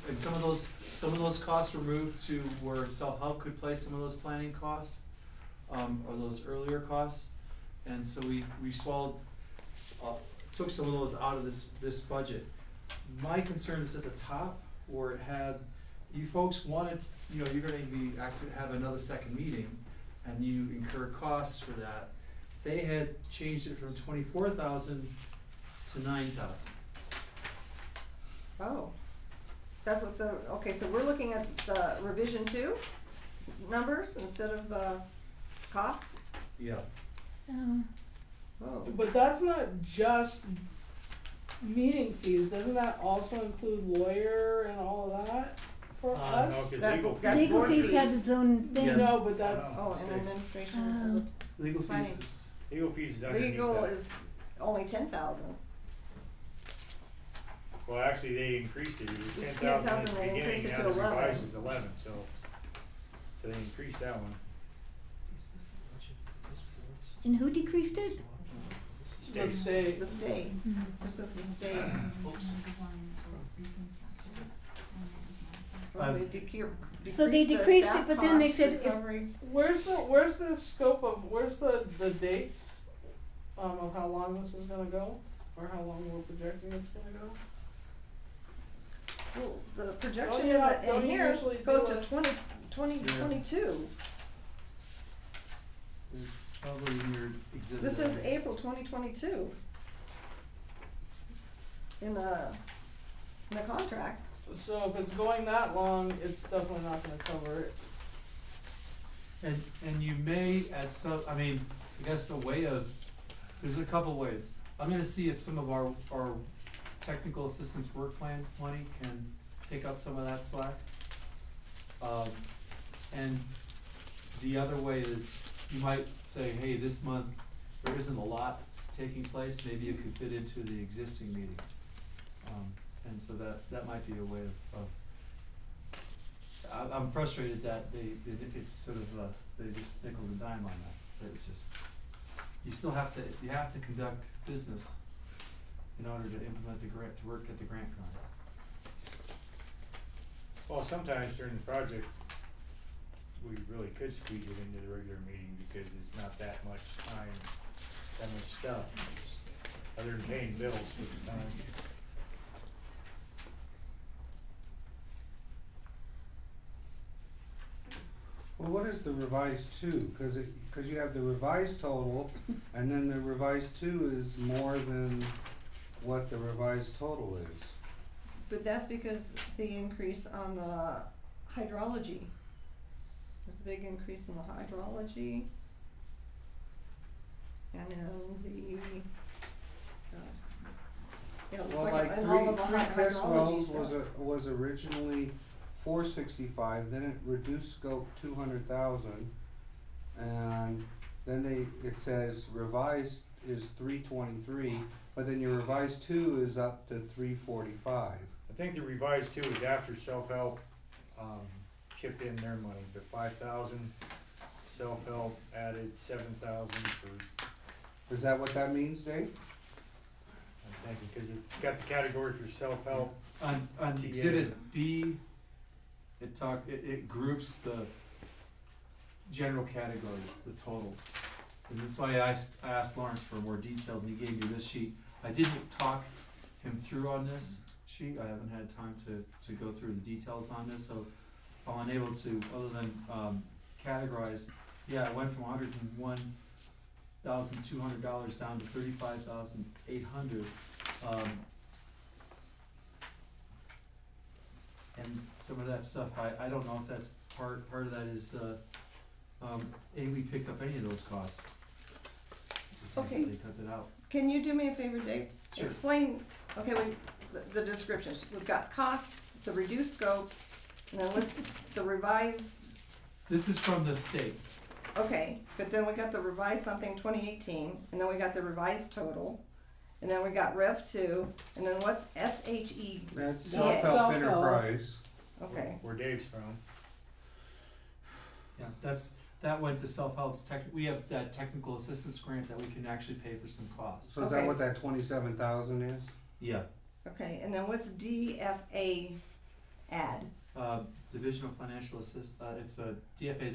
And some of those costs were moved to where self-help could play some of those planning costs, or those earlier costs. And so we swallowed, took some of those out of this budget. My concern is at the top where it had, you folks wanted, you know, you're gonna have another second meeting and you incur costs for that. They had changed it from 24,000 to 9,000. oh. That's what the, okay, so we're looking at the revision 2 numbers instead of the costs? Yeah. Oh, but that's not just meeting fees. Doesn't that also include lawyer and all of that for No, us? 'cause That- legal that's fees. Legal board fees fees. has its own thing. Yeah. No, but that's, Oh, and administration of the Legal Fine. fees is, Legal fees is underneath legal that. is only 10,000. Well, actually, they increased it, it was 10,000 at 10,000, the they beginning, increased it now to it's 11. revised as 11, so they increased that one. is this the budget for this board's? And who decreased it? the state. The state, this is the state. Oops. Well, they So they the decreased staff it, but then they cost said if- recovery. Where's the scope of, where's the dates, of how long this is gonna go? Or how long we're projecting it's gonna go? Well, the projection you in not- the, don't in you here usually goes do to a- 2022. It's probably in your exhibit. This is April 2022. In the contract. So if it's going that long, it's definitely not gonna cover it. And you may at some, I mean, I guess a way of, there's a couple ways. I'm gonna see if some of our technical assistance work plan money can pick up some of that slack. And the other way is, you might say, hey, this month, there isn't a lot taking place, maybe you could fit into the existing meeting. And so that might be a way of, I'm frustrated that it's sort of, they just nickel and dime on that. It's just, you have to conduct business in order to implement the grant, to work at the grant con. Well, sometimes during the project, we really could squeeze it into the regular meeting because it's not that much time, that much stuff, other than paying bills with the time. Well, what is the revised two? Cause you have the revised total, and then the revised two is more than what the revised total is. But that's because the increase on the hydrology. There's a big increase in the hydrology. And in the, yeah, it looks Well, like like in all of the three test hydrology wells stuff. was originally 465, then it reduced scope 200,000, and then it says revised is 323, but then your revised two is up to 345. I think the revised two is after self-help, chipped in their money, the 5,000, self-help added 7,000 for, Is that what that means, Dave? I'm thinking, cause it's got the category for self-help. On TA. exhibit B, it groups the general categories, the totals. And that's why I asked Lawrence for more detail, and he gave me this sheet. I didn't talk him through on this sheet, I haven't had time to go through the details on this, so I'm unable to, other than categorize. Yeah, it went from $101,200 down to $35,800. And some of that stuff, I don't know if that's part of that is, we picked up any of those costs. Just seems Okay. like they cut it out. Can you do me a favor, Dave? Sure. Explain, okay, the descriptions. We've got cost, the reduced scope, and then with the revised, This is from the state. okay, but then we got the revised something 2018, and then we got the revised total, and then we got Rev 2, and then what's SHE? That's DA? self-help Self-help. enterprise. Okay, Where Dave's from. Yeah, that went to self-help's we have that technical assistance grant that we can actually pay for some costs. So is that what that 27,000 is? Yeah. okay, and then what's DFA add? Division of Financial it's a DFA,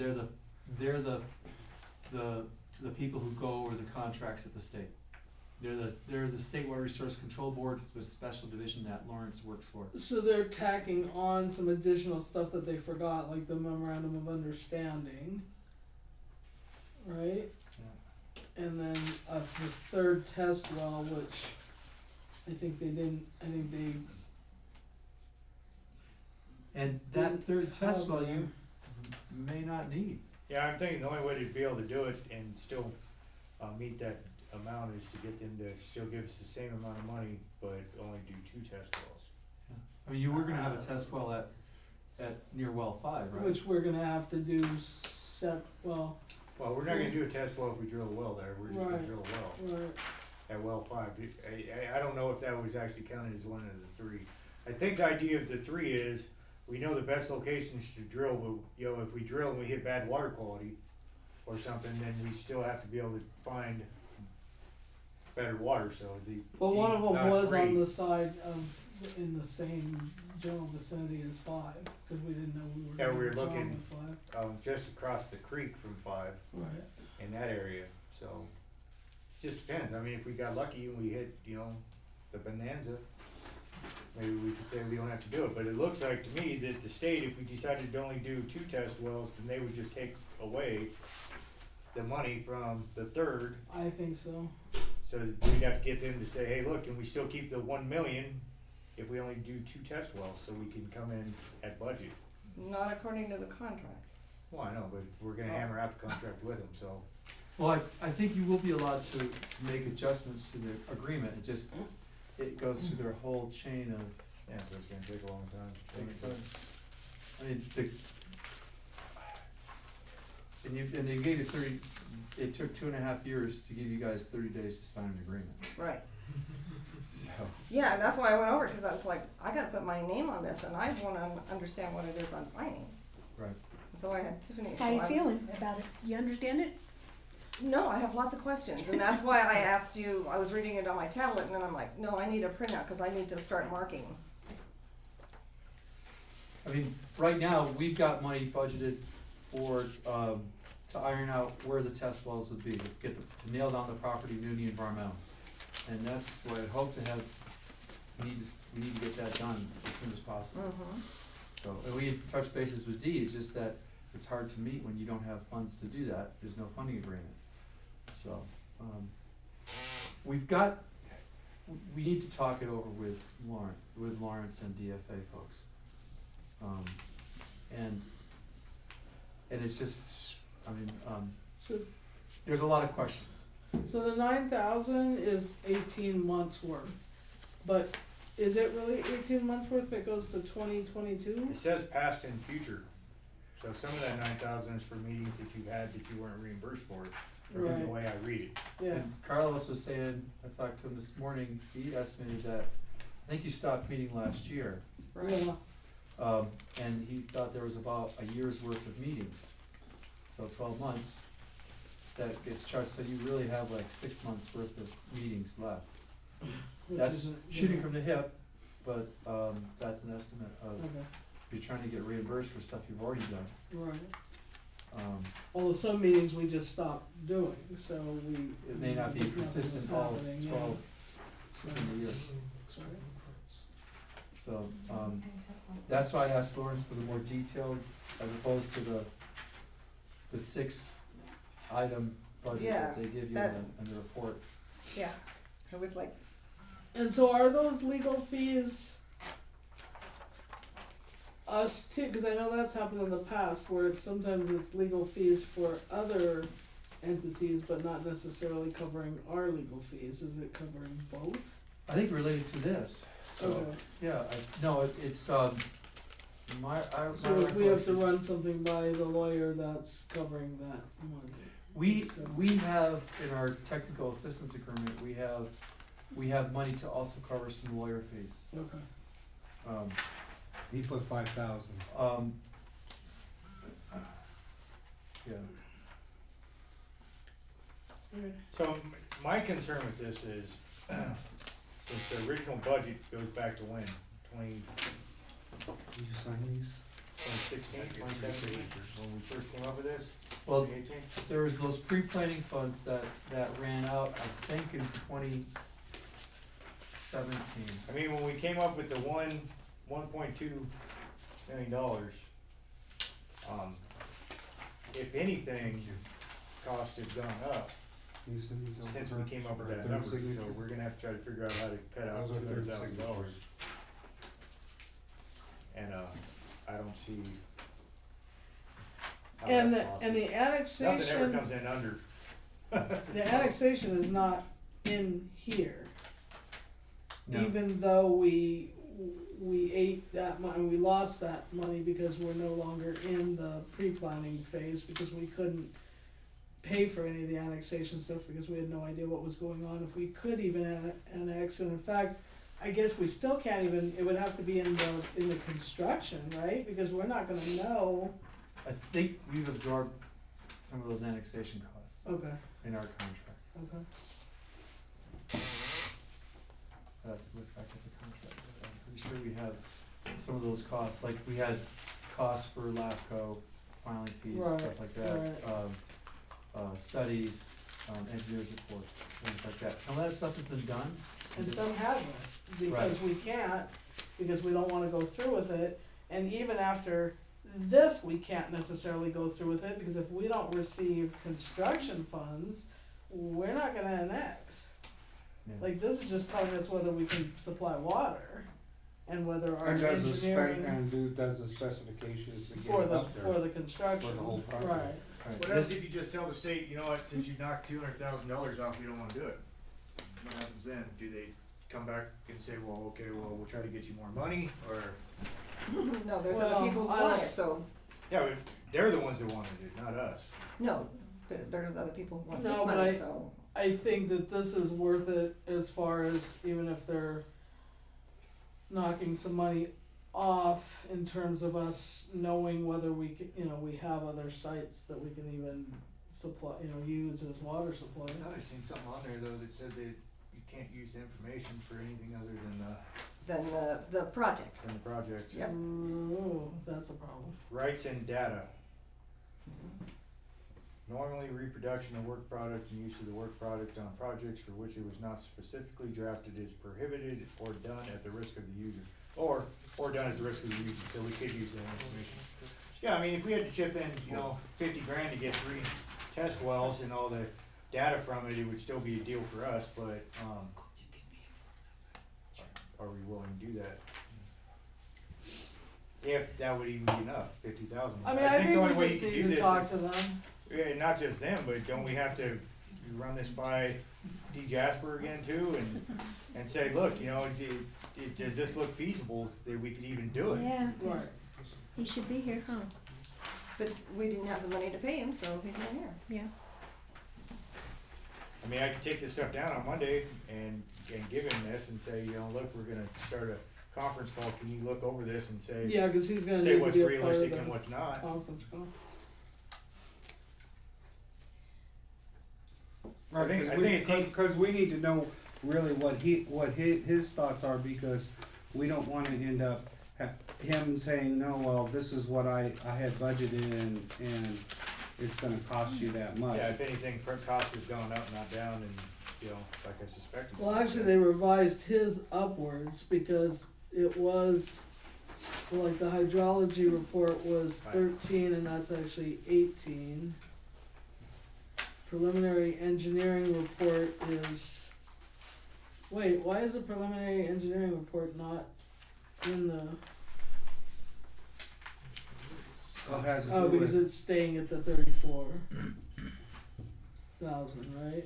they're the people who go over the contracts at the state. They're the State Water Resource Control Board with special division that Lawrence works for. So they're tacking on some additional stuff that they forgot, like the memorandum of understanding, right? Yeah. And then the third test well, which I think they And that third test well cover. you may not need. Yeah, I'm thinking the only way to be able to do it and still meet that amount is to get them to still give us the same amount of money, but only do 2 test wells. I mean, you were gonna have a test well at near well 5, right? Which we're gonna have to do Well, we're not gonna do a test well if we drill a well there, we're just gonna Right. drill a well right. at well 5. I don't know if that was actually counted as one of the 3. I think the idea of the 3 is, we know the best locations to drill, but if we drill and we hit bad water quality or something, then we still have to be able to find better water, so Well, one of them not was 3. on the side of, in the same general vicinity as 5, because we didn't know we were Yeah, gonna we were have a problem looking- with 5. Just across the creek from 5 Right. in that area, so just depends. I mean, if we got lucky and we hit, the bonanza, maybe we could say we don't have to do it, but it looks like to me that the state, if we decided to only do 2 test wells, then they would just take away the money from the third, I think so. so we'd have to get them to say, hey, look, can we still keep the 1 million if we only do 2 test wells, so we can come in at budget? Not according to the contract. Well, I know, but we're gonna hammer out the contract with them, so. Well, I think you will be allowed to make adjustments to the agreement, it goes through their whole chain of. Yeah, so it's gonna take a long time. Takes time. I mean, and they gave you 30, it took 2.5 years to give you guys 30 days to sign an agreement, Right. so. Yeah, and that's why I went over, cause I was like, I gotta put my name on this and I wanna understand what it is I'm signing. Right. So I had Tiffany. How so you I- feeling about it? You understand it? No, I have lots of questions, and that's why I asked you, I was reading it on my tablet, and then I'm like, no, I need a printout, cause I need to start marking. I mean, right now, we've got money budgeted for, to iron out where the test wells would be, to nail down the property, Nudie environmental. And that's what I hope to have, we need to get that done as soon as possible. Mm-hmm. So, and we had touched bases with Dee, it's just that it's hard to meet when you don't have funds to do that, there's no funding agreement. So, we need to talk it over with Lawrence and DFA folks. And it's just, I mean, So, there's a lot of questions. so the 9,000 is 18 months worth, but is it really 18 months worth if it goes to 2022? It says past and future, so some of that 9,000 is for meetings that you had that you weren't reimbursed for, or in the Right. way I read it. Yeah. And Carlos was saying, I talked to him this morning, he estimated that, I think you stopped meeting last year. Yeah. And he thought there was about a year's worth of meetings, so 12 months that gets charged, so you really have like 6 months worth of meetings left. Which That's isn't- shooting yeah. from the hip, but, that's an estimate of, Okay. if you're trying to get reimbursed for stuff you've already done. Right. Um, Some meetings we just stopped doing, so we. it may not be it's nothing consistent was all happening, yeah. 12 So- in the year, Sorry. so, And test wells. that's why I asked Lawrence for the more detailed, as opposed to the 6-item budget Yeah, that they give you that- in the report. Yeah, it was like, And so are those legal fees us too? Because I know that's happened in the past where sometimes it's legal fees for other entities, but not necessarily covering our legal fees. Is it covering both? I think related to this, so, Okay. yeah, it's, So if we have to recollection- run something by the lawyer, that's covering that money. We have, in our technical assistance agreement, we have money to also cover some lawyer fees. Okay. He put 5,000. Yeah, So my concern with this is, since the original budget goes back to when, Did you sign these? 2016, 2017, when we first came up with this? well, 2018? there was those pre-planning funds that ran out, I think in 2017. I mean, when we came up with the $1.2 million, if anything, costs have gone up Can you send these over since for we came up with her that third number, so signature? we're gonna have to try to figure out how to cut out Those are third $200,000. signatures. And, I don't see how And that's the possible. the annexation. Nothing ever comes in under. The annexation is not in here. No. Even though we ate that money, we lost that money because we're no longer in the pre-planning phase because we couldn't pay for any of the annexation stuff because we had no idea what was going on, if we could even annex, and in fact, I guess we still can't even, it would have to be in the construction, right? Because we're not gonna know. I think we've absorbed some of those annexation costs Okay, in our contracts. okay. I have to look back at the contract, but I'm pretty sure we have some of those costs, like we had costs for LAFCO, filing fees, Right, stuff like that. right. Studies, engineers report, things like that. Some of that stuff has been done. And some haven't, because we can't, because we don't wanna go through with it, and even after this, we can't necessarily go through with it, because if we don't receive construction funds, we're not gonna annex. Yeah. Like, this is just telling us whether we can supply water, and whether our And does the spec, engineering and does the specifications to get for it the, up there? for the construction, For the whole project. right. What else if you just tell the state, you know what, since you knocked $200,000 off, we don't wanna do it? What happens then? Do they come back and say, well, okay, well, we'll try to get you more money, or? No, there's Well, other people who I want don't- it, so, Yeah, but they're the ones that wanted it, not us. no, there's other people who want this No, but money, so. I think that this is worth it as far as even if they're knocking some money off in terms of us knowing whether we can, you know, we have other sites that we can even supply, you know, use as water supply. I thought I seen something on there though that said that you can't use the information for anything other than The project. the project. Yep. Ooh, that's a problem. Rights and data. Normally reproduction of work product and use of the work product on projects for which it was not specifically drafted is prohibited or done at the risk of the user. Or done at the risk of the user, so we could use that information. Yeah, I mean, if we had to chip in, you know, 50 grand to get 3 test wells and all the data from it, it would still be a deal for us, but, are we willing to do that? If that would even be enough, 50,000. I mean, I think the only we way just you could need do to this talk is- to them. Yeah, not just them, but don't we have to run this by D. Jasper again too, and say, look, you know, does this look feasible that we could even do it? Yeah, Right. he should be here, huh? But we didn't have the money to pay him, so he's not here. Yeah. I mean, I could take this stuff down on Monday and give him this and say, you know, look, we're gonna start a conference call, can you look over this and say, Yeah, cause he's gonna say need to what's be a part of realistic and the what's not? conference call. I think it's easy. Cause we need to know really what his thoughts are, because we don't wanna end up him saying, no, well, this is what I had budgeted and it's gonna cost you that much. Yeah, if anything, cost has gone up, not down, and, you know, like I suspected. Well, actually, they revised his upwards because it was, like, the hydrology report was Right. 13 and that's actually 18. Preliminary engineering report is, wait, why is the preliminary engineering report not in the, It has to oh, do because with, it's staying at the 34,000, right?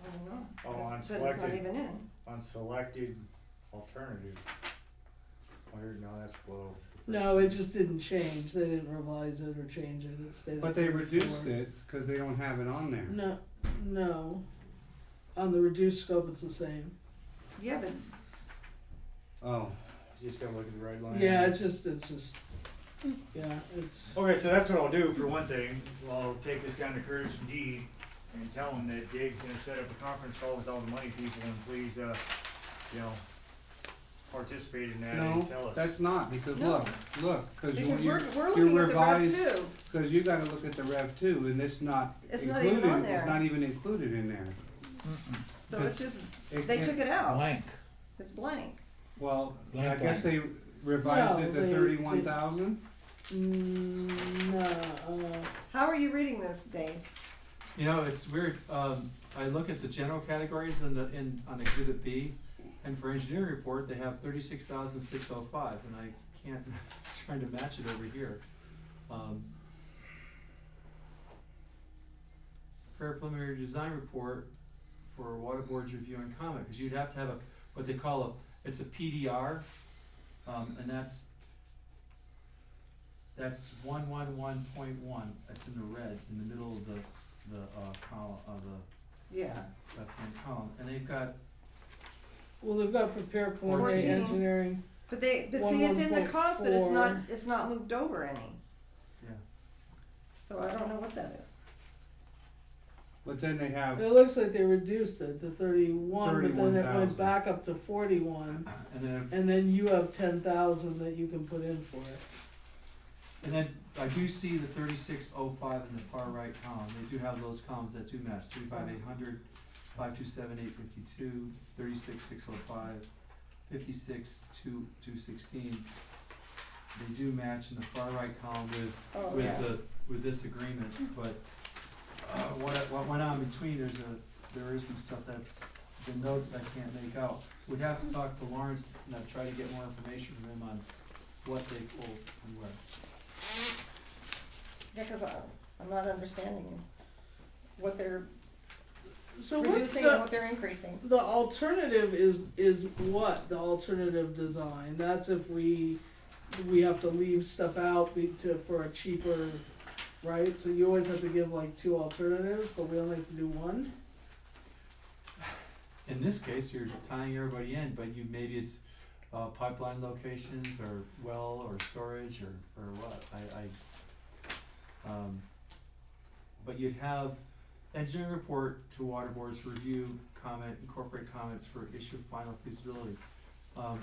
I don't know. Oh, But on it's not selected. even in. On selected alternative. I heard, no, that's below. No, it just didn't change. They didn't revise it or change it. It stayed at but they 34. reduced it, cause they don't have it on there. No. On the reduced scope, it's the same. Yeah, but Oh, You just gotta look at the right line. Yeah, it's just, yeah, it's, Okay, so that's what I'll do for one thing. I'll take this down to Curtis and Dee and tell them that Dave's gonna set up a conference call with all the money people and please, you know, participate in that no, and tell us. that's not, because No. look, cause because you we're you looking at the Rev revised, too. cause you gotta look at the Rev 2, and it's not It's included, not even on there. it's not even included in there. So it's just, It they can't- took it out. Blank. It's blank. Well, I Blank, guess blank. they revised No, it to they- 31,000. no, How are you reading this, Dave? You know, it's weird, I look at the general categories on Exhibit B, and for engineering report, they have 36,605, and I can't, trying to match it over here. Prepare preliminary design report for water board's review and comment, because you'd have to have what they call it's a PDR, and that's 111.1, that's in the red, in the middle of the column, Yeah. left-hand column, and they've got, well, they've got prepare preliminary 14. engineering. But see, it's in the cost, but 11.4. it's not moved over any. yeah. So I don't know what that is. But then they have, It looks like they reduced it to 31, but then it 31,000. went back up to 41, and then you have 10,000 that you can put in for it. And then I do see the 3605 in the far right column. They do have those columns that do match: 35800, 527,852, 36605, 56,216. They do match in the far right column Oh, with yeah. with this agreement. But what went on in between? There is some stuff that's the notes I can't make out. We'd have to talk to Lawrence and I'd try to get more information from him on what they pulled and where. Yeah, cause I'm not understanding what they're So what's reducing and what the, they're increasing. the alternative is what, the alternative design? That's if we have to leave stuff out for a cheaper, right? So you always have to give like two alternatives, but we only have to do one? In this case, you're tying everybody in, but maybe it's pipeline locations or well or storage or what, but you'd have engineering report to water boards, review, comment, incorporate comments for issue of final feasibility. But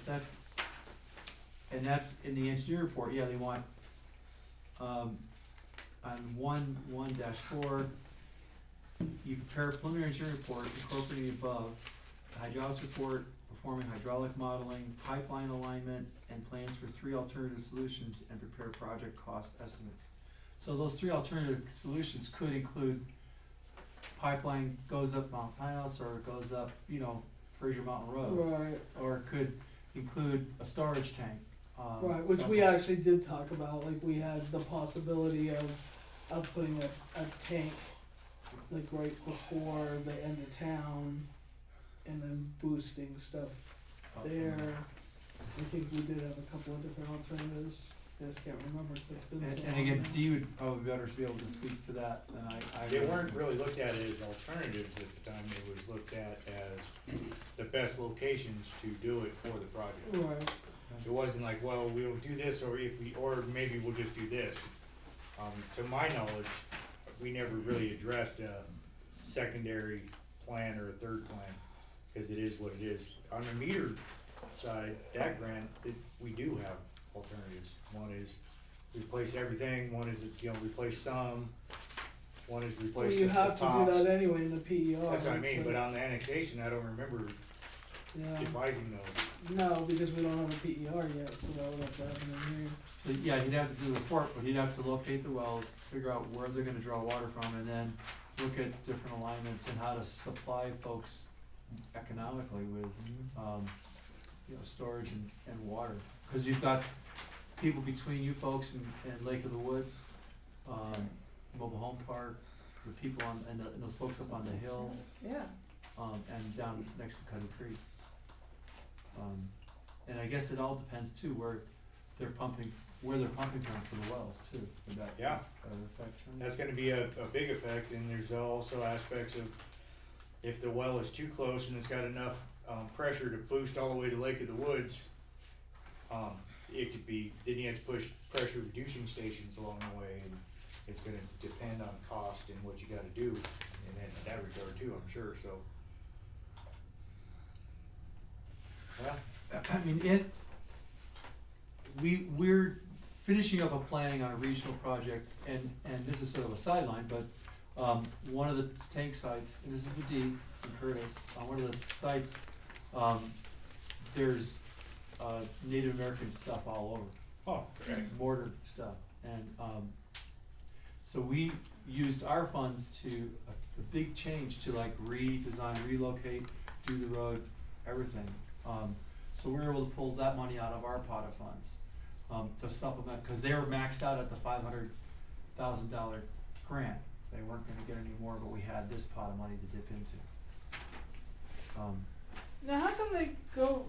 that's in the engineering report, yeah, they want, on 1-4, you prepare a preliminary engineering report incorporating above, the hydraulics report, performing hydraulic modeling, pipeline alignment, and plans for 3 alternative solutions, and prepare project cost estimates. So those 3 alternative solutions could include pipeline goes up Mount Pinellas, or it goes up, Fraser Mountain Road. Right. Or it could include a storage tank. Right, which we actually did talk about, like we had the possibility of putting a tank like right before the end of town and then boosting stuff there. I think we did have a couple of different alternatives. I just can't remember, 'cause it's been so And long again, now. Dee would probably better be able to speak to that than I. They weren't really looked at as alternatives at the time, it was looked at as the best locations to do it for the project. Right. It wasn't like, well, we'll do this, or maybe we'll just do this. To my knowledge, we never really addressed a secondary plan or a third plan, cause it is what it is. On the meter side, that grant, we do have alternatives. One is replace everything, one is, replace some, one is Well, replace you just the have to tops. do that anyway in the PER. That's what I mean, so- but on the annexation, I don't remember Yeah. advising those. No, because we don't have a PER yet, so that would have to happen in here. So, yeah, he'd have to do the report, but he'd have to locate the wells, figure out where they're gonna draw water from, and then look at different alignments and how to supply folks economically with, storage and water. Cause you've got people between you folks and Lake of the Woods, mobile home park, the people and those folks up on the hill, Yeah, and down next to Cuddy Creek. And I guess it all depends too, where they're pumping from for the wells too, would that Yeah. affect them? That's gonna be a big effect, and there's also aspects of if the well is too close and it's got enough pressure to boost all the way to Lake of the Woods, it could be, then you have to push pressure reducing stations along the way, and it's gonna depend on cost and what you gotta do in that regard too, I'm sure, so. Yeah, I mean, we're finishing up a planning on a regional project, and this is sort of a sideline, but one of the tank sites, and this is with Dee and Curtis, on one of the sites, there's Native American stuff all over. oh, okay. Mortar stuff, and so we used our funds to, a big change to like redesign, relocate, do the road, everything. So we were able to pull that money out of our pot of funds, to supplement, cause they were maxed out at the $500,000 grant. They weren't gonna get any more, but we had this pot of money to dip into. Now, how come they go,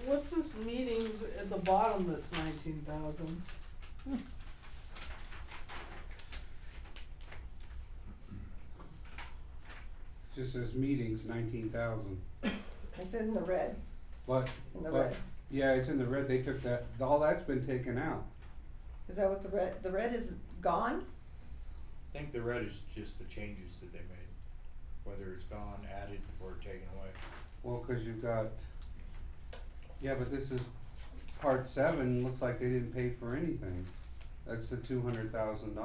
what's this meetings at the bottom that's 19,000? Just says meetings, 19,000. it's in the red, But, in the red. yeah, it's in the red, they took that, all that's been taken out. Is that what the red is gone? I think the red is just the changes that they made, whether it's gone, added, or taken away. Well, cause you've got, yeah, but this is part 7, looks like they didn't pay for anything. That's the $200,000.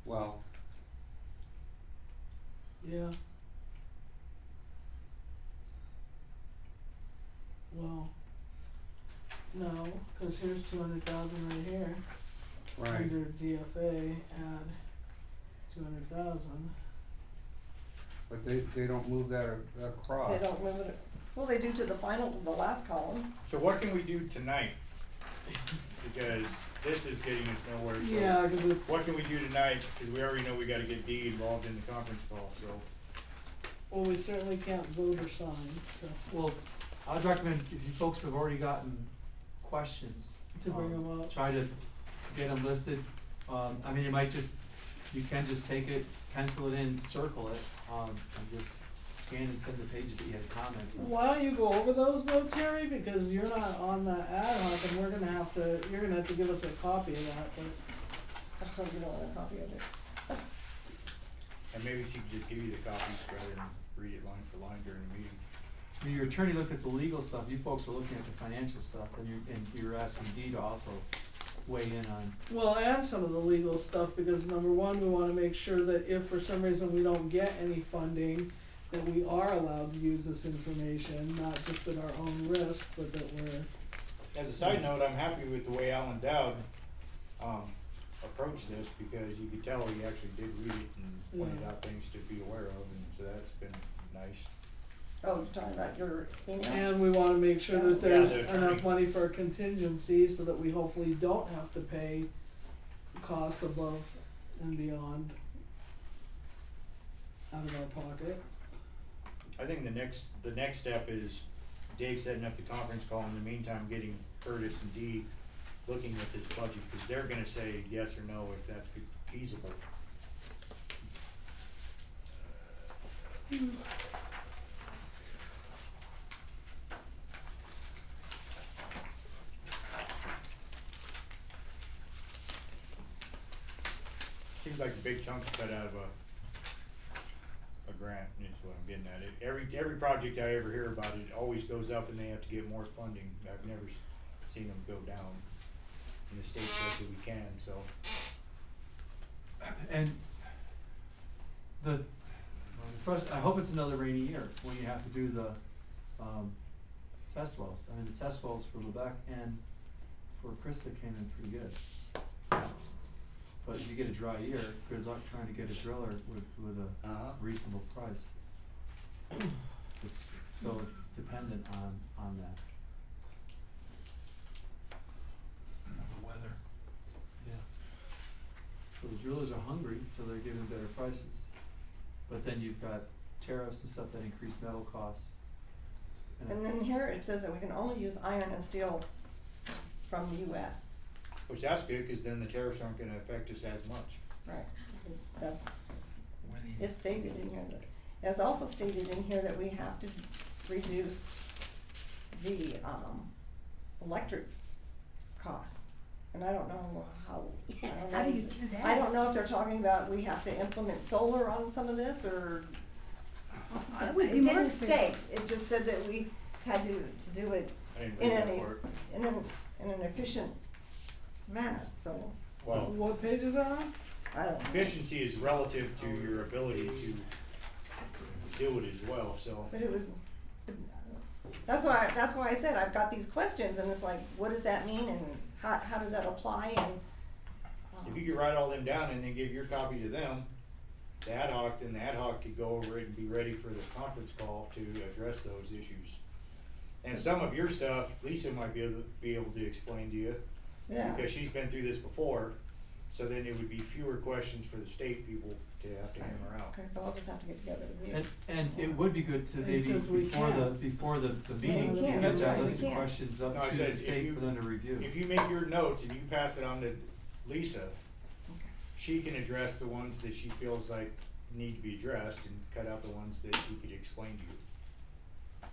Well, Yeah. Well, no, cause here's 200,000 right here. right, Under DFA, add 200,000. But they don't move that across. They don't move it, well, they do to the final, the last column. So what can we do tonight? Because this is getting us nowhere, so. Yeah, cause it's, What can we do tonight? Because we already know we gotta get Dee involved in the conference call, so. well, we certainly can't vote or sign, so, Well, I'd recommend if you folks have already gotten questions. to bring them up. Try to get them listed. I mean, it might just, you can just take it, pencil it in, circle it, and just scan and send the pages that you had comments on. Why don't you go over those though, Terry, because you're not on the ad hoc and you're gonna have to give us a copy of that, but. You don't want a copy of it. And maybe she could just give you the copies rather than read it line for line during the meeting. I mean, your attorney looked at the legal stuff, you folks are looking at the financial stuff, and you're asking Dee to also weigh in on. Well, and some of the legal stuff, because number one, we wanna make sure that if for some reason we don't get any funding, that we are allowed to use this information, not just at our own risk, but that we're. As a side note, I'm happy with the way Alan Dowd, approached this, because you could tell he actually did read it and pointed Yeah. out things to be aware of, and so that's been nice. Oh, you're talking about your email? And we wanna make sure that Yeah, there's the enough attorney. money for a contingency, so that we hopefully don't have to pay costs above and beyond out of our pocket. I think the next step is Dave setting up the conference call, in the meantime, getting Curtis and Dee looking at this budget, because they're gonna say yes or no if that's feasible. Seems like a big chunk to cut out of a grant, is what I'm getting at. Every project I ever hear about, it always goes up and they have to get more funding. I've never seen them go down. And the state says that we can, so. And the first, I hope it's another rainy year when you have to do the, test wells. I mean, the test wells for Lubec and for Krista came in pretty good. But if you get a dry year, good luck trying to get a driller with a reasonable price. It's so dependent on that. The weather. Yeah. So the drillers are hungry, so they're giving better prices. But then you've got tariffs and stuff that increase metal costs. And then here it says that we can only use iron and steel from the US. Which that's good, cause then the tariffs aren't gonna affect us as much. Right, that's, Winning. it's stated in here, that, it's also stated in here that we have to reduce the, electric costs. And I don't know how, I don't know. How do you do that? I don't know if they're talking about we have to implement solar on some of this, or, That would be it more didn't expensive. state, it just said that we had to do it I didn't in read an, that part. in an efficient manner, so, Well, What page is that on? I don't know. efficiency is relative to your ability to do it as well, so. But it was, that's why I said I've got these questions, and it's like, what does that mean, and how does that apply, and, If you could write all them down and then give your copy to them, the ad hoc, then the ad hoc could go over it and be ready for the conference call to address those issues. And some of your stuff, Lisa might be able to explain to you, yeah. because she's been through this before, so then it would be fewer questions for the state people to have to hammer out. Okay, so I'll just have to get together with you. And it would be good to And maybe since we before the meeting, we get can, that that's right, we list of can. questions up No, I to said the if state you- for them to review. If you make your notes and you pass it on to Lisa, she can address the ones that she feels like need to be addressed and cut out the ones that she could explain to you.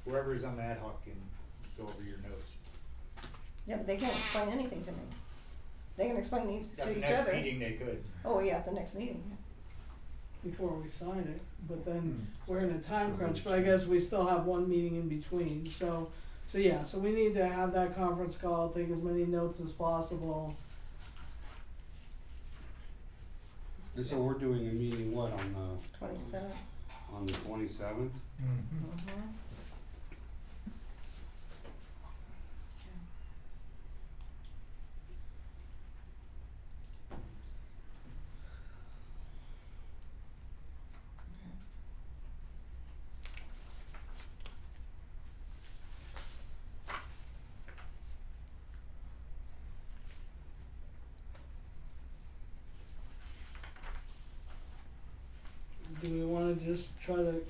Whoever is on the ad hoc can go over your notes. Yeah, but they can't explain anything to me. They can explain At to the each next other. meeting, they could. Oh, yeah, at the next meeting. Before we sign it, but then we're in a time crunch, but I guess we still have one meeting in between, so yeah, so we need to have that conference call, take as many notes as possible. And so we're doing a meeting, what, on 27th. the 27th? Mm-hmm. do we wanna just try to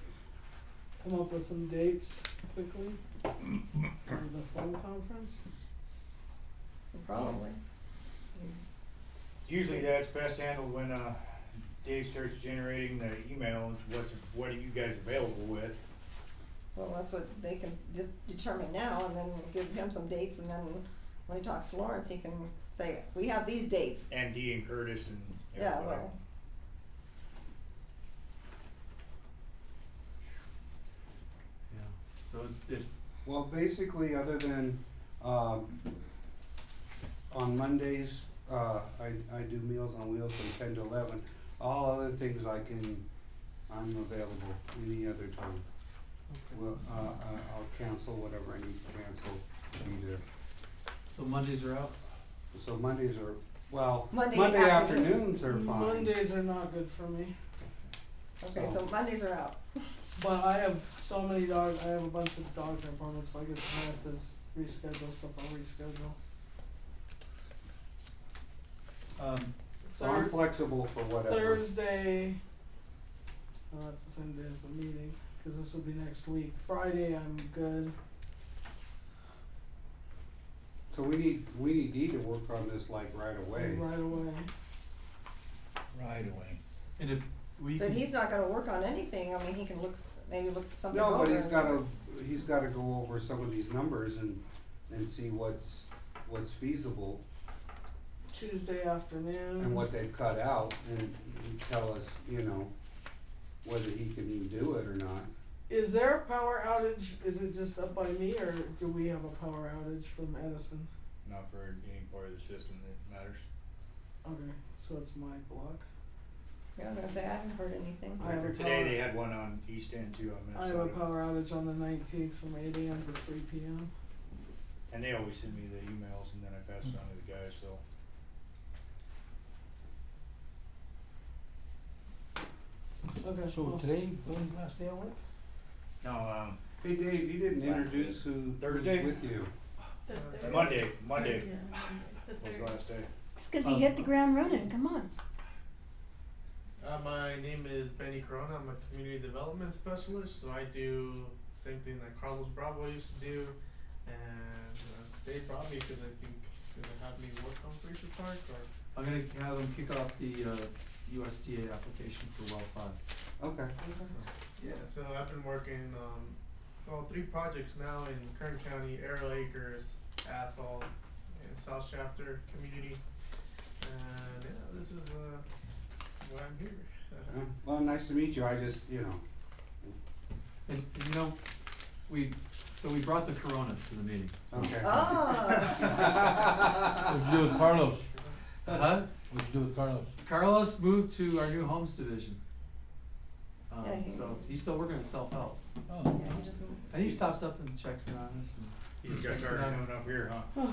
come up with some dates quickly for the phone conference? Probably. Usually that's best handled when, Dave starts generating the email, what are you guys available with? Well, that's what they can just determine now, and then we'll give him some dates, and then when he talks to Lawrence, he can say, we have these dates. And Dee and Curtis and Yeah, everybody. well, Yeah, so it, Well, basically, other than, on Mondays, I do Meals on Wheels from 10 to 11. All other things I'm available any other time. Well, I'll cancel whatever I need to cancel to be there. so Mondays are out? So Mondays are, well, Monday Monday afternoon. afternoons are fine. Mondays are not good for me, okay, so Mondays are out. but I have so many I have a bunch of doctor appointments, so I guess if I have to reschedule stuff, I'll reschedule. So I'm flexible for whatever. Thursday, that's the same day as the meeting, cause this will be next week. Friday, I'm good. So we need Dee to work on this like right away. Right away. Right away. And if we But can, he's not gonna work on anything, I mean, he can maybe look something No, over. but and- he's gotta go over some of these numbers and see what's feasible Tuesday afternoon. and what they've cut out and tell us, whether he can do it or not. Is there a power outage? Is it just up by me, or do we have a power outage from Edison? Not for any part of the system that matters. Okay, so it's my block. Yeah, I was gonna say, I haven't heard anything. I have a Today power- they had one on East End too on I Minnesota. have a power outage on the 19th from 8 AM to 3 PM. And they always send me the emails and then I pass it on to the guys, so. Okay, So well, today, Billy's last day of work? No, Hey Dave, you didn't Last introduce who's Thursday? with you. Monday Yeah, was the the third. last day. It's 'cause he hit the ground running, come on. My name is Benny Corona. I'm a community development specialist, so I do same thing that Carlos Bravo used to do, and they brought me because I think they're gonna have me work on Fraser Park. Or I'm gonna have them kick off the USDA application for well 5. Okay. so, yeah, so I've been working on 3 projects now in Kern County, Arrow Acres, Athol, and South Shafter community, and yeah, this is why I'm here. Well, nice to meet you. I just, And we brought the Corona to the meeting. So. Okay. Ah, What'd you do with Carlos? Huh? What'd you do with Carlos? Carlos moved to our new homes division. Yeah, he- So he's still working at self-help. Oh. yeah, he just, And he stops up and checks in on us. And He's got checks in tired on- coming up here, huh?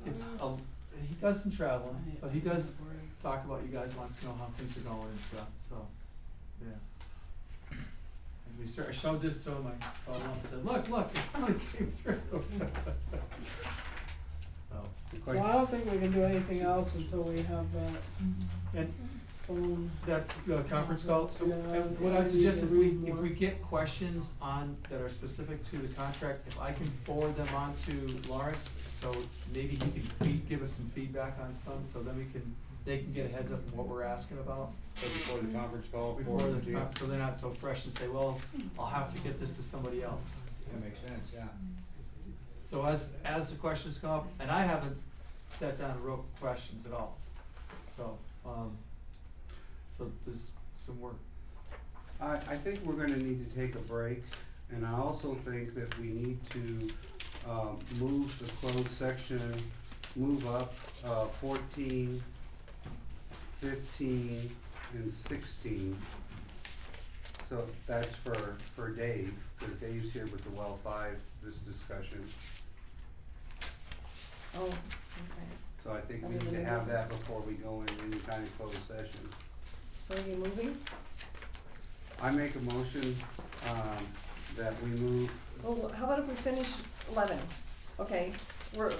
He does some traveling, but he does talk about you guys, wants to know how things are going and stuff, so, yeah. And I showed this to him, I called him up and said, look, it finally came through. So, so I don't think we can do anything else until we have that and phone. that, conference call, so, Yeah, and what I I suggest, need if to we, read if more. we get questions that are specific to the contract, if I can forward them on to Lawrence, so maybe he can give us some feedback on some, so then they can get a heads up on what we're asking about. So before the conference call, Before forward the, it to you. so they're not so fresh and say, well, I'll have to get this to somebody else. That makes sense, yeah. So as the questions come up, and I haven't sat down and wrote questions at all, so, so there's some work. I think we're gonna need to take a break, and I also think that we need to, move the closed section, move up, 14, 15, and 16. So that's for Dave, cause Dave's here with the well 5, this discussion. oh, okay. So I think we Other need to than have business. that before we go in any kind of closed session. So are you moving? I make a motion, that we move, Well, how about if we finish 11? Okay, we're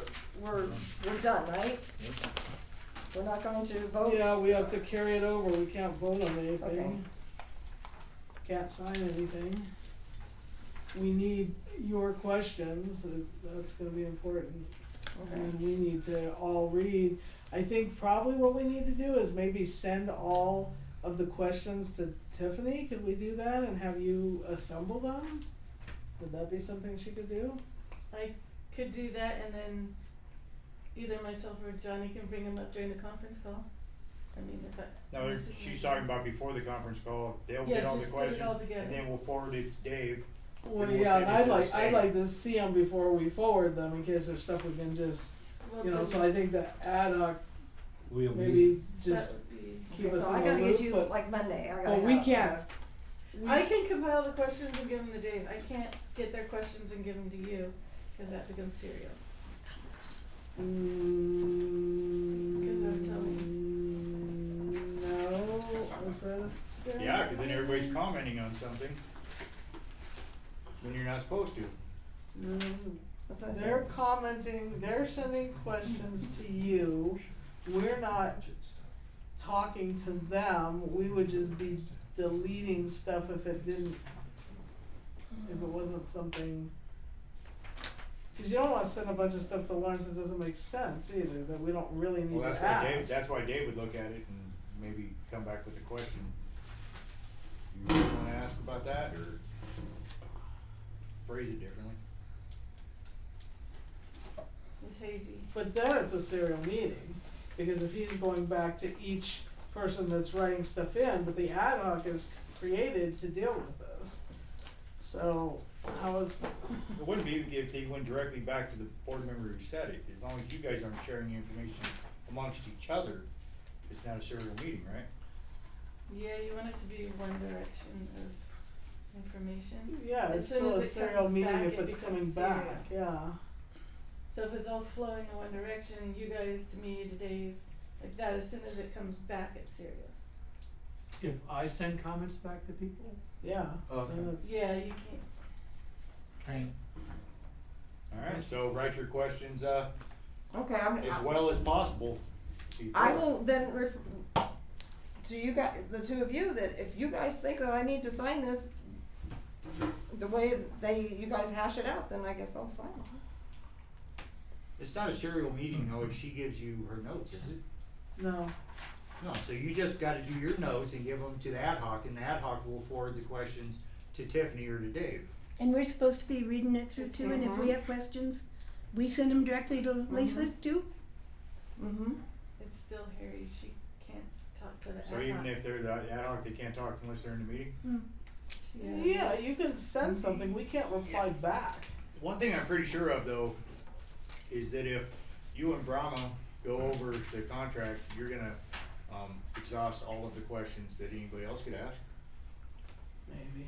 done, right? We're not going to vote? Yeah, we have to carry it over, we can't vote on anything. Okay. can't sign anything. We need your questions, that's gonna be important. Okay. And we need to all read. I think probably what we need to do is maybe send all of the questions to Tiffany. Could we do that and have you assemble them? Would that be something she could do? I could do that, and then either myself or Johnny can bring them up during the conference call. I mean, if I. No, unless it she's can- talking about before the conference call, they'll Yeah, get all the just put it questions, all together. and then we'll forward it to Dave. Well, And we'll yeah, send and it to the I'd state. like to see them before we forward them in case there's stuff we can just, Well, you know, then so I think that ad hoc, We'll maybe that just would be. keep Okay, us so in I the gotta loop, get you but, like Monday, I gotta but we have, can't. I can compile the questions and give them to Dave. I can't get their questions and give them to you, cause that becomes serial. No, is that a stereo? Yeah, cause then everybody's commenting on something when you're not supposed to. That's what I They're said. commenting, they're sending questions to you, we're not talking to them, we would just be deleting stuff if it didn't, if it wasn't something. Cause you don't wanna send a bunch of stuff to Lawrence that doesn't make sense either, that we don't really need Well, to that's ask. why Dave would look at it and maybe come back with a question. You really wanna ask about that, or phrase it differently? It's hazy. But then it's a serial meeting, because if he's going back to each person that's writing stuff in, but the ad hoc is created to deal with this. So, how is, It wouldn't be if they went directly back to the board member who said it, as long as you guys aren't sharing the information amongst each other, it's not a serial meeting, right? Yeah, you want it to be one direction of information. yeah, As it's soon still as a it serial comes meeting back, if it it's coming becomes back, yeah. So if it's all flowing in one direction, you guys to me, to Dave, like that, as soon as it comes back, it's serial. If I send comments back to people? Yeah. Okay. then it's- Yeah, you can't. Train. Alright, so write your questions, Okay, as well as possible. I before. will then to you guys, the two of you, that if you guys think that I need to sign this the way you guys hash it out, then I guess I'll sign it. It's not a serial meeting though, if she gives you her notes, is it? No, No, so you just gotta do your notes and give them to the ad hoc, and the ad hoc will forward the questions to Tiffany or to Dave. And we're supposed to be reading it through too, and if we have questions, we send them directly to Lisa too? Mm-hmm. It's still hairy. She can't talk to the So ad even hoc. if they're the ad hoc, they can't talk unless they're in the meeting? yeah, you can send something, we can't reply back. One thing I'm pretty sure of though, is that if you and Brahma go over the contract, you're gonna, exhaust all of the questions that anybody else could ask. Maybe.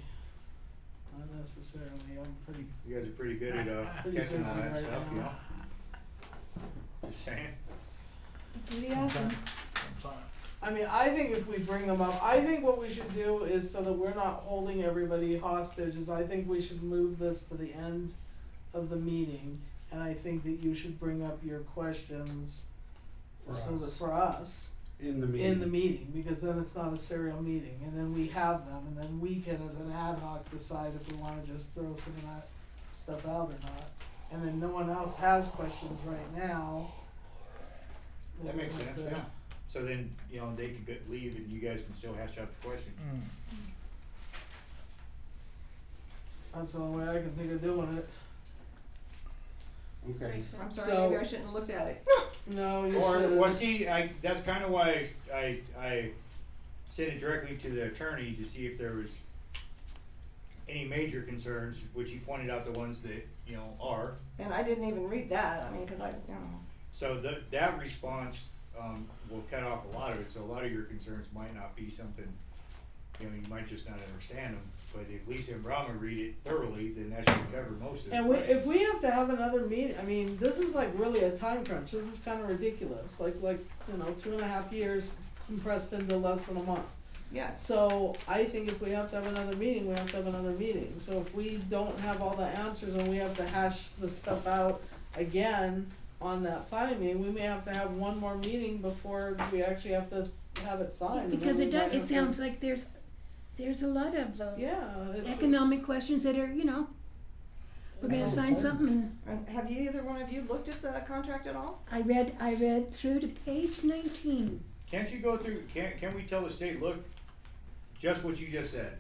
Not necessarily, I'm pretty, You guys are pretty good at, Pretty catching all busy that right stuff, you now. know? Just saying. pretty awesome. I mean, I think if we bring them up, I think what we should do is, so that we're not holding everybody hostage, is I think we should move this to the end of the meeting. And I think that you should bring up your questions for us In the meeting. in the meeting, because then it's not a serial meeting, and then we have them, and then we can, as an ad hoc, decide if we wanna just throw some of that stuff out or not. And then no one else has questions right now. That makes Like sense, the- yeah. So then, you know, they could leave and you guys can still hash out the question. That's the only way I can think of doing it. Okay. Makes sense. I'm sorry, So- maybe I shouldn't have looked at it. No, you Or, should. well, see, that's kinda why I sent it directly to the attorney to see if there was any major concerns, which he pointed out the ones that, you know, are. And I didn't even read that, I mean, cause you know. So that response, will cut off a lot of it, so a lot of your concerns might not be something, you know, you might just not understand them. But if Lisa and Brahma read it thoroughly, then that should cover most of the And questions. if we have to have another meeting, I mean, this is like really a time crunch. This is kind of ridiculous. Like 2.5 years compressed into less than a month. Yes. So I think if we have to have another meeting, we have to have another meeting. So if we don't have all the answers and we have to hash the stuff out again on that planning meeting, we may have to have one more meeting before we actually have to have it signed. and Because then it we does, might it have to- sounds like there's there's a lot of it's economic questions that are, we're gonna sign something, and Have you, either one of you, looked at the contract at all? I read through to page 19. Can't you go through, can we tell the state, look, just what you just said?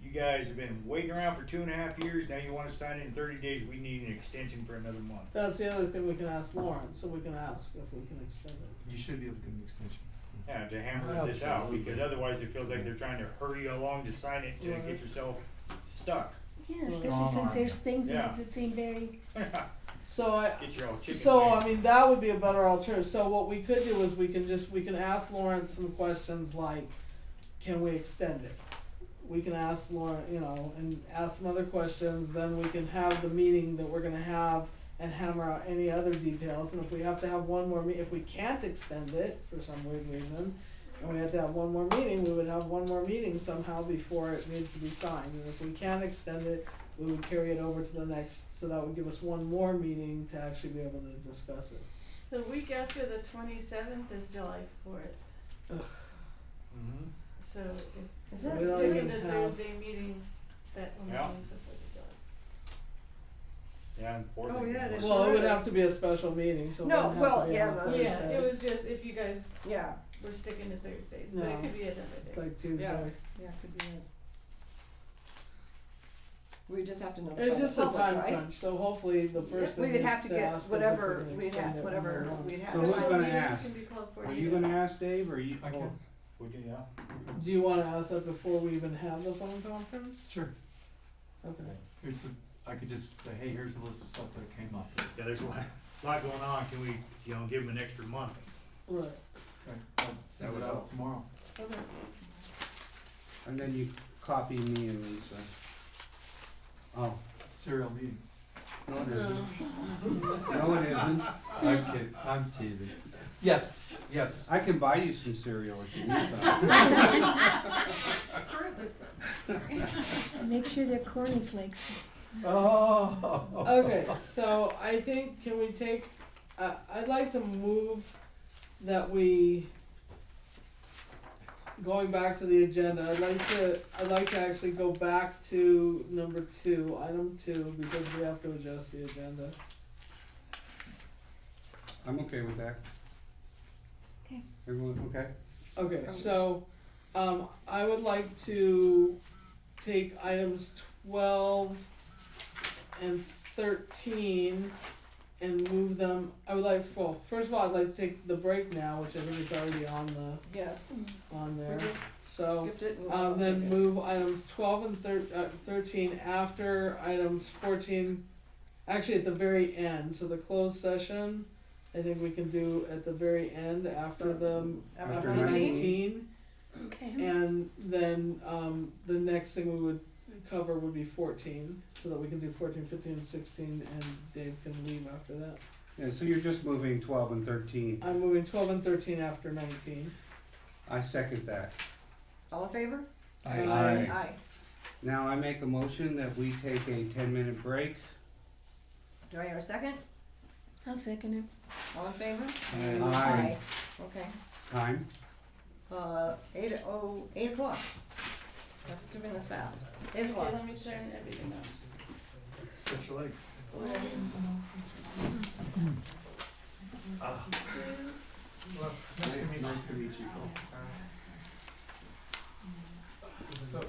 You guys have been waiting around for 2.5 years, now you wanna sign it in 30 days, we need an extension for another month. That's the other thing we can ask Lauren, so we can ask if we can extend it. You should be able to get an extension. Yeah, to hammer this out, because otherwise it feels like they're trying to hurry you along to sign it to get yourself stuck. Yeah, especially since there's things in Yeah. it that seem very, So Get your old chicken I wing. mean, that would be a better alternative. So what we could do is we can ask Lauren some questions like, can we extend it? We can ask Lauren, and ask some other questions, then we can have the meeting that we're gonna have and hammer out any other details, and if we have to have one more if we can't extend it for some weird reason, and we have to have one more meeting, we would have one more meeting somehow before it needs to be signed, and if we can't extend it, we would carry it over to the next, so that would give us one more meeting to actually be able to discuss it. The week after the 27th is July 4th. Mhm. So if Is that We don't stick even into have- Thursday meetings, that will Yeah. make us a 4th of July. Yeah, and fourth. Oh, yeah, it is. Well, it would sure have is. to be a special meeting, so it No, wouldn't have well, to be yeah, on a the- Thursday. Yeah, it was just if you guys Yeah, were sticking to Thursdays, but No. it could be another It's day. like Tuesday. yeah, could be it. We just have to notify It's the just a public, time right? crunch, so hopefully the first We thing would is have to to get ask us if whatever we can we'd extend have, it whatever one more month. we'd have. So to who's find. gonna Meetings ask? can be called for Are either. you gonna ask Dave, or you? I can. Would you, yeah? Do you wanna ask that before we even have the phone conference? Sure. Okay. I could just say, hey, here's a list of stuff that came up. Yeah, there's a lot going on, can we, give them an extra month? Right. Okay, I'll send That it would out help. tomorrow. Okay. And then you copy me and Lisa. Oh, Serial meeting. no it isn't. No it isn't. I'm kidding, I'm teasing. Yes, yes. I can buy you some cereal if you need some. make sure they're corny flakes. Oh. Okay, so I think, can we take, I'd like to move that we, going back to the agenda, I'd like to actually go back to number 2, item 2, because we have to adjust the agenda. I'm okay with that. Okay. Everyone okay? Okay, so, I would like to take items 12 and 13 and move them, first of all, I'd like to take the break now, which I think is already on Yes, there, we just so, skipped it and. then move items 12 and 13 after items 14, actually at the very end, so the closed session, I think we can do at the very end after After 19. Okay. And then, the next thing we would cover would be 14, so that we can do 14, 15, and 16, and Dave can leave after that. Yeah, so you're just moving 12 and 13. I'm moving 12 and 13 after 19. I second that. All in favor? Aye. Aye. Now I make a motion that we take a 10-minute break. Do I hear a second? I'll second it. All in favor? Aye. Okay, Time? 8 o'clock. That's doing this fast. 8 o'clock. Okay, let me turn everything off. Stretch your legs. Well, nice to meet you. Nice to meet you. So,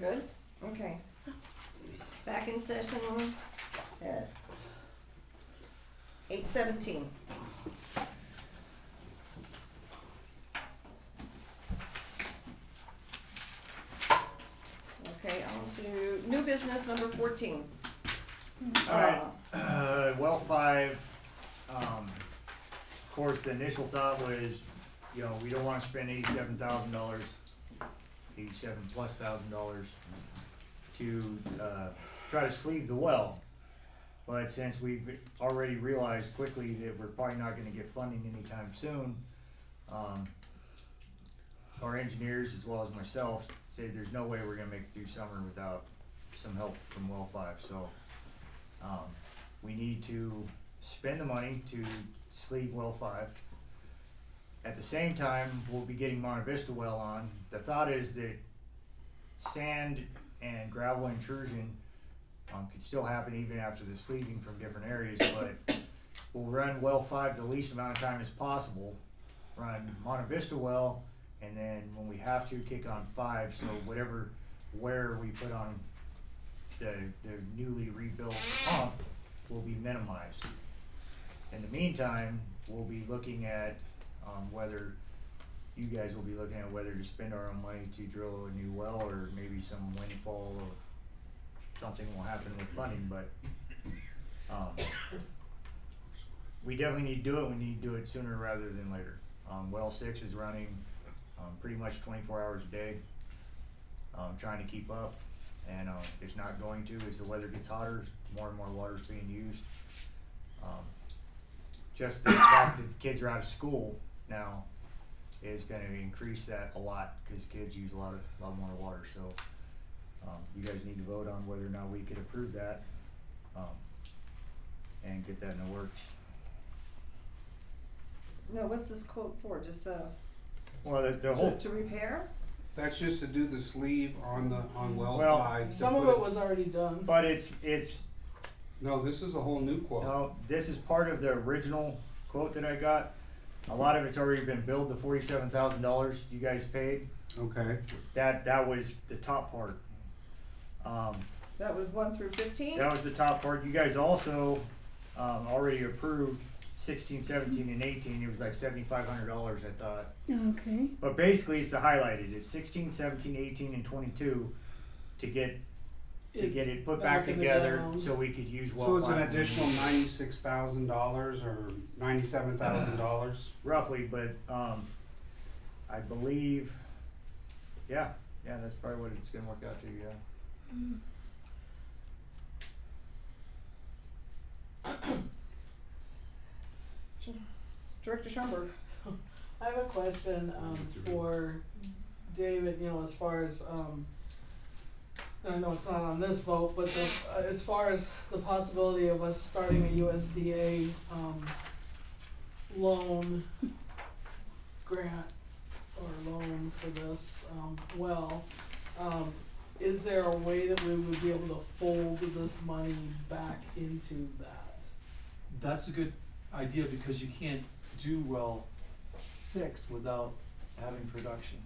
Good, okay. Back in session at 8:17. Okay, on to new business number 14. Alright, well 5, of course, the initial thought was, you know, we don't wanna spend $87,000, $87,000+ to, try to sleeve the well. But since we've already realized quickly that we're probably not gonna get funding anytime soon, our engineers as well as myself say there's no way we're gonna make it through summer without some help from well 5, so, we need to spend the money to sleeve well 5. At the same time, we'll be getting Monte Vista well on. The thought is that sand and gravel intrusion could still happen even after the sleeving from different areas, but we'll run well 5 the least amount of time as possible, run Monte Vista well, and then when we have to, kick on 5, so whatever wear we put on the newly rebuilt pump will be minimized. In the meantime, we'll be looking at whether you guys will be looking at whether to spend our own money to drill a new well, or maybe some windfall of something will happen with funding, but we definitely need to do it. We need to do it sooner rather than later. Well 6 is running pretty much 24 hours a day, trying to keep up, and it's not going to as the weather gets hotter. More and more water is being used. Just the fact that the kids are out of school now is going to increase that a lot, because kids use a lot more water. So you guys need to vote on whether or not we could approve that and get that in the works. No, what's this quote for? Just Well, the whole to repair? That's just to do the sleeve on well Well, 5. Some of it was already done. but it's No, this is a whole new quote. no, this is part of the original quote that I got. A lot of it's already been billed. The $47,000 you guys paid, Okay. that was the top part. That was 1 through 15? That was the top part. You guys also already approved 16, 17, and 18. It was like $7,500, I thought. Okay. But basically, it's the highlighted. It's 16, 17, 18, and 22 to get it put back in the together ground. so we could use well. So it's an 5. additional $96,000 or $97,000. Roughly, but I believe, yeah, that's probably what it's gonna work out to, yeah. Director Schoenberg. I have a question for David, you know, as far as, and I know it's not on this vote, but as far as the possibility of us starting a USDA loan grant or loan for this well, is there a way that we would be able to fold this money back into that? That's a good idea, because you can't do well 6 without having production,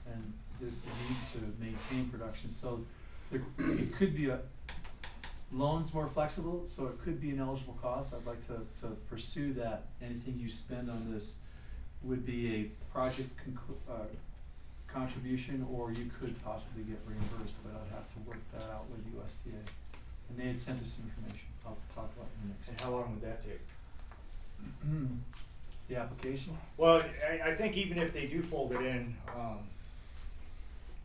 and this needs to maintain production. So it could be loans more flexible, so it could be an eligible cost. I'd like to pursue that. Anything you spend on this would be a project contribution, or you could possibly get reimbursed, but I'd have to work that out with USDA. And they had sent us information. I'll talk about it in the next. And how long would that take? The application? Well, I think even if they do fold it in,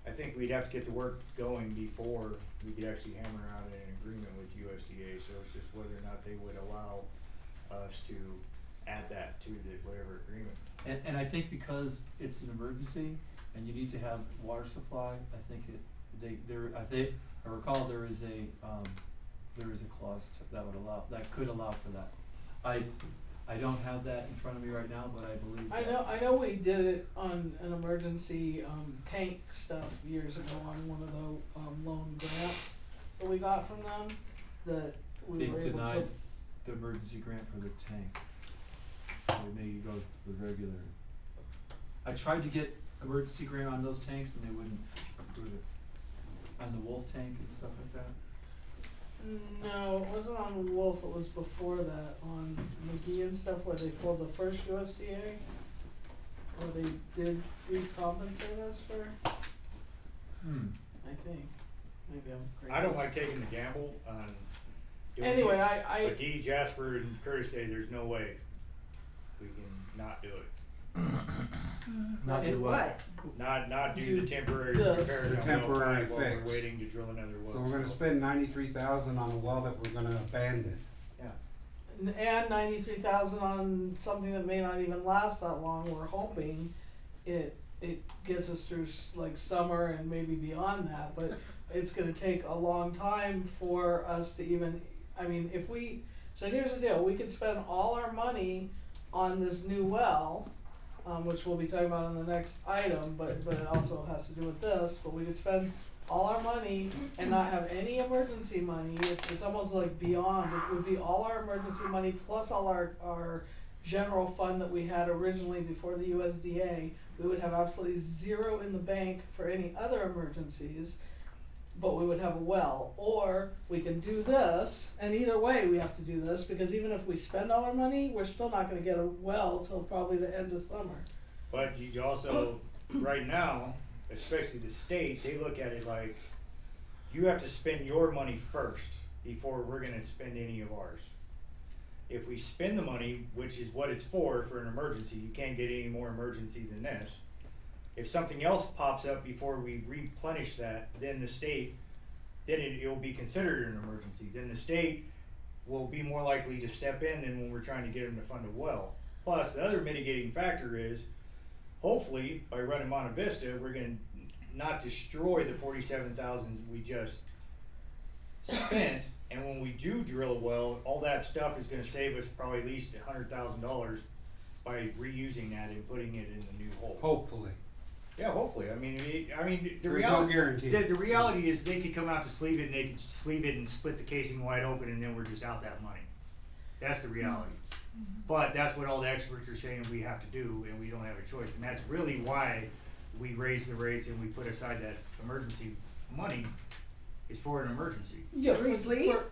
I think we'd have to get the work going before we could actually hammer out an agreement with USDA. So it's just whether or not they would allow us to add that to the whatever agreement. And I think because it's an emergency and you need to have water supply, I think I recall there is a clause that could allow for that. I don't have that in front of me right now, but I believe I know we did it on an emergency tank stuff years ago on one of the loan grants that we got from them, that we they were able denied to. the emergency grant for the tank. They made you go to the regular. I tried to get emergency grant on those tanks and they wouldn't approve it. on the Wolf tank and stuff like that? No, it wasn't on Wolf, it was before that, on McGee and stuff, where they pulled the first USDA, where they did recompensate us for, I think, maybe I'm crazy. I don't like taking the gamble on doing Anyway, it, but Dee, Jasper, and Curtis say there's no way we can not do it. Not do what? Not do Do the temporary this. repairs The on temporary well 5 while fix. we're waiting to drill another well. So we're gonna spend 93,000 on a well that we're gonna abandon. And 93,000 on something that may not even last that long. We're hoping it gets us through like summer and maybe beyond that, but it's gonna take a long time for us to even, I mean, so here's the deal, we could spend all our money on this new well, which we'll be talking about on the next item, but it also has to do with this, but we could spend all our money and not have any emergency money. It's almost like beyond, it would be all our emergency money plus all our general fund that we had originally before the USDA. We would have absolutely zero in the bank for any other emergencies, but we would have a well. Or we can do this, and either way we have to do this, because even if we spend all our money, we're still not gonna get a well till probably the end of summer. But you also, right now, especially the state, they look at it like, you have to spend your money first before we're gonna spend any of ours. If we spend the money, which is what it's for an emergency, you can't get any more emergency than this. If something else pops up before we replenish that, then the state, then it will be considered an emergency. Then the state will be more likely to step in than when we're trying to get them to fund a well. Plus, the other mitigating factor is, hopefully, by running Monte Vista, we're gonna not destroy the 47,000 we just spent. And when we do drill a well, all that stuff is gonna save us probably at least $100,000 by reusing that and putting it in the new hole. Hopefully. Yeah, hopefully. I mean, the There's no reality, guarantee. the reality is they could come out to sleeve it and they could sleeve it and split the casing wide open and then we're just out that money. That's the reality. But that's what all the experts are saying we have to do, and we don't have a choice. And that's really why we raise the rates and we put aside that emergency money, is for an emergency. Yeah, Seriously? For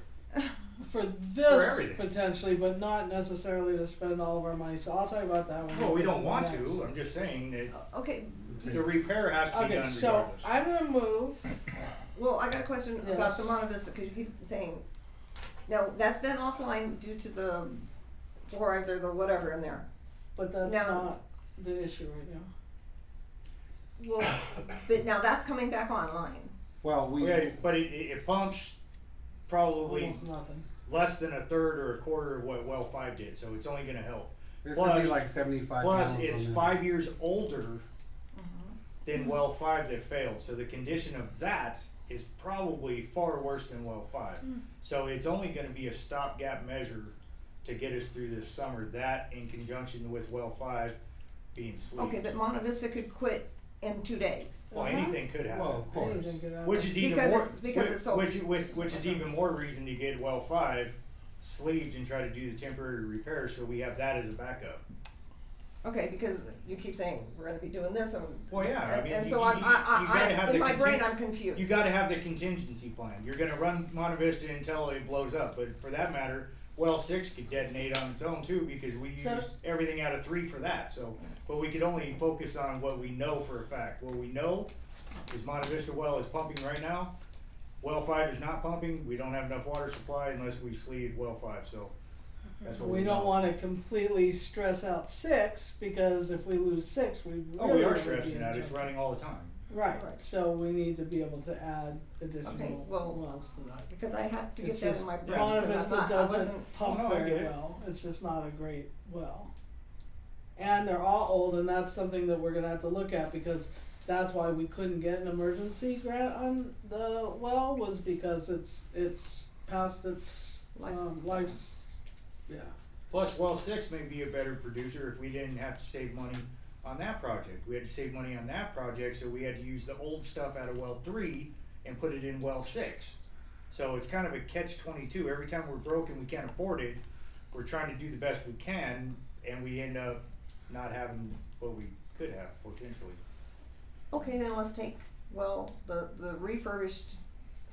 For this everything. potentially, but not necessarily to spend all of our money. So I'll talk about that when Well, we get don't the want next. to. I'm just saying that Okay, the repair has to be Okay, done so regardless. I'm gonna move. well, I got a question about Yes. the Monte Vista, cause you keep saying, now, that's been offline due to the fluorides or the whatever in there. But that's Now- not the issue right now. Well, But now that's coming back online. Well, we, Yeah, but it pumps probably almost nothing. less than a third or a quarter of what well 5 did, so it's only gonna help. there's gonna be plus- like 75 Plus, gallons it's on that. 5 years older than well 5 that failed, so the condition of that is probably far worse than well 5. So it's only gonna be a stopgap measure to get us through this summer, that in conjunction with well 5 being sleeved. Okay, but Monte Vista could quit in 2 days. Well, anything could happen. Well, of course. Anything could happen. Which is even Because more, it's- because it's so- which is even more reason to get well 5 sleeved and try to do the temporary repair, so we have that as a backup. Okay, because you keep saying we're gonna be doing this and. Well, yeah, I mean, And you- so you I'm, gotta have in the my brain, contin- I'm confused. You gotta have the contingency plan. You're gonna run Monte Vista until it blows up, but for that matter, well 6 could detonate on its own too, because we So- used everything out of 3 for that, so. But we could only focus on what we know for a fact. What we know is Monte Vista well is pumping right now. Well 5 is not pumping. We don't have enough water supply unless we sleeve well 5, so that's what We we don't know. want to completely stress out 6, because if we lose 6, we really Oh, we are would be stressing in that. It's trouble. running all the time. Right. Right. So we need to be able to add additional Okay, well, wells to that. Because I have to get It's that in just my brain. Monte 'cause I'm Vista not- I doesn't wasn't- pump Oh, no, I very get it. well. It's just not a great well. And they're all old, and that's something that we're gonna have to look at, because that's why we couldn't get an emergency grant on the well, was because it's past its life's, yeah. Plus, well 6 may be a better producer if we didn't have to save money on that project. We had to save money on that project, so we had to use the old stuff out of well 3 and put it in well 6. So it's kind of a catch-22. Every time we're broke and we can't afford it, we're trying to do the best we can, and we end up not having what we could have potentially. Okay, then let's take, well, the refurbished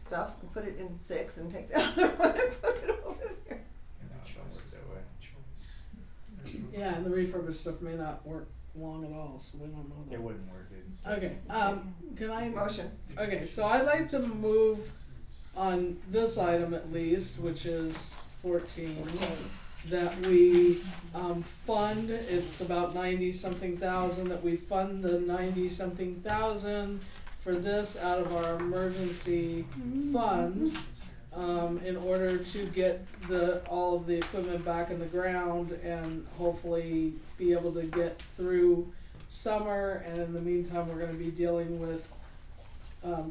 stuff and put it in 6 and take the other one and put it over there. Yeah, and the refurbished stuff may not work long at all, so we don't know that. It wouldn't work. Okay, can I? Motion. Okay, so I'd like to move on this item at least, which is 14, that we, fund, it's about 90-something thousand, that we fund the 90-something thousand for this out of our emergency funds, in order to get all of the equipment back in the ground and hopefully be able to get through summer, and in the meantime, we're gonna be dealing with,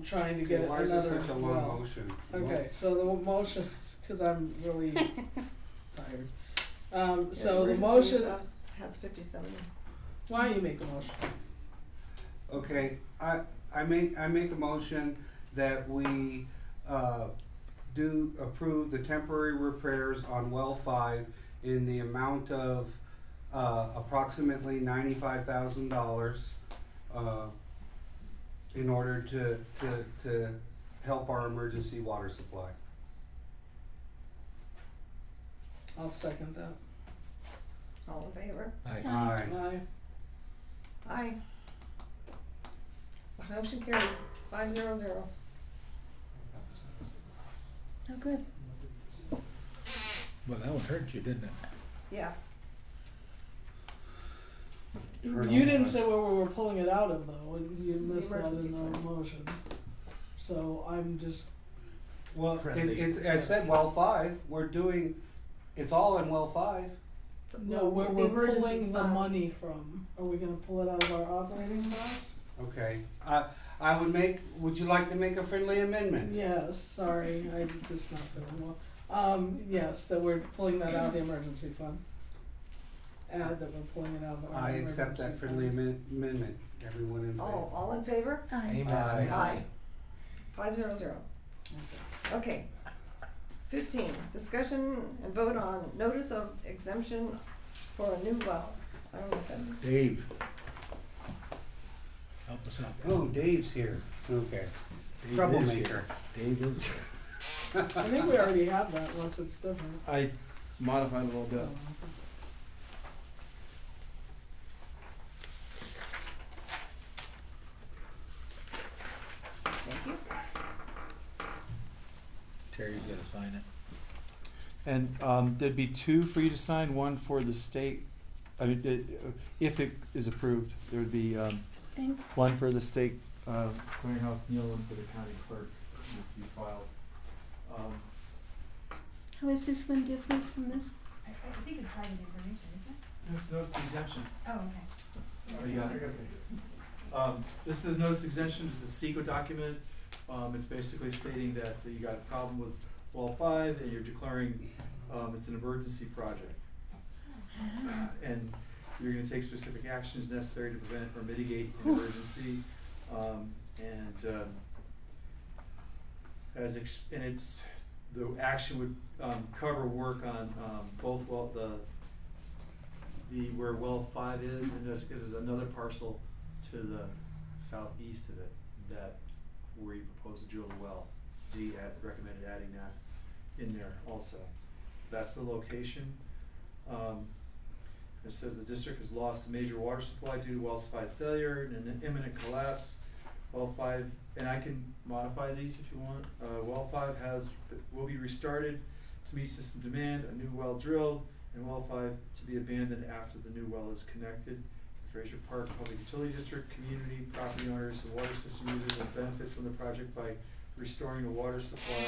trying to get Why is another this such a long well. motion? Okay, so the motion, cause I'm really tired. So the Emergency motion, reserve has 57. why don't you make the motion? Okay, I make a motion that we, do approve the temporary repairs on well 5 in the amount of, approximately $95,000, in order to help our emergency water supply. I'll second that. All in favor? Aye. Aye. Aye. Aye. Motion carried, 500. Oh, good. Well, that one hurt you, didn't it? Yeah. You didn't say where we were pulling it out of though, and you missed that emergency in the fund. motion. So I'm just, Well, Friendly. it's, I said well 5, we're doing, it's all in well 5. no, where the we're emergency pulling the fund. money from. Are we gonna pull it out of our operating costs? Okay, I would you like to make a friendly amendment? Yes, sorry, I'm just not feeling well. Yes, that we're pulling that out of the emergency fund. Add that we're pulling it out of our I emergency accept that friendly fund. amendment, everyone in favor? All in favor? Aye. Amen. Aye. 500. Okay. 15, discussion and vote on notice of exemption for a new well. I don't know if that is. Dave. Help us out. Oh, Dave's here, okay. Dave is Troublemaker. here. Dave is here. I think we already have that unless it's different. I modified a little bit. Thank you. Terry's gotta sign it. And there'd be 2 for you to sign, one for the state, I mean, if it is approved, there would be Thanks. one for the state clearinghouse and the other one for the county clerk, needs to be filed. How is this one different from this? I think it's private information, isn't it? This notice of exemption. Oh, okay. Oh, you got it? This is a notice of exemption, it's a SECO document. It's basically stating that you got a problem with well 5 and you're declaring, it's an emergency project. And you're gonna take specific actions necessary to prevent or mitigate an emergency. The action would, cover work on, both where well 5 is, and there's another parcel to the southeast of it where you propose to drill the well. D had recommended adding that in there also. That's the location. It says the district has lost a major water supply due to well 5 failure and an imminent collapse. Well 5, and I can modify these if you want. Well 5 will be restarted to meet system demand, a new well drilled, and well 5 to be abandoned after the new well is connected. Fraser Park Public Utility District, community, property owners, and water system users will benefit from the project by restoring the water supply,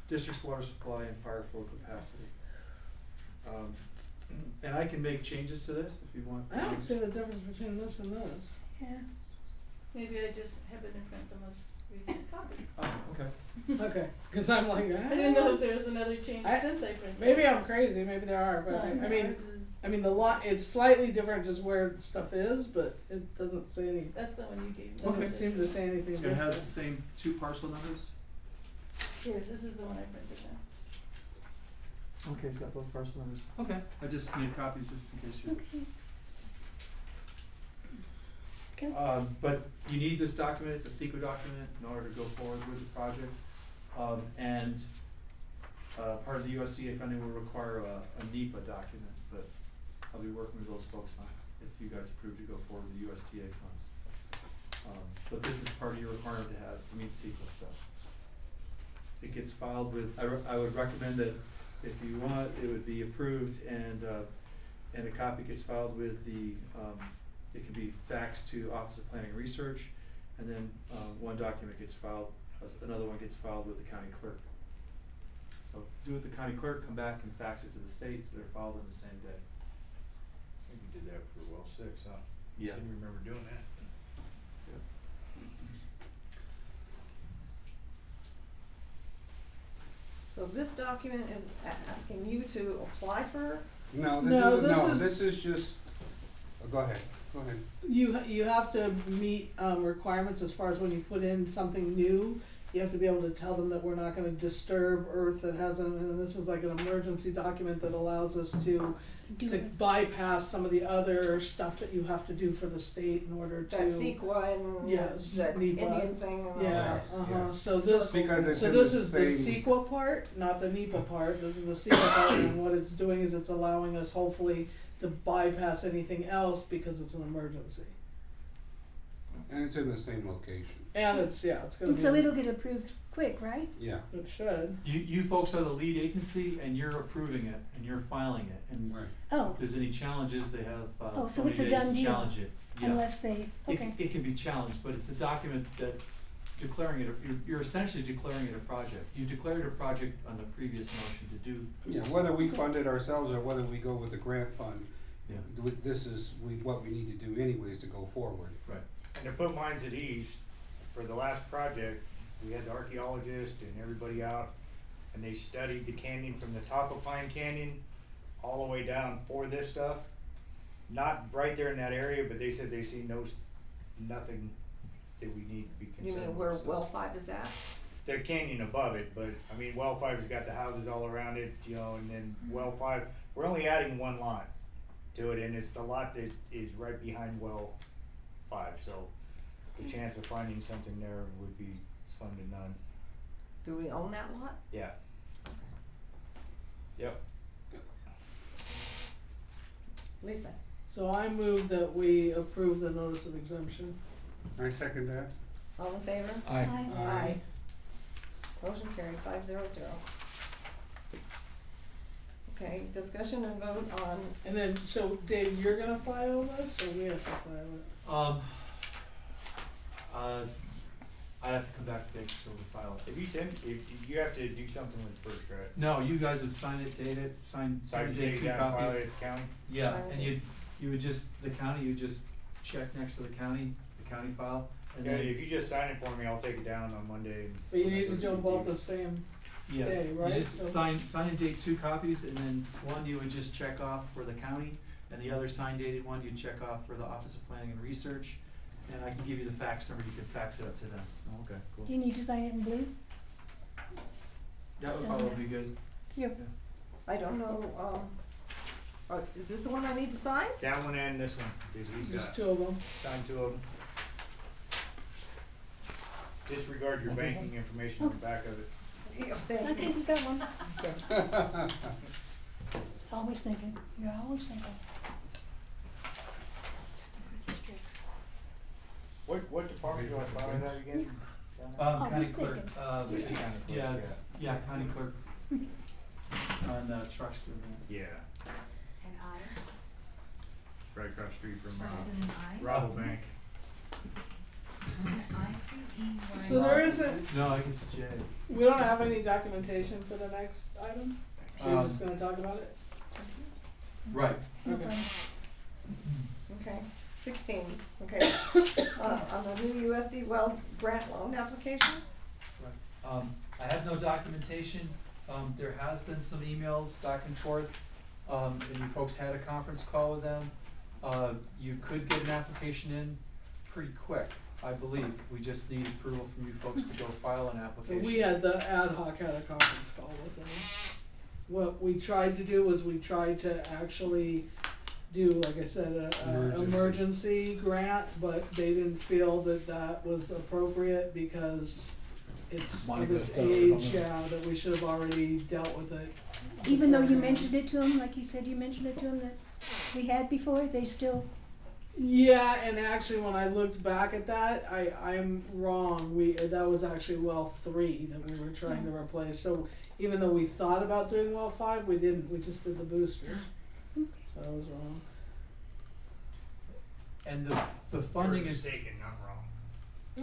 district's water supply and fire flow capacity. And I can make changes to this if you want. I don't see the difference between this and this. Yeah. Maybe I just haven't in front the most recent copy. Oh, okay. Okay, cause I'm like, I didn't know if there was another change since I printed. Maybe I'm crazy, maybe there are, but I mean, the lot, it's slightly different just where stuff is, but it doesn't say any, That's the one you gave me. doesn't seem to say anything It different. has the same 2 parcel numbers? Here, this is the one I printed now. Okay, it's got both parcel numbers. Okay, I just made copies just in case you. Okay. But you need this document, it's a SECO document in order to go forward with the project. And part of the USDA funding will require a NEPA document, but I'll be working with those folks on it if you guys approve to go forward with the USDA funds. But this is part of your requirement to meet CEQA stuff. It gets filed with, I would recommend that if you want, it would be approved and a copy gets filed with the, it can be faxed to Office of Planning and Research, and then one document gets filed, another one gets filed with the county clerk. So do it with the county clerk, come back and fax it to the state, so they're filed on the same day. I think we did that for well 6, huh? Yeah. I seem to remember doing that. So this document is asking you to apply for, No, No, this is just, go ahead. You have to meet requirements as far as when you put in something new. You have to be able to tell them that we're not going to disturb earth that hasn't. And this is like an emergency document that allows us to bypass some of the other stuff that you have to do for the state in order to. that CEQA and Yes, that NEPA. Indian thing and all Yeah. that. Yes. So this. Because it's So in this the is the same- CEQA part, not the NEPA part. This is the CEQA part, and what it's doing is it's allowing us hopefully to bypass anything else because it's an emergency. And it's in the same location. And it's it's gonna And be. so it'll get approved quick, right? Yeah. It should. You folks are the lead agency and you're approving it and you're filing it, and Right. Oh, if there's any challenges, they have Oh, so so many it's a days done to deal. challenge it. Yeah. unless they, okay. It can be challenged, but it's a document that's declaring it, you're essentially declaring it a project. You declared a project on the previous motion to do. Yeah, whether we fund it ourselves or whether we go with the grant fund, Yeah. this is what we need to do anyways to go forward. Right. And to put minds at ease, for the last project, we had the archaeologist and everybody out, and they studied the canyon from the top of Pine Canyon all the way down for this stuff. Not right there in that area, but they said they see nothing that we need to be You concerned mean with. where So- well 5 is at? the canyon above it, but I mean, well 5 has got the houses all around it, you know, and then well 5, we're only adding one lot to it, and it's the lot that is right behind well 5, so the chance of finding something there would be slim to none. Do we own that lot? Yeah. Yep. Lisa? So I move that we approve the notice of exemption. I second that. All in favor? Aye. Aye. Motion carried, 500. Okay, discussion and vote on, And then, so Dave, you're gonna file this, or we have to file it? I'd have to come back to Bakersfield to file it. If you have to do something with the first, right? No, you guys would sign it, date it, sign Decide to date take 2 it down, file copies. it at the county? Yeah, File and it. you would just, the county check next to the county file, and Yeah, then, if you just sign it for me, I'll take it down on Monday. And But you need to when I do go them see both you. the same yeah, day, you right? just So- sign and date 2 copies, and then one you would just check off for the county, and the other signed dated one you check off for the Office of Planning and Research, and I can give you the fax number, you can fax it up to them. Oh, okay, cool. Do you need to sign it in blue? That would Doesn't probably be good. Yep. I don't know, is this the one I need to sign? That one and this one, he's Just got, 2 of them. sign 2 of them. Disregard your banking information on the back of it. Yeah, I thank you. think you got one. Always thinking, you're always thinking. Stupid districts. What department do I file that again? I County was clerk, thinking. Just the county clerk, yeah, it's, yeah, county clerk. On, trucks through Yeah, And I, right across the street from, Preston, I. Rabobank. So there isn't, No, I guess J. we don't have any documentation for the next item? So we're just Um, gonna talk about it? Right. No Okay. problem. Okay, 16, okay. On the new USD well grant loan application? I have no documentation, there has been some emails back and forth, and you folks had a conference call with them. You could get an application in pretty quick, I believe, we just need approval from you folks to go file an So application. we had the ad hoc had a conference call with them. What we tried to do was we tried to actually do, like I said, a emergency grant, but they didn't feel that that was appropriate because it's Money of its goes down or age, something. yeah, that we should have already dealt with it. Even though you beforehand. mentioned it to him, like you said you mentioned it to him that we had before, they still, Yeah, and actually, when I looked back at that, I'm wrong. That was actually well 3 that we were trying to replace. So even though we thought about doing well 5, we didn't. We just did the boosters. So I was wrong. And the funding is, mistaken, not wrong.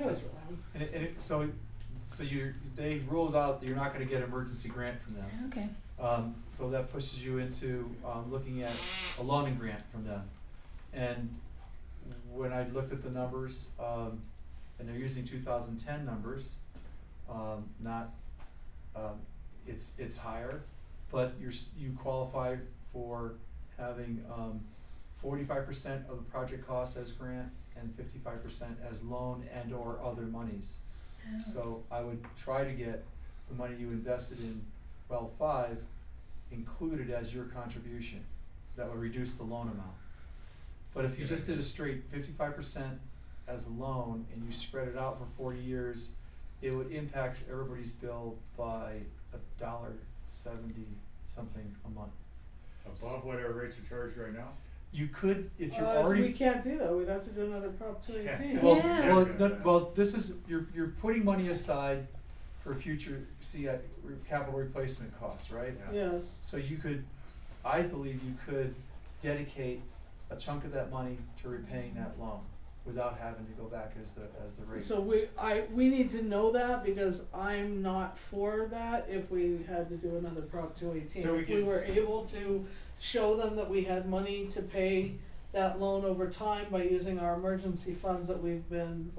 I was wrong. so they ruled out that you're not gonna get emergency grant from them. okay. So that pushes you into, looking at a loaning grant from them. And when I looked at the numbers, and they're using 2010 numbers, not, it's higher, but you qualify for having, 45% of the project cost as grant and 55% as loan and or other monies. So I would try to get the money you invested in well 5 included as your contribution. That would reduce the loan amount. But if you just did a straight 55% as a loan and you spread it out for 40 years, it would impact everybody's bill by $1.70 something a month. Above whatever rates are charged right now? You could, if you're We already, can't do that. We'd have to do another Prop 218. well, Yeah. well, this is, you're putting money aside for future capital replacement costs, right? Yeah. So you could, I believe you could dedicate a chunk of that money to repaying that loan without having to go back as the rate. So we need to know that because I'm not for that if we had to do another Prop 218. So we If we could- were able to show them that we had money to pay that loan over time by using our emergency funds that we've been,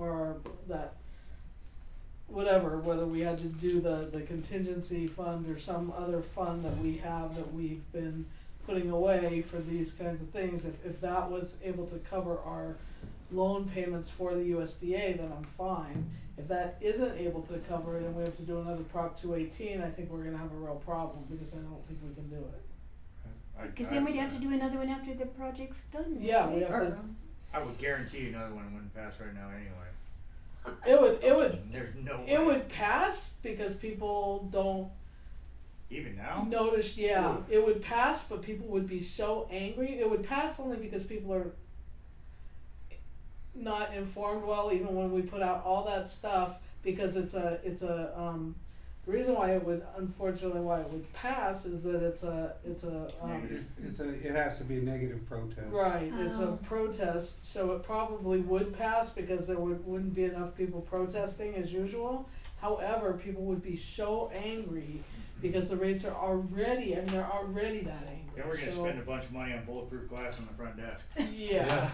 whatever, whether we had to do the contingency fund or some other fund that we have that we've been putting away for these kinds of things, if that was able to cover our loan payments for the USDA, then I'm fine. If that isn't able to cover it and we have to do another Prop 218, I think we're gonna have a real problem because I don't think we can do it. Because then we'd have to do another one after the project's done. Yeah, we right? have to. I would guarantee another one wouldn't pass right now anyway. It would There's no way. It would pass because people don't Even now? notice, yeah, it would pass, but people would be so angry. It would pass only because people are not informed well, even when we put out all that stuff, because it's a the reason why it would, unfortunately, why it would pass is that it has to be a negative protest. right, it's a Oh. protest, so it probably would pass because there wouldn't be enough people protesting as usual. However, people would be so angry because the rates are already, they're already that angry. Then we're gonna So, spend a bunch of money on bulletproof glass on the front desk. yeah.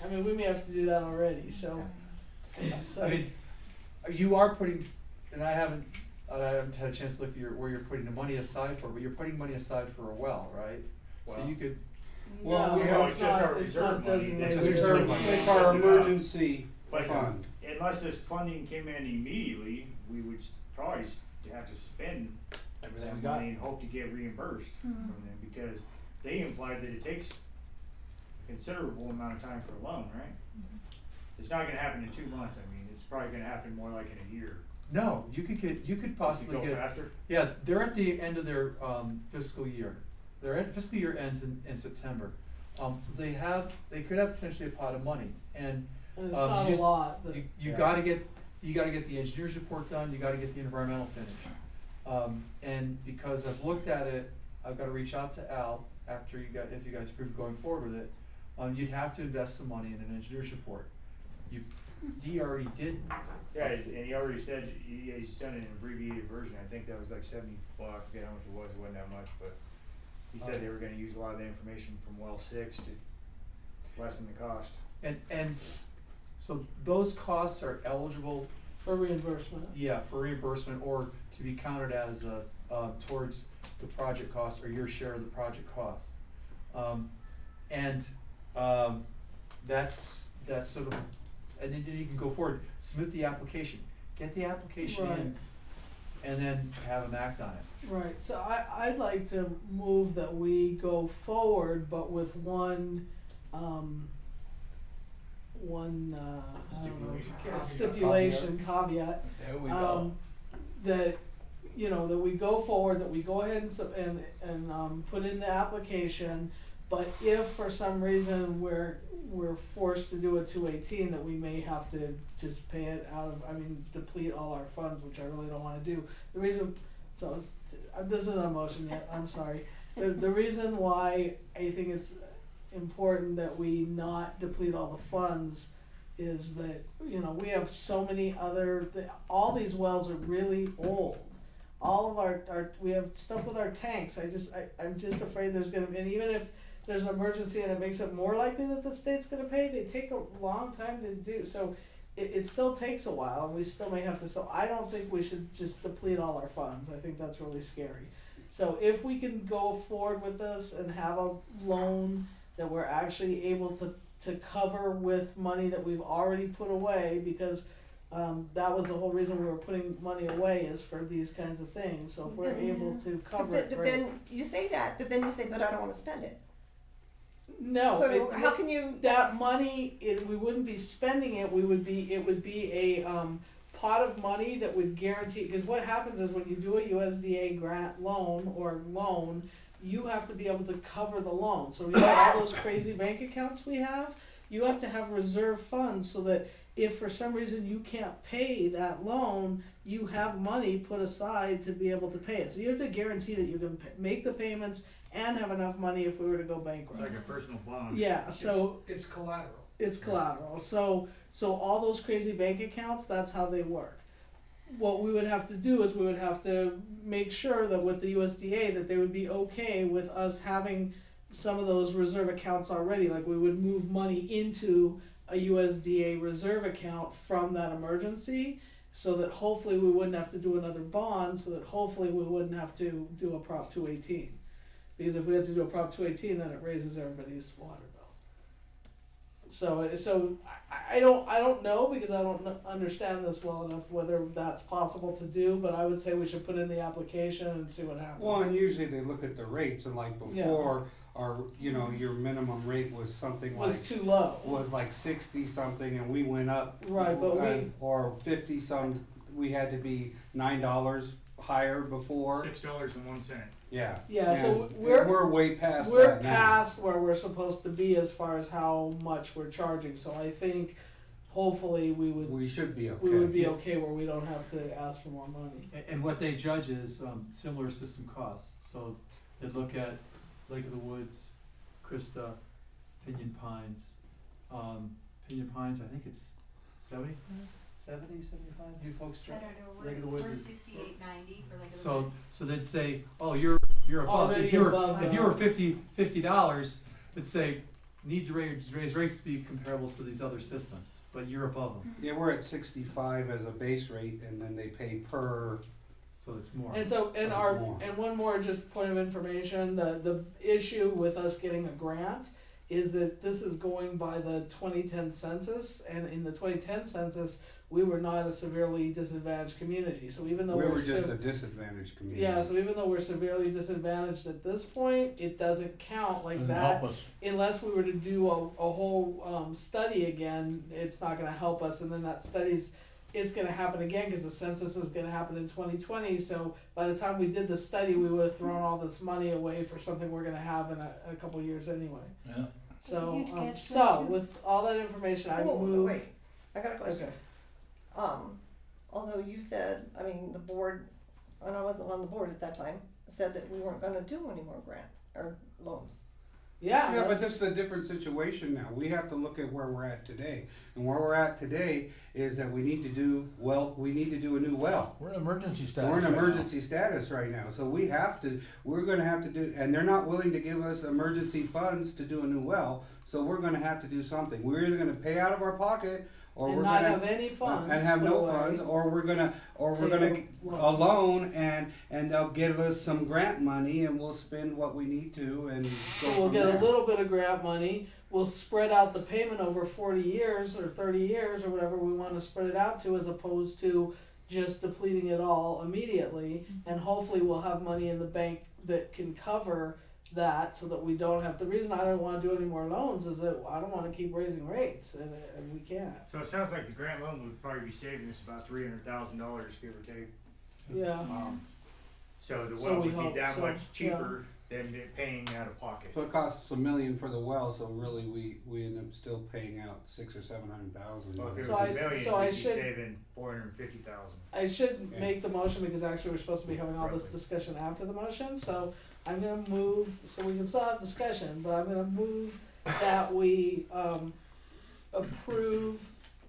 I mean, we may have to do that already, so. so I mean, you are putting, and I haven't had a chance to look at where you're putting the money aside for, but you're putting money aside for a well, right? So Well. you could, no, we have it's just not, our it's not reserve money, designated. just It's reserve money. it's our emergency But fund. unless this funding came in immediately, we would probably have to spend Everything we that got. money and hope to get reimbursed from them, because they implied that it takes a considerable amount of time for a loan, right? It's not gonna happen in 2 months, I mean, it's probably gonna happen more like in a year. no, you could possibly Go get, faster? yeah, they're at the end of their, fiscal year. Their fiscal year ends in September. So they could have potentially a pot of money, and And it's you not a just- lot, but. you Yeah. gotta get the engineer's report done, you gotta get the environmental finish. And because I've looked at it, I've gotta reach out to Al if you guys approve going forward with it. You'd have to invest some money in an engineer's report. Dee already did, Yeah, and he already said he's done an abbreviated version, I think that was like 70, well, I forget how much it wasn't that much, but he said they were gonna use a lot of the information from well 6 to lessen the cost. and so those costs are eligible, For reimbursement. yeah, for reimbursement or to be counted as towards the project cost or your share of the project cost. That's sort of, and then you can go forward, submit the application, get the application Right. in, and then have them act on it. Right, so I'd like to move that we go forward, but with one, I don't know, Stipulation. stipulation, caveat. There we go. that, you know, that we go forward, that we go ahead and put in the application, but if for some reason we're forced to do a 218, that we may have to just pay it out of, I mean, deplete all our funds, which I really don't wanna do. The reason, so, this isn't a motion yet, I'm sorry. The reason why I think it's important that we not deplete all the funds is that, you know, we have so many other, all these wells are really old. All of our we have stuff with our tanks. I'm just afraid there's gonna be, and even if there's an emergency and it makes it more likely that the state's gonna pay, they take a long time to do. So it still takes a while, and we still may have to, so I don't think we should just deplete all our funds. I think that's really scary. So if we can go forward with this and have a loan that we're actually able to cover with money that we've already put away, because that was the whole reason we were putting money away, is for these kinds of things. So if we're able to cover it, But then you say that, but then you say, but I don't wanna spend it. no. So how can you? That money, we wouldn't be spending it. It would be a pot of money that would guarantee. Because what happens is when you do a USDA grant loan, you have to be able to cover the loan. So you have all those crazy bank accounts we have. You have to have reserve funds so that if for some reason you can't pay that loan, you have money put aside to be able to pay it. So you have to guarantee that you can make the payments and have enough money if we were to go bankrupt. It's like a personal bond. Yeah, so It's collateral. it's collateral. So all those crazy bank accounts, that's how they work. What we would have to do is we would have to make sure that with the USDA that they would be okay with us having some of those reserve accounts already. Like we would move money into a USDA reserve account from that emergency, so that hopefully we wouldn't have to do another bond, so that hopefully we wouldn't have to do a Prop 218. Because if we had to do a Prop 218, then it raises everybody's water bill. So I don't know, because I don't understand this well enough whether that's possible to do, but I would say we should put in the application and see what happens. Well, and usually they look at the rates, and like before, our, you know, your minimum rate was something like. Was too low. Was like 60 something, and we went up. Right, but we. Or 50 some, we had to be $9 higher before. $6.01. Yeah. Yeah, And so we're way past we're that now. past where we're supposed to be as far as how much we're charging. So I think hopefully we should be okay. We would be okay where we don't have to ask for more money. And what they judge is similar system costs. So they look at Lake of the Woods, Krista, Pinyon Pines. Pinyon Pines, I think it's 70, 75. You folks I don't know, Lake of the we're Woods is 68.90 for Lake of the so Woods. so they'd say, oh, you're above. Already If you're above if that. you were $50, they'd say need to raise rates to be comparable to these other systems, but you're above them, Yeah, we're at 65 as a base rate, and then they pay per. so it's more. And so, and So our, it's more. and one more just point of information, the issue with us getting a grant is that this is going by the 2010 census, and in the 2010 census, we were not a severely disadvantaged community, so even though We we're were just a disadvantaged community. yeah, so even though we're severely disadvantaged at this point, it doesn't count like Doesn't that. help us. Unless we were to do a whole study again, it's not gonna help us, and then that it's gonna happen again, cause the census is gonna happen in 2020, so by the time we did the study, we would've thrown all this money away for something we're gonna have in a couple years anyway. Yeah. So, Huge catch so 22. with all that information, I Oh, move. wait, I got a question. Okay. Although you said, I mean, the board, and I wasn't on the board at that time, said that we weren't gonna do any more grants or loans. Yeah, Yeah, but that's- this is a different situation now. We have to look at where we're at today. And where we're at today is that we need to do a new well. We're in emergency status. We're in right now. emergency status right now. So we're gonna have to do, and they're not willing to give us emergency funds to do a new well. So we're gonna have to do something. We're either gonna pay out of our pocket, or and we're not gonna have any funds. and have put no away. funds, or we're gonna Take a loan, and they'll give us some grant money, and we'll spend what we need to, and go So we'll from get there. a little bit of grant money, we'll spread out the payment over 40 years or 30 years or whatever we want to spread it out to, as opposed to just depleting it all immediately, and hopefully we'll have money in the bank that can cover that, so that we don't have, the reason I don't want to do any more loans is that I don't want to keep raising rates, and we can't. So it sounds like the grant loan would probably be saving us about $300,000, give or take. Yeah. So the So well we would be hope that so, much cheaper than it paying out of pocket. So it costs us $1 million for the well, so really we end up still paying out $600,000 or $700,000. Well, if it So was I- $1 million, so I we'd be should- saving $450,000. I should Yeah. make the motion because actually we're supposed to be having all this Roughly. discussion after the motion, so I'm gonna move, so we can still have discussion, but I'm gonna move that we, approve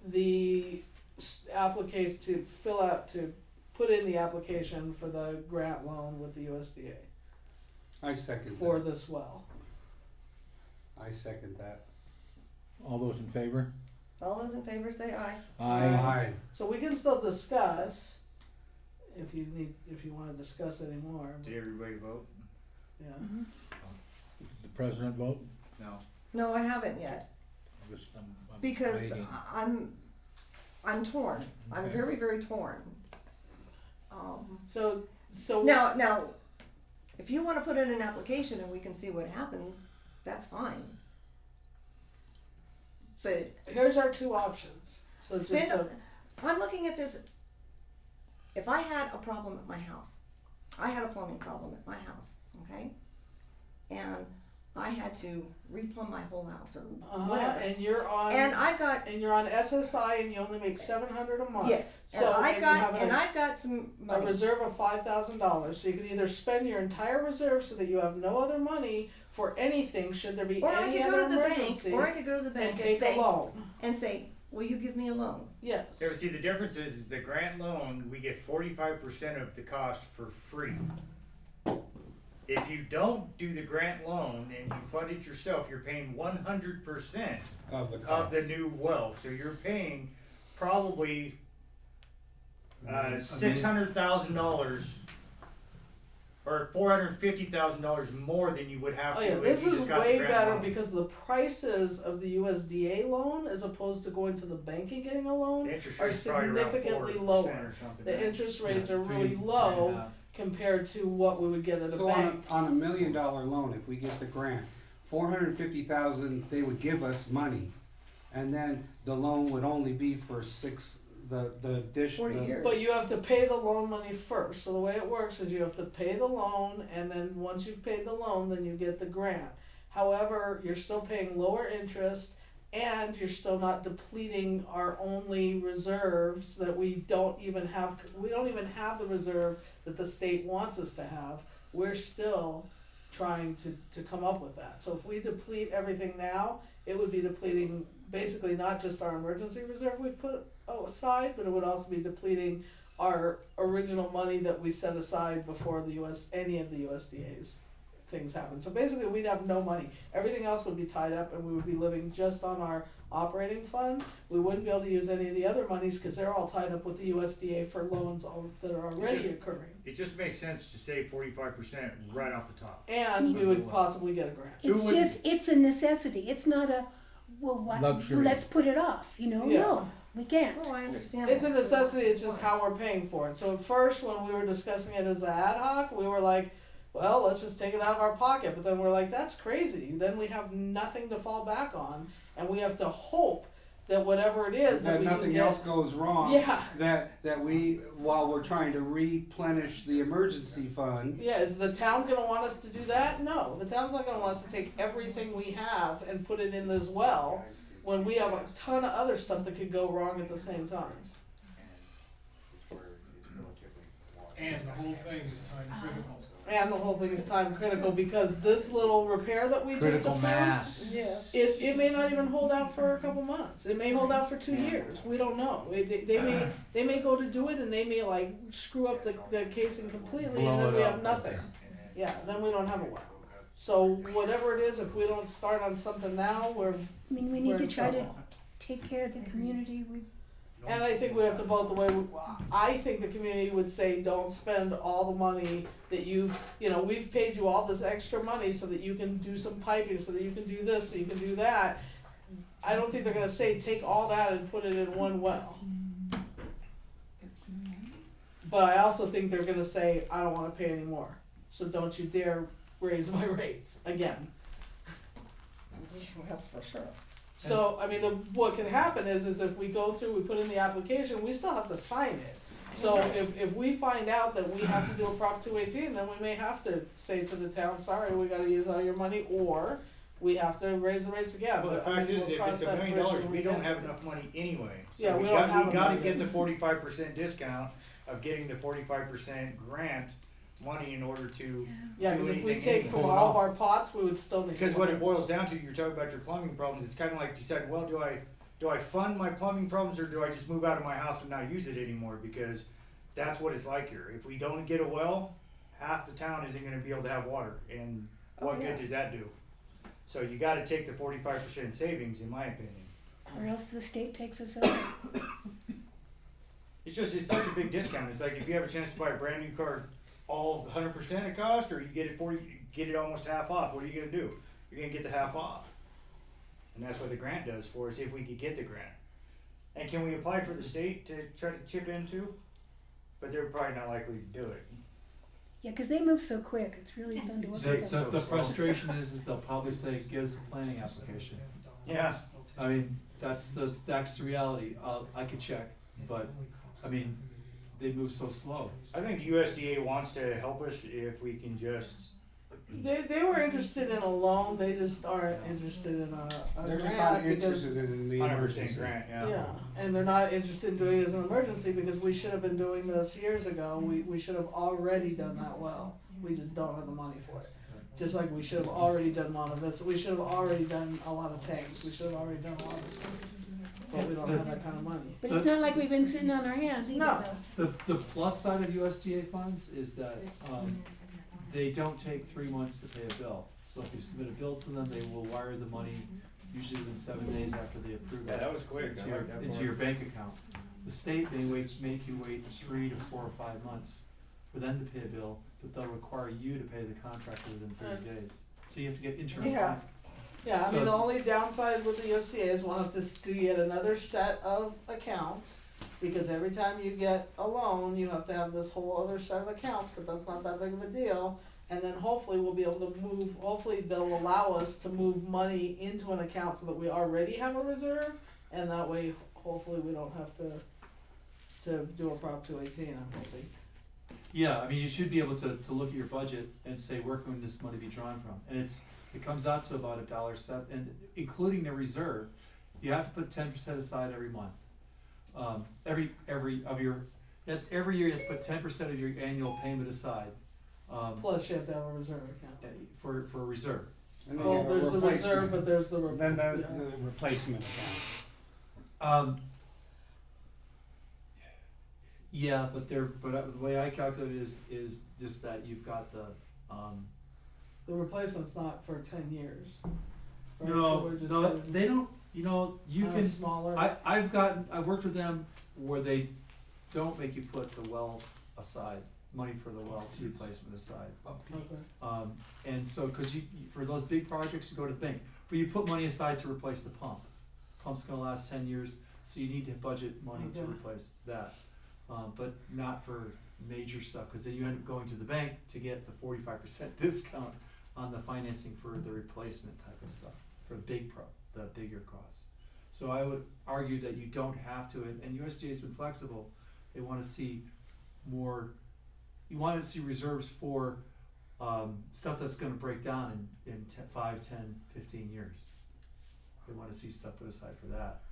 the application to fill out, to put in the application for the grant loan with the USDA I second for that. this well. I second that. All those in favor? All those in favor say aye. Aye. So we can still discuss if you wanna discuss anymore, Did everybody vote? yeah. Does the president vote? No. No, I haven't yet, I'm because waiting. I'm torn. I'm Okay. very, very torn. So Now, if you wanna put in an application and we can see what happens, that's fine. But here's our two options. So it's just spend, I'm looking at this, if I had a problem at my house, I had a plumbing problem at my house, okay? And I had to replumb my whole house or whatever. and you're on And I've got, and you're on SSI and you only make $700 a month. yes, and So I've you got, have and I've got some a money. reserve of $5,000. So you can either spend your entire reserve so that you have no other money for anything should there be Or I any could other go to the bank, emergency, or I could go to the and bank and take a say, loan. will you give me a loan? Yes. Yeah, but see, the difference is the grant loan, we get 45% of the cost for free. If you don't do the grant loan and you fund it yourself, you're paying 100% Of the of cost. the new well. So you're paying probably $600,000 or $450,000 more than you would have Oh to yeah, if this you is just got way the grant better loan. because the prices of the USDA loan, as opposed to going to the bank and getting a loan, The interest are rate's probably around significantly 4% lower. or something. The right? interest rates are Yeah, really 3, low 3.5. compared to what we would get at a So bank. on a $1 million loan, if we get the grant, $450,000 they would give us money, and then the loan would only be for 40 years. But you have to pay the loan money first. So the way it works is you have to pay the loan, and then once you've paid the loan, then you get the grant. However, you're still paying lower interest, and you're still not depleting our only reserves that we don't even have. We don't even have the reserve that the state wants us to have. We're still trying to come up with that. So if we deplete everything now, it would be depleting basically not just our emergency reserve we've put aside, but it would also be depleting our original money that we set aside before any of the USDA's things happen. So basically we'd have no money. Everything else would be tied up and we would be living just on our operating fund. We wouldn't be able to use any of the other monies because they're all tied up with the USDA for loans that are already occurring. It just makes sense to save 45% right off the top. And we would possibly get a grant. It's a necessity. It's not a, Luxury. let's put it off, No, we can't. Oh, I understand. It's a that. necessity, it's just how we're paying for it. So at first, when we were discussing it as the ad hoc, we were like, well, let's just take it out of our pocket. But then we're like, that's crazy. Then we have nothing to fall back on, and we have to hope that whatever it is that that we nothing can get, else goes wrong. Yeah. That we, while we're trying to replenish the emergency fund. Yeah, is the town gonna want us to do that? No, the town's not gonna want us to take everything we have and put it in this well when we have a ton of other stuff that could go wrong at the same time. And the whole thing is time critical. And the whole thing is time critical because this little repair that we just Critical approved, mass. it may not even hold out for a couple months. It may hold out for 2 years. We don't know. They may go to do it and they may like screw up the casing completely and Blow then it we up. have nothing. Yeah, then we don't have a well. So whatever it is, if we don't start on something now, I mean, we we're need to in try to trouble. take care of the community. And I think we have to vote the way I think the community would say, don't spend all the money that we've paid you all this extra money so that you can do some piping, so that you can do this, so you can do that. I don't think they're gonna say, take all that and put it in one well. But I also think they're gonna say, I don't wanna pay any more, so don't you dare raise my rates again. That's for sure. So, I mean, what can happen is if we go through, we put in the application, we still have to sign it. So if we find out that we have to do a Prop 218, then we may have to say to the town, sorry, we gotta use all your money, or we have to raise the rates again. Well, the But, I fact mean, is, we'll if cross it's $1 that million, bridge when we don't get have there. enough money anyway. So Yeah, we don't have we a gotta million. get the 45% discount of getting the 45% grant money in order to Yeah, do cause if we anything take anyway. from all of our pots, we would still need. Because more. what it boils down to, you're talking about your plumbing problems, it's kinda like deciding, well, do I fund my plumbing problems, or do I just move out of my house and not use it anymore? Because that's what it's like here. If we don't get a well, half the town isn't gonna be able to have water, and what Oh, yeah. good does that do? So you gotta take the 45% savings, in my opinion. Or else the state takes us over. It's such a big discount. It's like if you have a chance to buy a brand new car, all 100% of cost, or you get it almost half off. What are you gonna do? You're gonna get the half off, and that's what the grant does for us if we could get the grant. And can we apply for the state to try to chip in too? But they're probably not likely to do it. Yeah, 'cause they move so quick, it's really fun to work They're with them. so The slow. frustration is they'll probably say, give us a planning application. Yeah. I mean, that's the reality. I could check, but, I mean, they move so slow. I think the USDA wants to help us if we can just. They were interested in a loan, they just aren't interested in a They're just grant not because. interested in the 100% emergency. grant, Yeah, and they're not interested in doing it as an emergency because we should have been doing this years ago. We should have already done that well. We just don't have the money for it. Just like we should have already done a lot of this. We should have already done a lot of tanks. We should have already done a lot of stuff. But we don't have that kind of money. But it's not like we've been sitting on our hands either, No. though. The plus side of USDA funds is that, they don't take 3 months to pay a bill. So if you submit a bill to them, they will wire the money usually within 7 days after they approve it. Yeah, that was quick. I like that Into part. your bank account. The state, they make you wait 3 to 4 or 5 months for them to pay a bill, but they'll require you to pay the contractor within 30 days. So you have to get internal. Yeah. Yeah, I mean, So- the only downside with the USDA is we'll have to do yet another set of accounts. Because every time you get a loan, you have to have this whole other set of accounts, but that's not that big of a deal. And then hopefully we'll be able to move, hopefully they'll allow us to move money into an account so that we already have a reserve. And that way, hopefully we don't have to do a Prop 218, I'm hoping. Yeah, I mean, you should be able to look at your budget and say, where can this money be drawn from? And it comes out to about $1.07, and including the reserve, you have to put 10% aside every month. Every year you have to put 10% of your annual payment aside. Plus you have to have a reserve account. For a reserve. And then Well, you have a there's the reserve, replacement. but there's the. Then yeah. the replacement account. Yeah, but the way I calculate it is just that you've got the, The replacement's not for 10 years. Right? So no, we're just no, doing they don't, you kinda can, smaller. I've worked with them where they don't make you put the well aside, money for the well replacement aside. Okay. And so, cause for those big projects, you go to the bank, but you put money aside to replace the pump. Pump's gonna last 10 years, so you need to budget money to Okay. replace that. But not for major stuff, cause then you end up going to the bank to get the 45% discount on the financing for the replacement type of stuff, for the bigger costs. So I would argue that you don't have to, and USDA's been flexible, they wanna see more, you wanna see reserves for, stuff that's gonna break down in 5, 10, 15 years. They wanna see stuff put aside for that,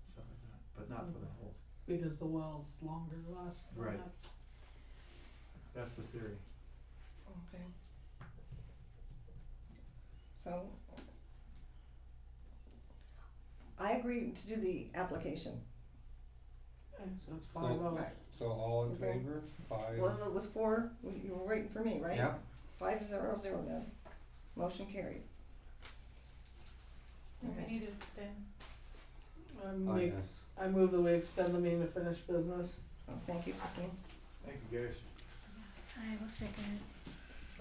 stuff like that, but not for the whole. Because the well's longer last. Right. That's the theory. Okay. So, I agree to do the application. Okay, so it's So- 5-0. Right. So all in Okay. favor? 5. Well, it was 4, you were waiting for me, right? Yeah. 5-0 then. Motion carried. And we Okay. need to extend. Yes. I move that we extend the meeting to finish business. Oh, thank you, Tiffany. Thank you, guys. I will second it.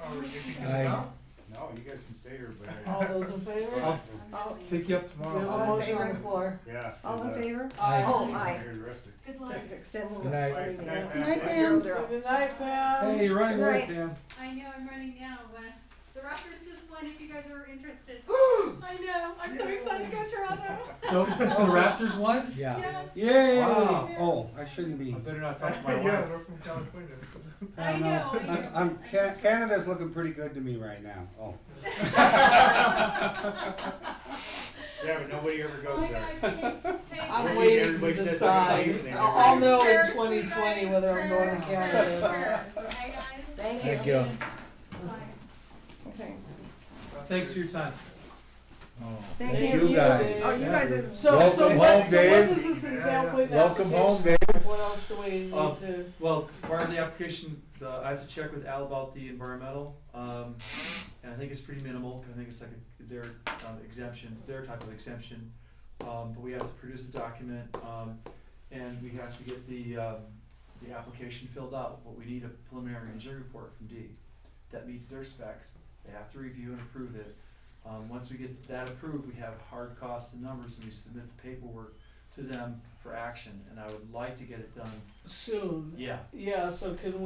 Oh, we're kicking Aye. this out? No, you guys can stay here, but All those in favor? All, Pick you up We have tomorrow. a All in motion on the favor? floor. yeah. all in favor? Aye. Oh, I aye. hear the rest of it. Good To luck. extend the Good night. meeting. Good night, Good night, Pam. Pam. 5-0. Good night, Pam. Hey, you're running Good late, night. Pam. I know I'm running now, but The Raptors just won if you guys are interested. I know, I'm so excited to go Toronto. The Raptors won? Yeah. Yes. Yay! Wow. Oh, I shouldn't be. I better not talk to my Yeah, wife. we're from California. I know. Canada's looking pretty good to me right now. Oh. Yeah, but nobody ever goes there. I'm waiting to Everybody says decide. they're gonna leave, I'll know in Prayers for you 2020 guys, whether I'm going to prayers, Canada or not. prayers, okay, guys? Thank Thank you. you. Okay. Thanks for your time. Oh, Thank thank you. you guys. Oh, you guys are. So Welcome what home, Dave. does this entail? Putting the Welcome home, application? Dave. What else do we need to? Well, part of the application, I have to check with Al about the environmental, and I think it's pretty minimal, 'cause I think it's like their exemption, their type of exemption. But we have to produce the document, and we have to get the application filled out, but we need a preliminary engineering report from D that meets their specs. They have to review and approve it. Once we get that approved, we have hard costs and numbers, and we submit the paperwork to them for action, and I would like to get it done. Soon. Yeah. Yeah, so can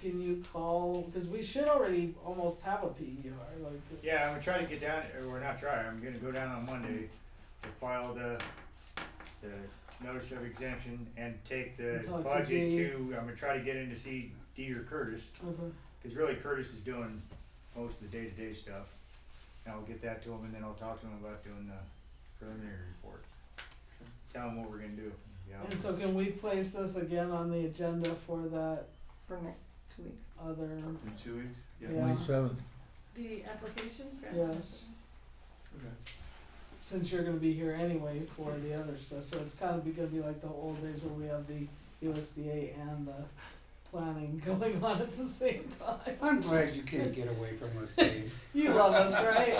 you call, because we should already almost have a PER, like. Yeah, I'm gonna try to get down, or not try, I'm gonna go down on Monday to file the notice of exemption and take the And talk to budget D. to, I'm gonna try to get in to see D or Curtis, Okay. cause really Curtis is doing most of the day-to-day stuff. And I'll get that to him, and then I'll talk to him about doing the preliminary report. Tell him what we're gonna do, you know. And so can we place this again on the agenda for that For next 2 weeks. other, In 2 weeks? Yeah. 27th. The application for yes, Okay. since you're gonna be here anyway for the other stuff, so it's kind of gonna be like the old days where we have the USDA and the planning going on at the same time. I'm glad you can't get away from us, Dave. You love us, right?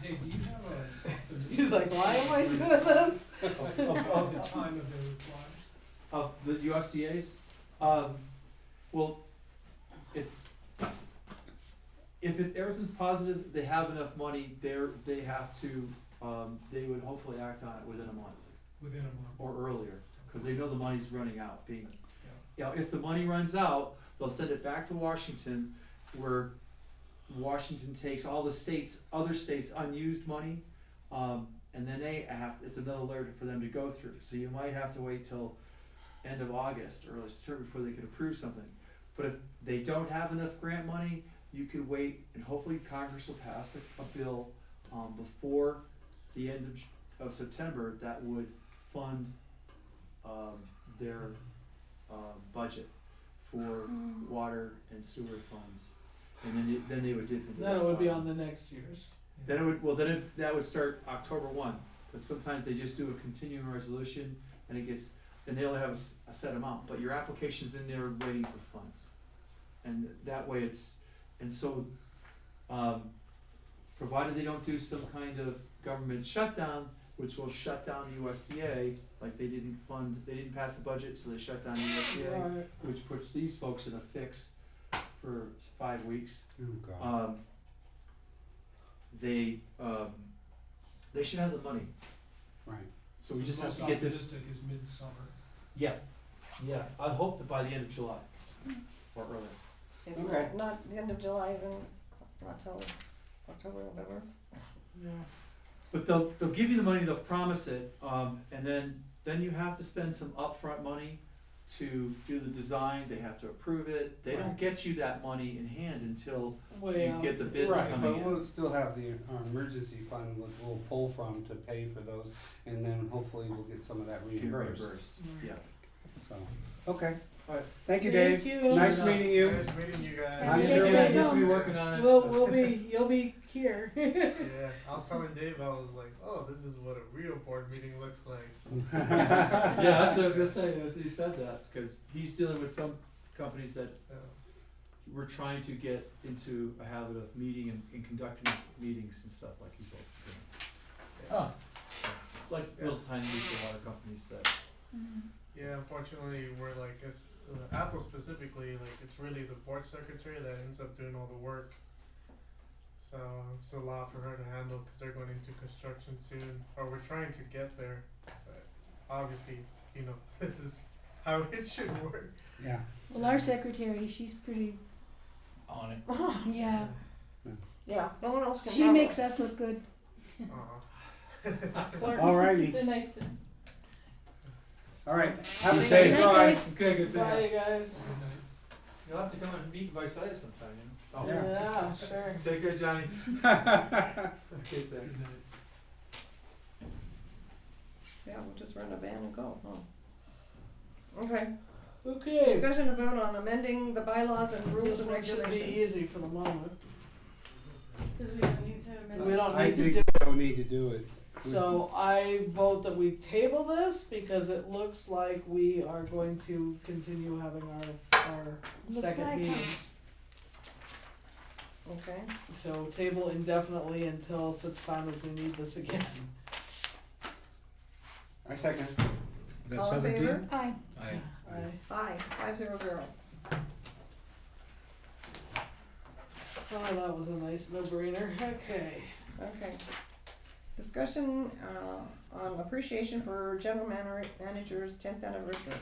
Dave, do you have a? She's like, why am I doing this? Of the time of the reply? Of the USDA's, well, if everything's positive, they have enough money, they have to, they would hopefully act on it within a month Within a month? or earlier, cause they know the money's running out, you know, if the money runs out, they'll send it back to Washington, where Washington takes all the states, other states' unused money, and then it's another layer for them to go through, so you might have to wait till end of August, early September, before they can approve something. But if they don't have enough grant money, you could wait, and hopefully Congress will pass a bill, before the end of September that would fund, their, budget for water and sewer funds. And then they would dip into that. Then it would be pot. on the next year's. Then that would start October 1, but sometimes they just do a continuing resolution, and they only have a set amount, but your application's in there waiting for funds. And that way provided they don't do some kind of government shutdown, which will shut down the USDA, like they didn't pass the budget, so they shut down the USDA, Right. which puts these folks in a fix for 5 weeks. Oh, God. They should have the money. Right. So we just have most to get this. optimistic is midsummer. Yeah, I hope that by the end of July or earlier. If Okay. not the end of July, then not till October, November. Yeah. But they'll give you the money, they'll promise it, and then you have to spend some upfront money to do the design. They have to approve it. They don't Right. get you that money in hand until Way you out. get the bids Right, coming but in. we'll still have our emergency fund which we'll pull from to pay for those, and then hopefully we'll get some of that Get reimbursed. Mm. Yeah. So, okay. Alright. Thank you, Thank Dave. you. Nice meeting you. Nice meeting you guys. I'm Thank sure you. He's be working on it. You'll be here. Yeah, I was telling Dave, I was like, oh, this is what a real board meeting looks like. Yeah, that's what I was gonna say, that you said that, cause he's dealing with some companies that we're trying to get into a habit of meeting and conducting meetings and stuff like you folks are doing. It's like little tiny mutual water companies that. Yeah, unfortunately, we're like, Apple specifically, like, it's really the board secretary that ends up doing all the work. So it's a lot for her to handle because they're going into construction soon, or we're trying to get there. But obviously, you know, this is how it should work. Yeah. Well, our secretary, she's pretty on it. Yeah, Yeah, no one else can she have makes it. us look good. Alrighty. They're nice to. All right. Have a Be safe safe. drive. Okay, good. Bye, guys. You'll have to come and meet Visalia sometime, you know? Yeah. Yeah, sure. Take care, Johnny. Okay, Sam. Yeah, we'll just rent a van and go, huh? Okay, Okay. discussion and vote on amending the bylaws and rules This and one should be regulations. easy for the moment. Because we don't need to amend. We don't I need to think do we don't need to do it. So I vote that we table this because it looks like we are going to continue having our Looks second like it. meetings. Okay, So table indefinitely until such time as we need this again. I second. That all in 17? favor? Aye. Aye. Aye, 500. Oh, that was a nice no-brainer. Okay. Okay. Discussion, on appreciation for general manager's 10th anniversary.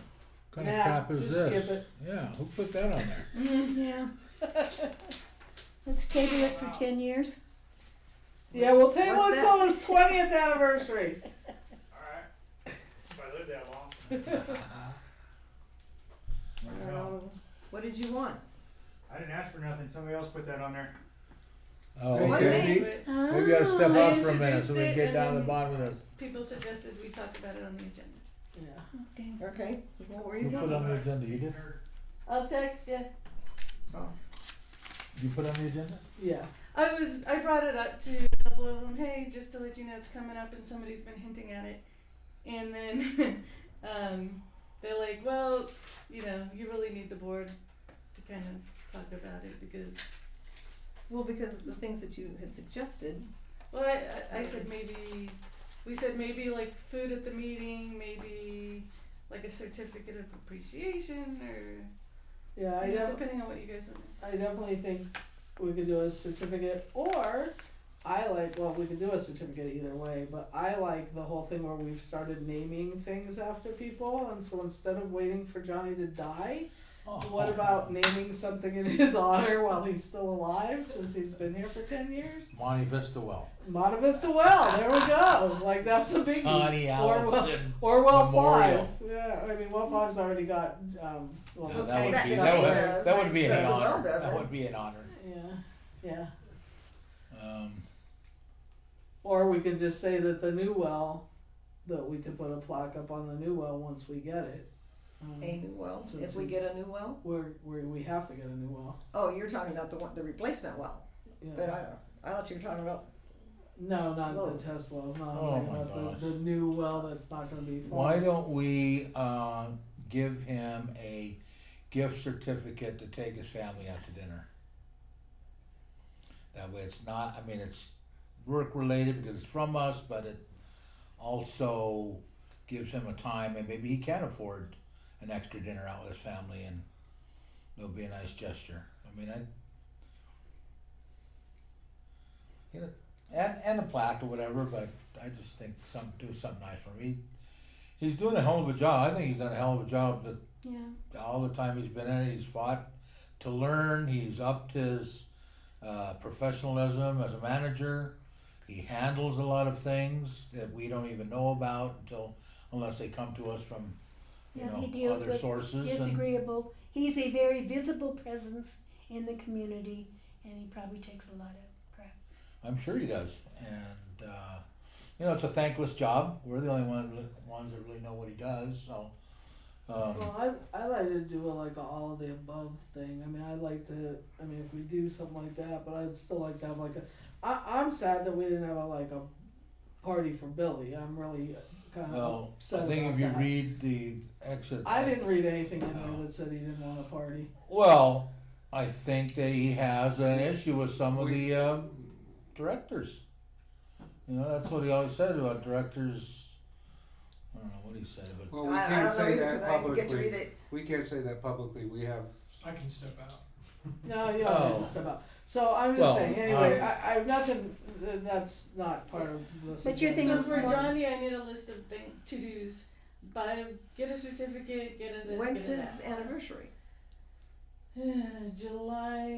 What kind of Nah, crap is just this? skip it. Yeah, who put that on there? Yeah. Let's table it for 10 years. Yeah, we'll table What's it till his 20th anniversary. Alright. If I live that long. What did you want? I didn't ask for nothing, somebody else put that on there. Oh, What okay. name? Maybe we ought to step I out for a minute so we introduced can it get down to and the bottom of the. People suggested we talk about it on the agenda. Yeah. Okay. Okay, so what were you Who put doing? on the agenda? You did? I'll text you. You put on the agenda? Yeah. I brought it up to a couple of them. Hey, just to let you know it's coming up, and somebody's been hinting at it. And then they're like, well, you know, you really need the board to kind of talk about it because. Well, because the things that you had suggested. Well, I said maybe. We said maybe like food at the meeting, maybe like a certificate of appreciation, or Yeah, you know, depending on what you guys want. I definitely think we could do a certificate, or we could do a certificate either way, but I like the whole thing where we've started naming things after people, and so instead of waiting for Johnny to die, what about naming something in his honor while he's still alive, since he's been here for 10 years? Monte Vista Well. Monte Vista Well, there we go. Like, that's a biggie. Johnny Allison Or Well Memorial. 5. Yeah, I mean, Well 5's already got, No, well, that would that be, does, that would be but an the well honor. That doesn't. would be an honor. yeah. Um, Or we could just say that the new well, that we could put a plaque up on the new well once we get it. A new well, So if we it's- get a new well? We have to get a new well. Oh, you're talking about the replacement well, Yeah. but I thought you were talking about, No, not Those. the test wells, no, I'm Oh talking my about gosh. the new well that's not gonna be. why farmed. don't we give him a gift certificate to take his family out to dinner? That way it's not, I mean, it's work related because it's from us, but it also gives him a time and maybe he can afford an extra dinner out with his family and it'll be a nice gesture. I mean, you know, and a plaque or whatever, but I just think do something nice for him. He's doing a hell of a job. I think he's done a hell of a job that Yeah. all the time he's been in it. He's fought to learn. He's upped his professionalism as a manager. He handles a lot of things that we don't even know about unless they come to us from Yeah, he deals other with sources. disagreeable. He's a very visible presence in the community, and he probably takes a lot of crap. I'm sure he does. And it's a thankless job. We're the only ones that really know what he does. So. Well, I like to do like a all of the above thing. I mean, if we do something like that, but I'd still like to have like I'm sad that we didn't have a party for Billy. I'm really kind of upset I think about if you that. read the exit. I didn't read anything in there that said he didn't want a party. Well, I think that he has an issue with some of the directors. That's what he always said about directors. I don't know what he said, but Well, we I can't don't know say either, that 'cause I didn't get to read publicly. it. We can't say that publicly. We have. I can step out. No, you don't need to step out. So I'm just saying. Anyway, I have nothing. That's not part of this. But you're agenda. So for Johnny, I need a list of to-dos. Get a certificate, get a this, When's get a his that. anniversary? July,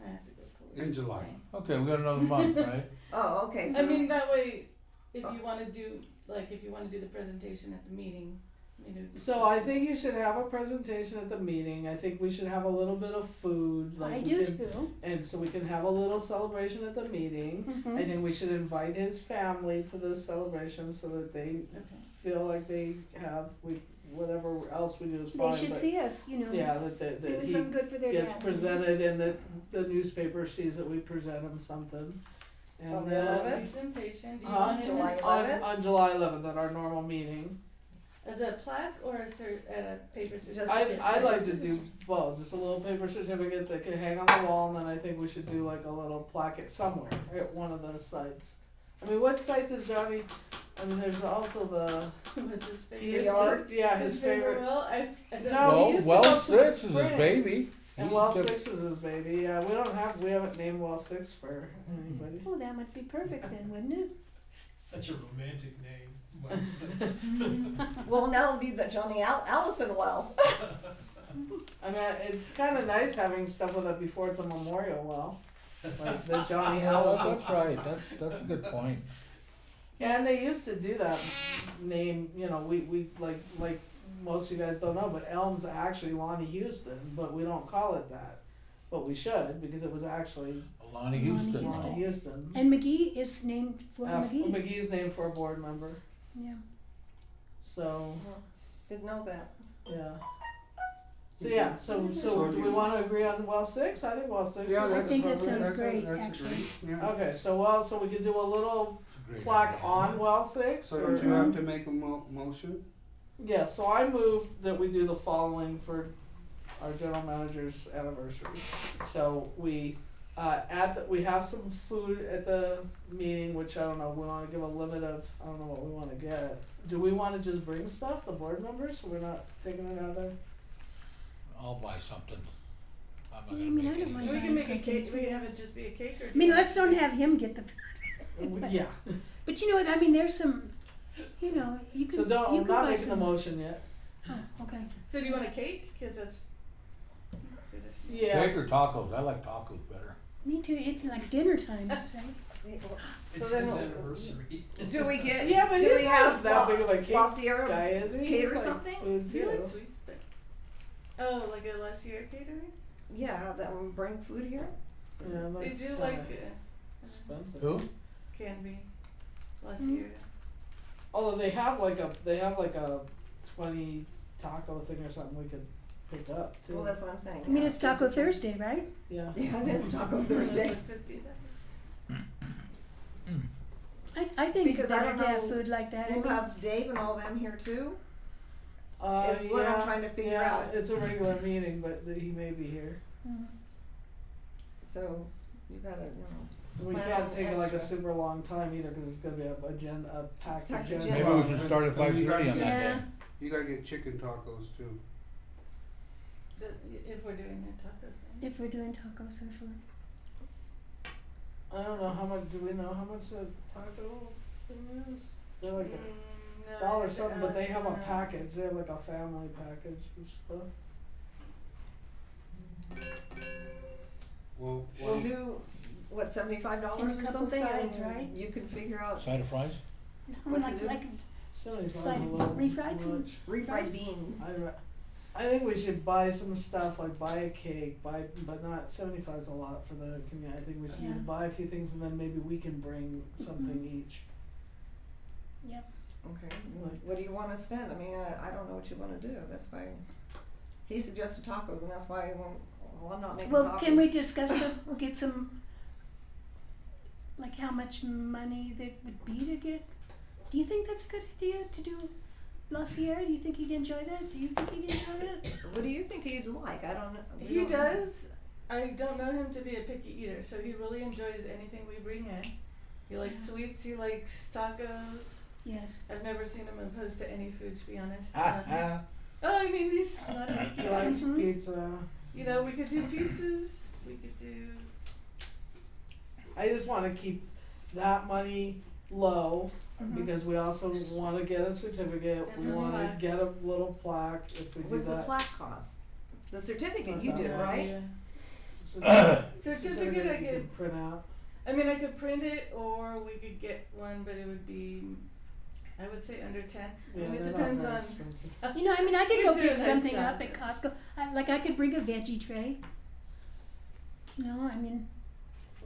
I have to go pull it. In July. Okay, we got another month, right? Oh, okay, so. I mean, that way, if you wanna do, like, if you wanna do the presentation at the meeting, you know. So I think you should have a presentation at the meeting. I think we should have a little bit of food. Like I we do can- too. And so we can have a little celebration at the meeting. Mhm. I think we should invite his family to the celebration so that they Okay. feel like they have, whatever else we do is They fine. should but see us, you know, yeah, that doing he something good for their gets dad. presented and that the newspaper sees that we present him something. And On the then 11th? Presentation, do you Huh? want it July as, 11th? on July 11th at our normal meeting. as a plaque or as at a paper certificate? Just- I'd like to do, well, just a little paper certificate that can hang on the wall, and then I think we should do like a little plaque somewhere at one of those sites. I mean, what site does Johnny, I mean, there's also the, With his he favorite. used to, yeah, his favorite. Well, I don't No, know. he used to Well, go to the 6 is his Sprint. baby. And He Well took- 6 is his baby, yeah, we haven't named Well 6 for anybody. Oh, that would be perfect then, wouldn't it? Such a romantic name. Well, 6. Well, now it'll be the Johnny Allison well. I mean, it's kinda nice having stuff with it before it's a memorial well, like the Johnny Allison. That's right, that's a good point. Yeah, and they used to do that name, you know, we like most of you guys don't know, but Elm's actually Lonnie Houston, but we don't call it that. But we should, because it was actually Lonnie Houston. Lonnie Houston. And McGee is named for McGee. McGee's named for a board member, Yeah. so, Didn't know that. yeah. So yeah, so do we wanna agree on well 6? I think well 6 Yeah, is I that's think that appropriate. sounds great, that's actually. great, yeah. Okay, so we could do a little It's a great plaque idea. on well 6, So or? don't you have to make a motion? Yeah, so I move that we do the following for our general manager's anniversary. So we, we have some food at the meeting, which I don't know, we wanna give a limit of, I don't know what we wanna get. Do we wanna just bring stuff, the board members, so we're not taking it out there? I'll buy something. I'm not I gonna mean, I make don't any. mind. We can make a cake, we can have it just be a cake or. I mean, let's don't have him get the, Yeah, but you know what, I mean, there's some, you know, you can, so don't, you I'm can not buy making the some. motion yet. Oh, okay. So do you want a cake? Cause that's. Yeah, Cake or tacos? I like tacos better. Me too, it's like dinner time, right? It's So his then, anniversary. do we get, yeah, but do he's we not have that big of a La cake Sierra guy, is he? cater He's like something? food Do you too. like sweets? But, oh, like a La Sierra catering? Yeah, have them bring food here? Yeah, They that's do kinda like, expensive. Who? can be, La Mm. Sierra. Although they have like a 20 taco thing or something we could pick up too. Well, that's what I'm saying. I mean, yeah. it's Taco Thursday, right? Yeah. Yeah, it is Taco Thursday. 50. I think it's Because I better don't to have know, food like that, I We'll mean, have Dave and all them here too? Is Is what I'm trying to figure yeah, out. it's a regular meeting, but he may be here. mm. So, you gotta, you know. We Plan can't on take it like a extra. super long time either, because it's gonna be a packed Packed agenda. agenda. Maybe we should start at Then you 5:30 on gotta- that Yeah. day. You gotta get chicken tacos too. If we're doing the tacos thing. If we're doing tacos or food. I don't know how much. Do we know how much a taco thing is? They're like No, a dollar I have to something, but they ask, have a uh, package. They have like a family package of stuff. Well, We'll do, what, $75 And a or couple something? sides, and right? You can figure out Side of fries? What to Like, do? like, 75 is a Side- little refried some- much. refried Fries? beans. I think we should buy some stuff, like buy a cake, but not 75 is a lot for the community. I think we should Yeah. just buy a few things and then maybe we can bring something each. yep. Okay, Like- what do you wanna spend? I mean, I don't know what you wanna do, that's why. He suggested tacos and that's why, well, I'm not making tacos. Well, can we discuss get some, like how much money that would be to get? Do you think that's a good idea to do La Sierra? Do you think he'd enjoy that? Do you think he'd enjoy that? What do you think he'd like? I don't know. We He don't know. does. I don't know him to be a picky eater, so he really enjoys anything we bring in. He likes sweets, he likes tacos. Yes. I've never seen him opposed to any food, to be honest. Ah, Oh, I mean, he's not a picky He likes eater. pizza. You know, we could do pizzas, we could do. I just want to keep that money low Mhm. because we also want to get a certificate. And We a want to plaque. get a little plaque if we do What's the that. plaque cost? The certificate you did, right? Certificate I you could, print out. I mean, I could print it or we could get one, but it would be, I would say under 10. I mean, it they're not depends very on. expensive. You know, I mean, I could We go do a pick nice something job. up at Costco. I could bring a veggie tray. No, I mean,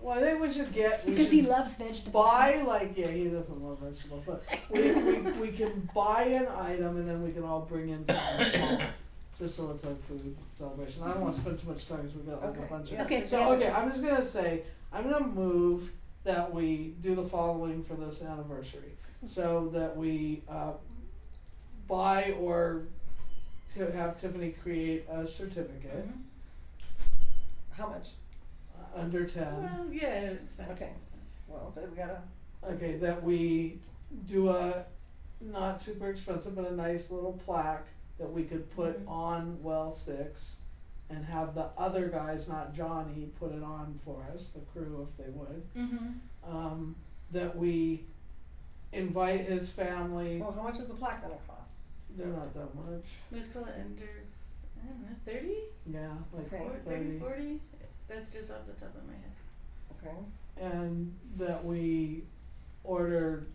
Well, I think we should get, we because he should loves vegetables. buy, like, yeah, he doesn't love vegetables, but we can buy an item and then we can all bring in something small. Just so it's like food celebration. I don't wanna spend too much time because we've got like a Okay, bunch of. yes, Okay, So, okay, I'm just gonna say, I'm gonna move that we do the following for this anniversary. So that we, buy or to have Tiffany create a certificate, How much? under 10. Well, yeah, it's not. Okay, well, but we gotta, Okay, that we do a, not super expensive, but a nice little plaque that we could put on well 6 and have the other guys, not Johnny, put it on for us, the crew if they would. Mm-hmm. That we invite his family, well, how much is a plaque gonna cost? they're not that much, Let's call it under, I don't know, 30? yeah, like Okay. Or 30. 40? That's just off the top of my head. Okay, And that we order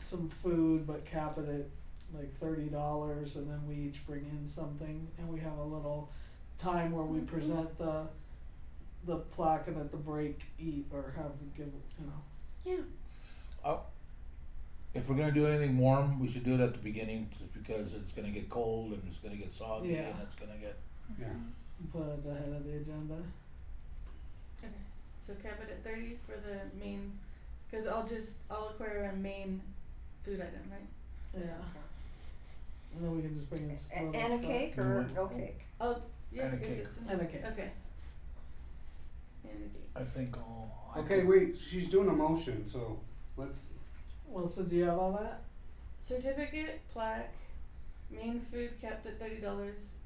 some food but cap it at like $30 and then we each bring in something and we have a little time where we present the plaque and at the break eat or have give, you know. Yeah. If we're gonna do anything warm, we should do it at the beginning, just because it's gonna get cold and it's gonna get soggy Yeah. and it's gonna get. Yeah. Put it at the head of the agenda. Okay. So cap it at 30 for the main, because I'll acquire a main food item, right? Yeah. And then we can just bring in little and a stuff. cake or no cake? Oh, yeah, And a if cake. it's And a cake. Okay. And a cake. I think all. Okay, wait, she's doing a motion, so let's, Well, so do you have all that? Certificate, plaque, main food capped at $30,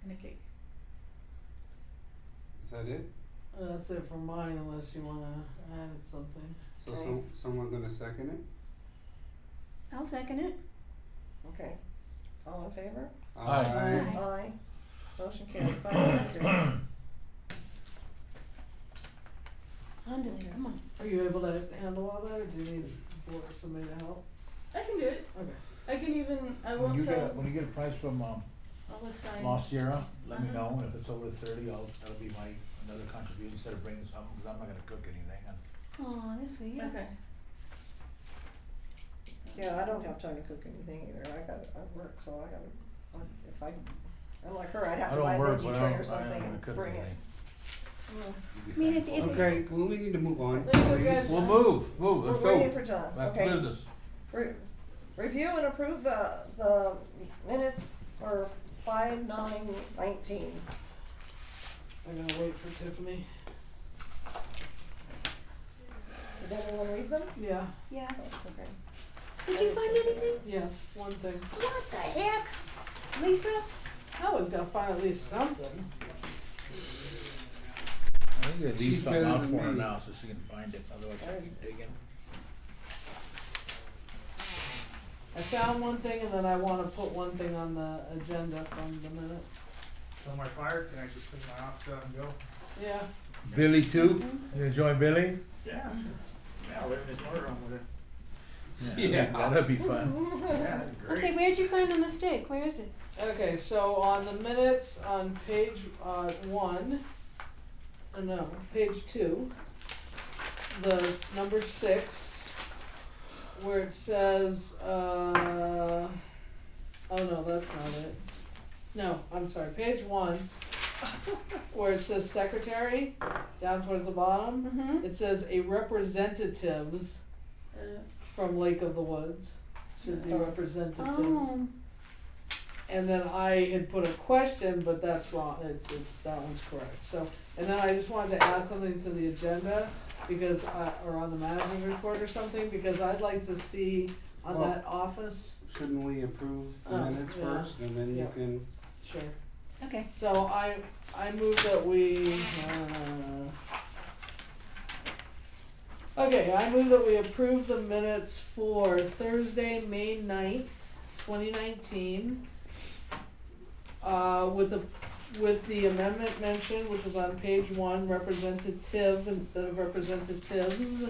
and a cake. is that it? That's it for mine unless you wanna add something. So Okay. someone gonna second it? I'll second it. Okay, all in favor? Aye. Aye. Aye. Motion carried, 5-0. On to there, come on. Are you able to handle all that or do you need somebody to help? I can do it. Okay. I can even, I When won't you tell, when you get a price from I'll assign. La Sierra, let me Uh-huh. know, and if it's over 30, that'll be another contribution instead of bringing some, because I'm not gonna cook anything. Aw, this way, yeah. Okay. Yeah, I don't have time to cook anything either, I work, so if I'm like her, I'd have I to buy a don't work, veggie but tray I or ain't something gonna and cook bring it. anything. Mm. You'd I be mean, thankful. Okay, well, we need to move on, Let me go please. grab We'll John. move, let's We're waiting go. for John, Back to okay. business. Review and approve the minutes for 5/9/19. I'm gonna wait for Tiffany. Did anyone read them? Yeah. Yeah. Oh, okay. Did you find anything? Yes, one thing. What the heck? Lisa? I always gotta find at least something. I think they leave She's something better out than for her me. now, so she can find it, otherwise she'll keep digging. I found one thing and then I wanna put one thing on the agenda from the minute. So am I fired? Can I just clean my office out and go? Yeah. Billy too? You gonna join Billy? Yeah. Yeah, I'll live in his motorhome with her. Yeah. That'd be fun. Yeah, that'd be great. Okay, where'd you find the mistake? Where is it? Okay, so on the minutes on page 2, the number 6, where it says, oh no, that's not it. No, I'm sorry, page 1, where it says secretary, down towards the bottom, Mm-hmm. it says a representatives from Lake of the Woods. Should be Yes. representative. Oh, And then I had put a question, but that's wrong, it's, that one's correct, so, and then I just wanted to add something to the agenda, because or on the manager's report or something, because I'd like to see on Well- that office, Shouldn't we approve the Oh, minutes yeah. first, and then you Yeah. can, sure. okay. So I move that we, okay, I move that we approve the minutes for Thursday, May 9th, 2019, with with the amendment mentioned, which was on page 1, representative instead of representatives.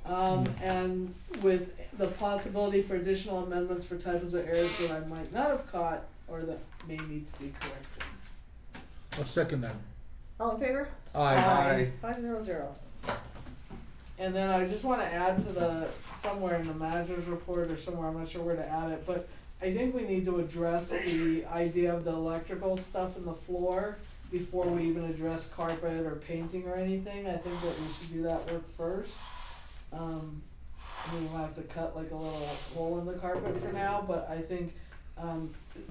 And with the possibility for additional amendments for typos or errors that I might not have caught or that may need to be corrected. I'll second that. All in favor? Aye. 500. And then I just wanna add to the, somewhere in the manager's report or somewhere, I'm not sure where to add it, but I think we need to address the idea of the electrical stuff in the floor before we even address carpet or painting or anything. I think that we should do that work first. We might have to cut like a little hole in the carpet for now, but I think,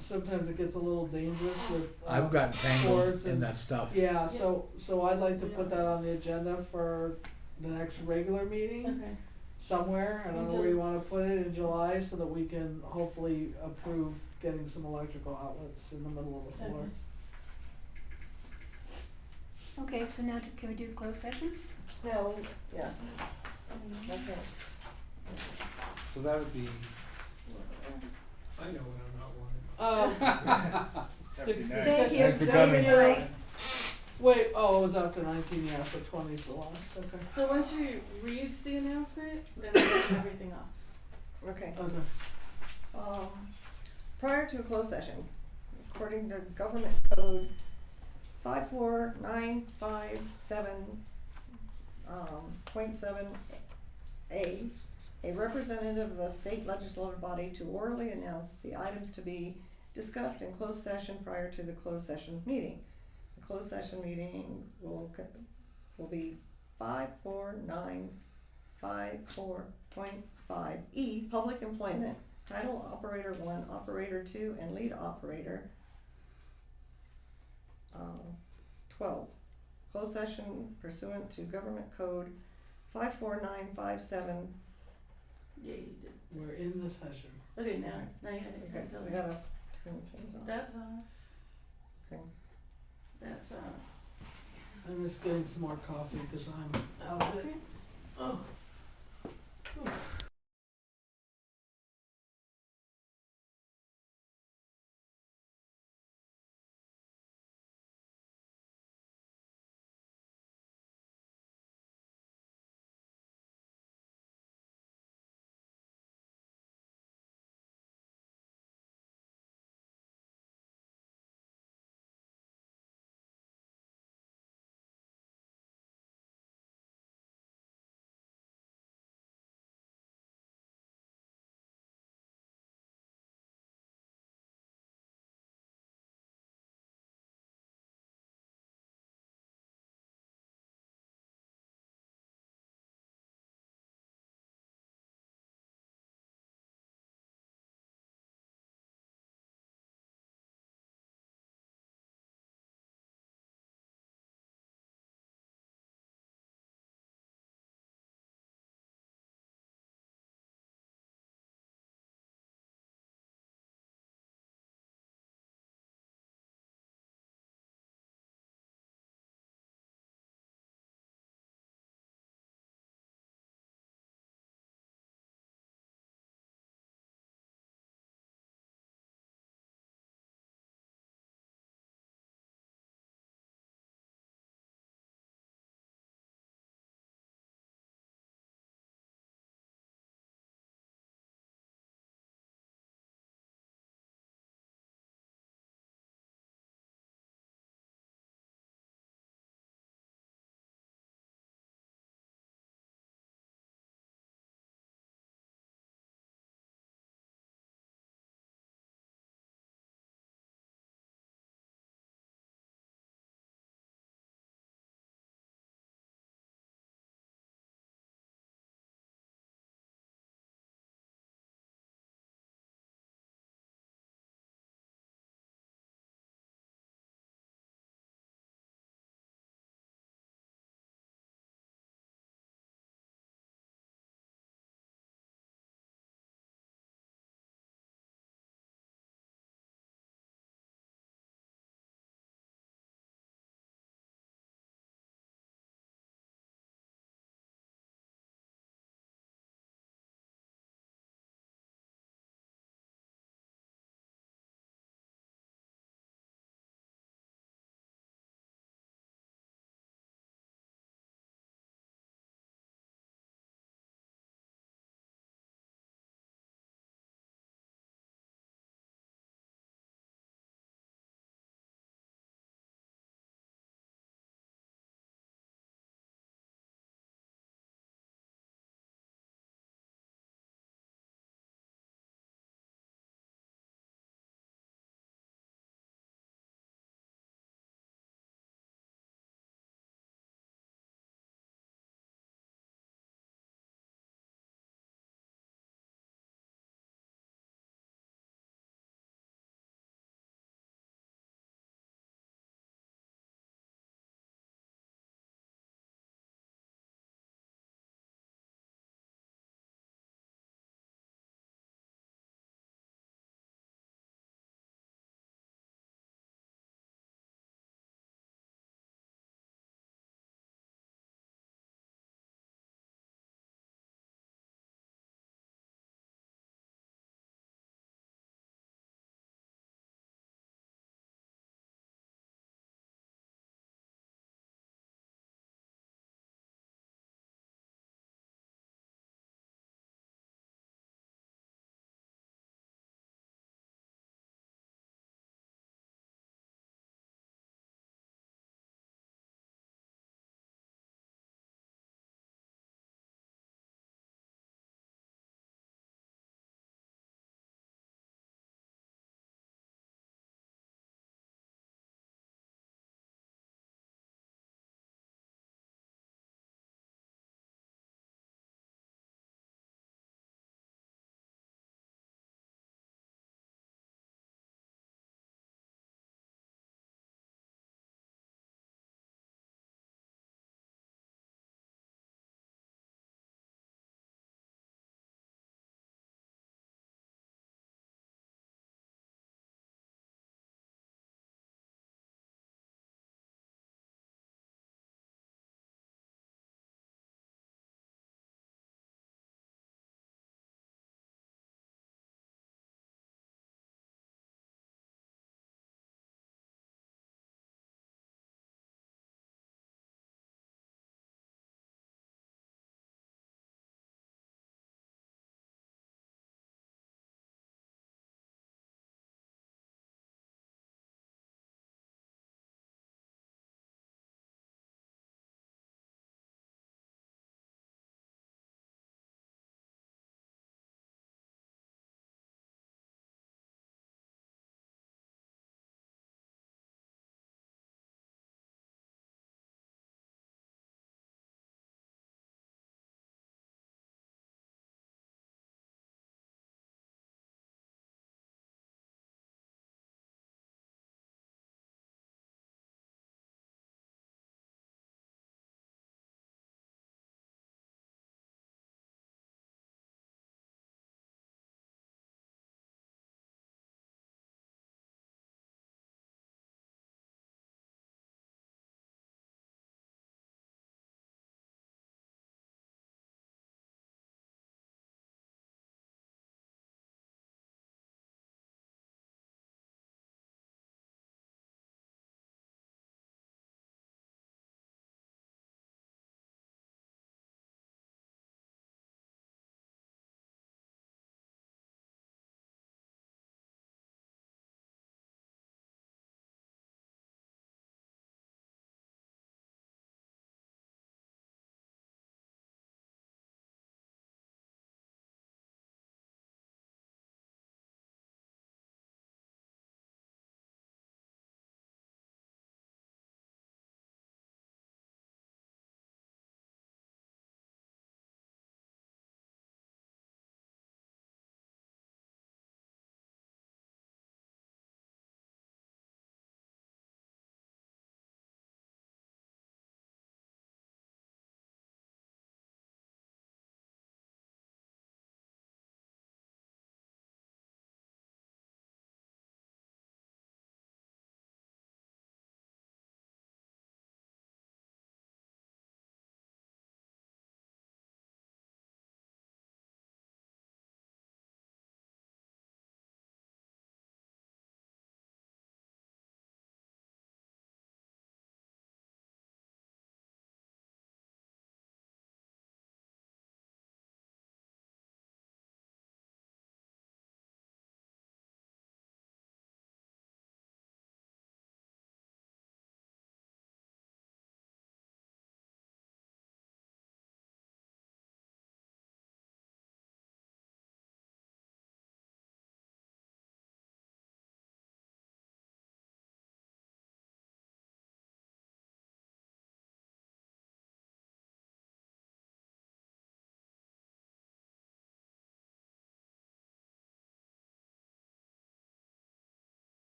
sometimes it gets a little dangerous with, I've gotten tangled cords in and- that stuff. Yeah, so I'd like to put that on the agenda for the next regular meeting. Okay. Somewhere, I don't know where you wanna put it, in July, so that we can hopefully approve getting some electrical outlets in the middle of the floor. Okay, so now can we do the closed session? No, yes. Okay. So that would be. I know when I'm not wanted. Thank you. Thanks for Good coming. night. Wait, oh, it was after 19, yeah, so 20 is the last, okay. So once she reads the announcement, then we turn everything off. Okay. Okay. Prior to a closed session, according to Government Code 54957, .7A, a representative of the state legislative body to orally announce the items to be discussed in closed session prior to the closed session meeting. The closed session meeting will be 54954.5E, public employment, title operator 1, operator 2, and lead operator. 12, closed session pursuant to Government Code 54957. Yeah, you did. We're in the session. Okay, now you Okay, gotta tell we me. gotta turn things on. That's off. Okay. That's off. I'm just getting some more coffee, cause I'm out of it. Oh.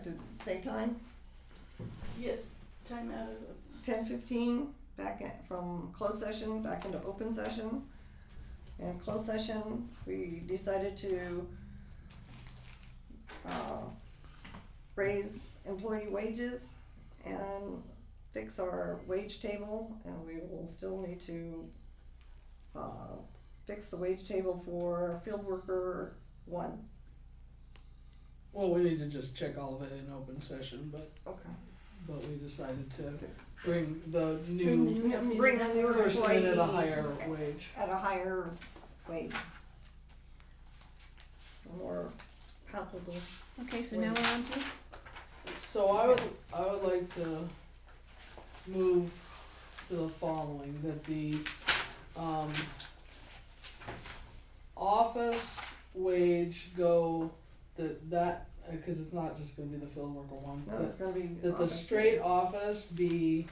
like to say time? Yes, time out of, 10:15, from closed session back into open session. In closed session, we decided to raise employee wages and fix our wage table, and we will still need to fix the wage table for field worker 1. Well, we need to just check all of it in open session, but we decided to bring the new Bring a new person employee in at a higher wage. At a higher wage. A more palpable. Okay, so now we're on to? So I would like to move to the following, that the office wage go, that because it's not just gonna be the field worker one. No, it's gonna be. That the straight office be,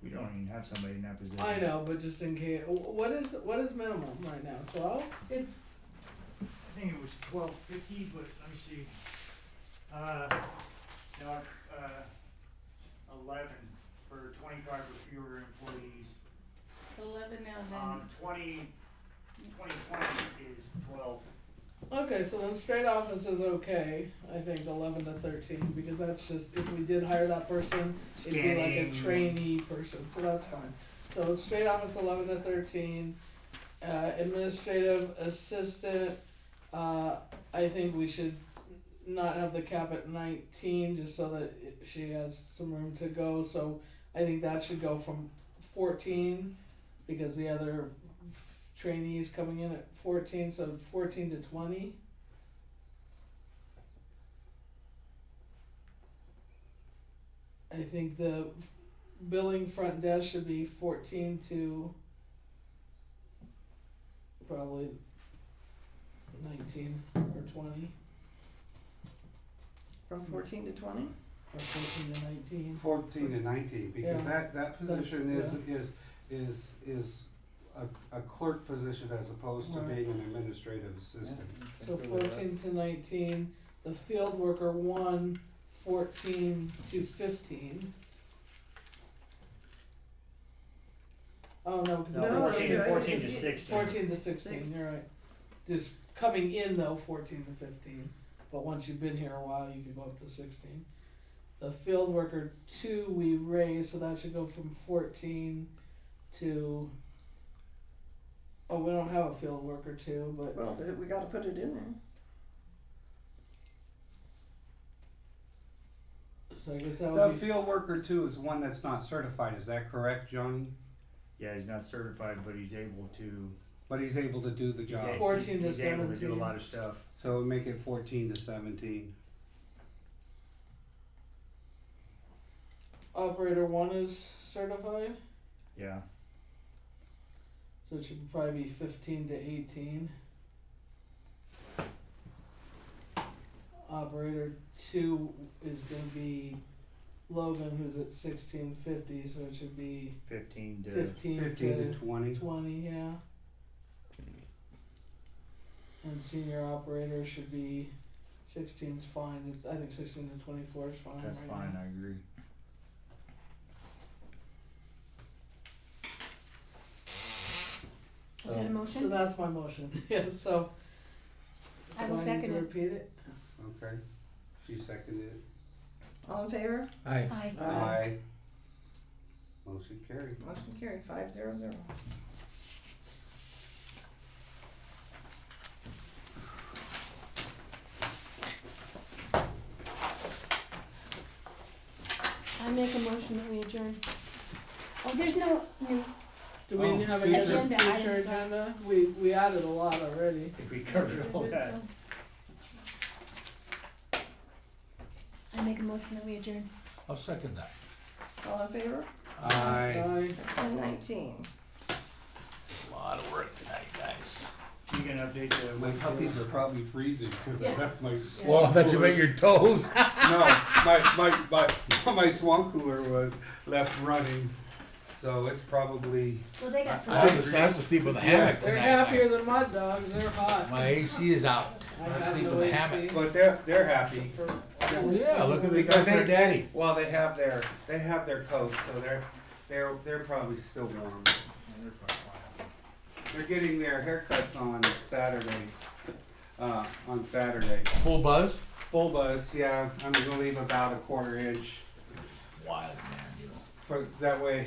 We don't even have somebody in that position. I know, but just in case, what is minimum right now, 12? It's, I think it was 12.50, but let me see. No, 11 for 25 or fewer employees. 11 now, then. 2020 is 12. Okay, so then straight office is okay, I think 11 to 13, because that's just, if we did hire that person, it'd be like a Scanning. trainee person, so that's fine. So straight office 11 to 13, administrative assistant, I think we should not have the cap at 19, just so that she has some room to go, so I think that should go from 14, because the other trainees coming in at 14, so 14 to 20. I think the billing front desk should be 14 to probably 19 or 20, From 14 to 20? or 14 to 19. 14 to 19, because Yeah. that position That's- is a clerk position as opposed to Right. being an administrative assistant. So 14 to 19, the field worker 1, 14 to 15. Oh, no, because No, 14 to 16. 14 to 16, you're right. Just coming in though, 14 to 15, but once you've been here a while, you can go up to 16. The field worker 2 we raised, so that should go from 14 to, oh, we don't have a field worker 2, but. Well, but we gotta put it in there. So I guess that The would be, field worker 2 is one that's not certified, is that correct, Johnny? Yeah, he's not certified, but he's able to. But he's able to do the He's job. a- 14 to he's able to do a 17. lot of stuff. So make it 14 to 17. operator 1 is certified, Yeah. so it should probably be 15 to 18. Operator 2 is gonna be Logan, who's at 1650, so it should be 15 to. 15 15 to 20. 20, yeah. And senior operator should be 16's fine. I think 16 to 24 is fine. That's right fine, now. I agree. Was that a So motion? that's my motion. Yeah. So. I will do second need to it. repeat it. Okay. She seconded it. All in favor? Aye. Aye. Aye. Motion carried. Motion carried, 5-0-0. I make a motion that we adjourn. Oh, there's no, Do we Oh, have future. any Agenda future items, sorry. agenda? We added a lot already. I think we covered all that. I make a motion that we adjourn. I'll second that. All in favor? Aye. Aye. 10-19. A lot of work tonight, guys. You can update the. My puppies are probably freezing because I left my. Well, I thought you meant your toes. No, my swamp cooler was left running, so it's probably. Well, they got. I have to sleep with a hammock They're tonight. happier than mud dogs. They're hot. My AC is out. I I'm have sleeping no with a AC. hammock. But they're happy. For Yeah, look at the Because their daddy. Well, they have their coat, so they're probably still warm. They're getting their haircuts on Saturday. On Saturday. Full buzz? Full buzz, yeah. I'm gonna leave about a 1/4 inch. Wild man, you know. For that way,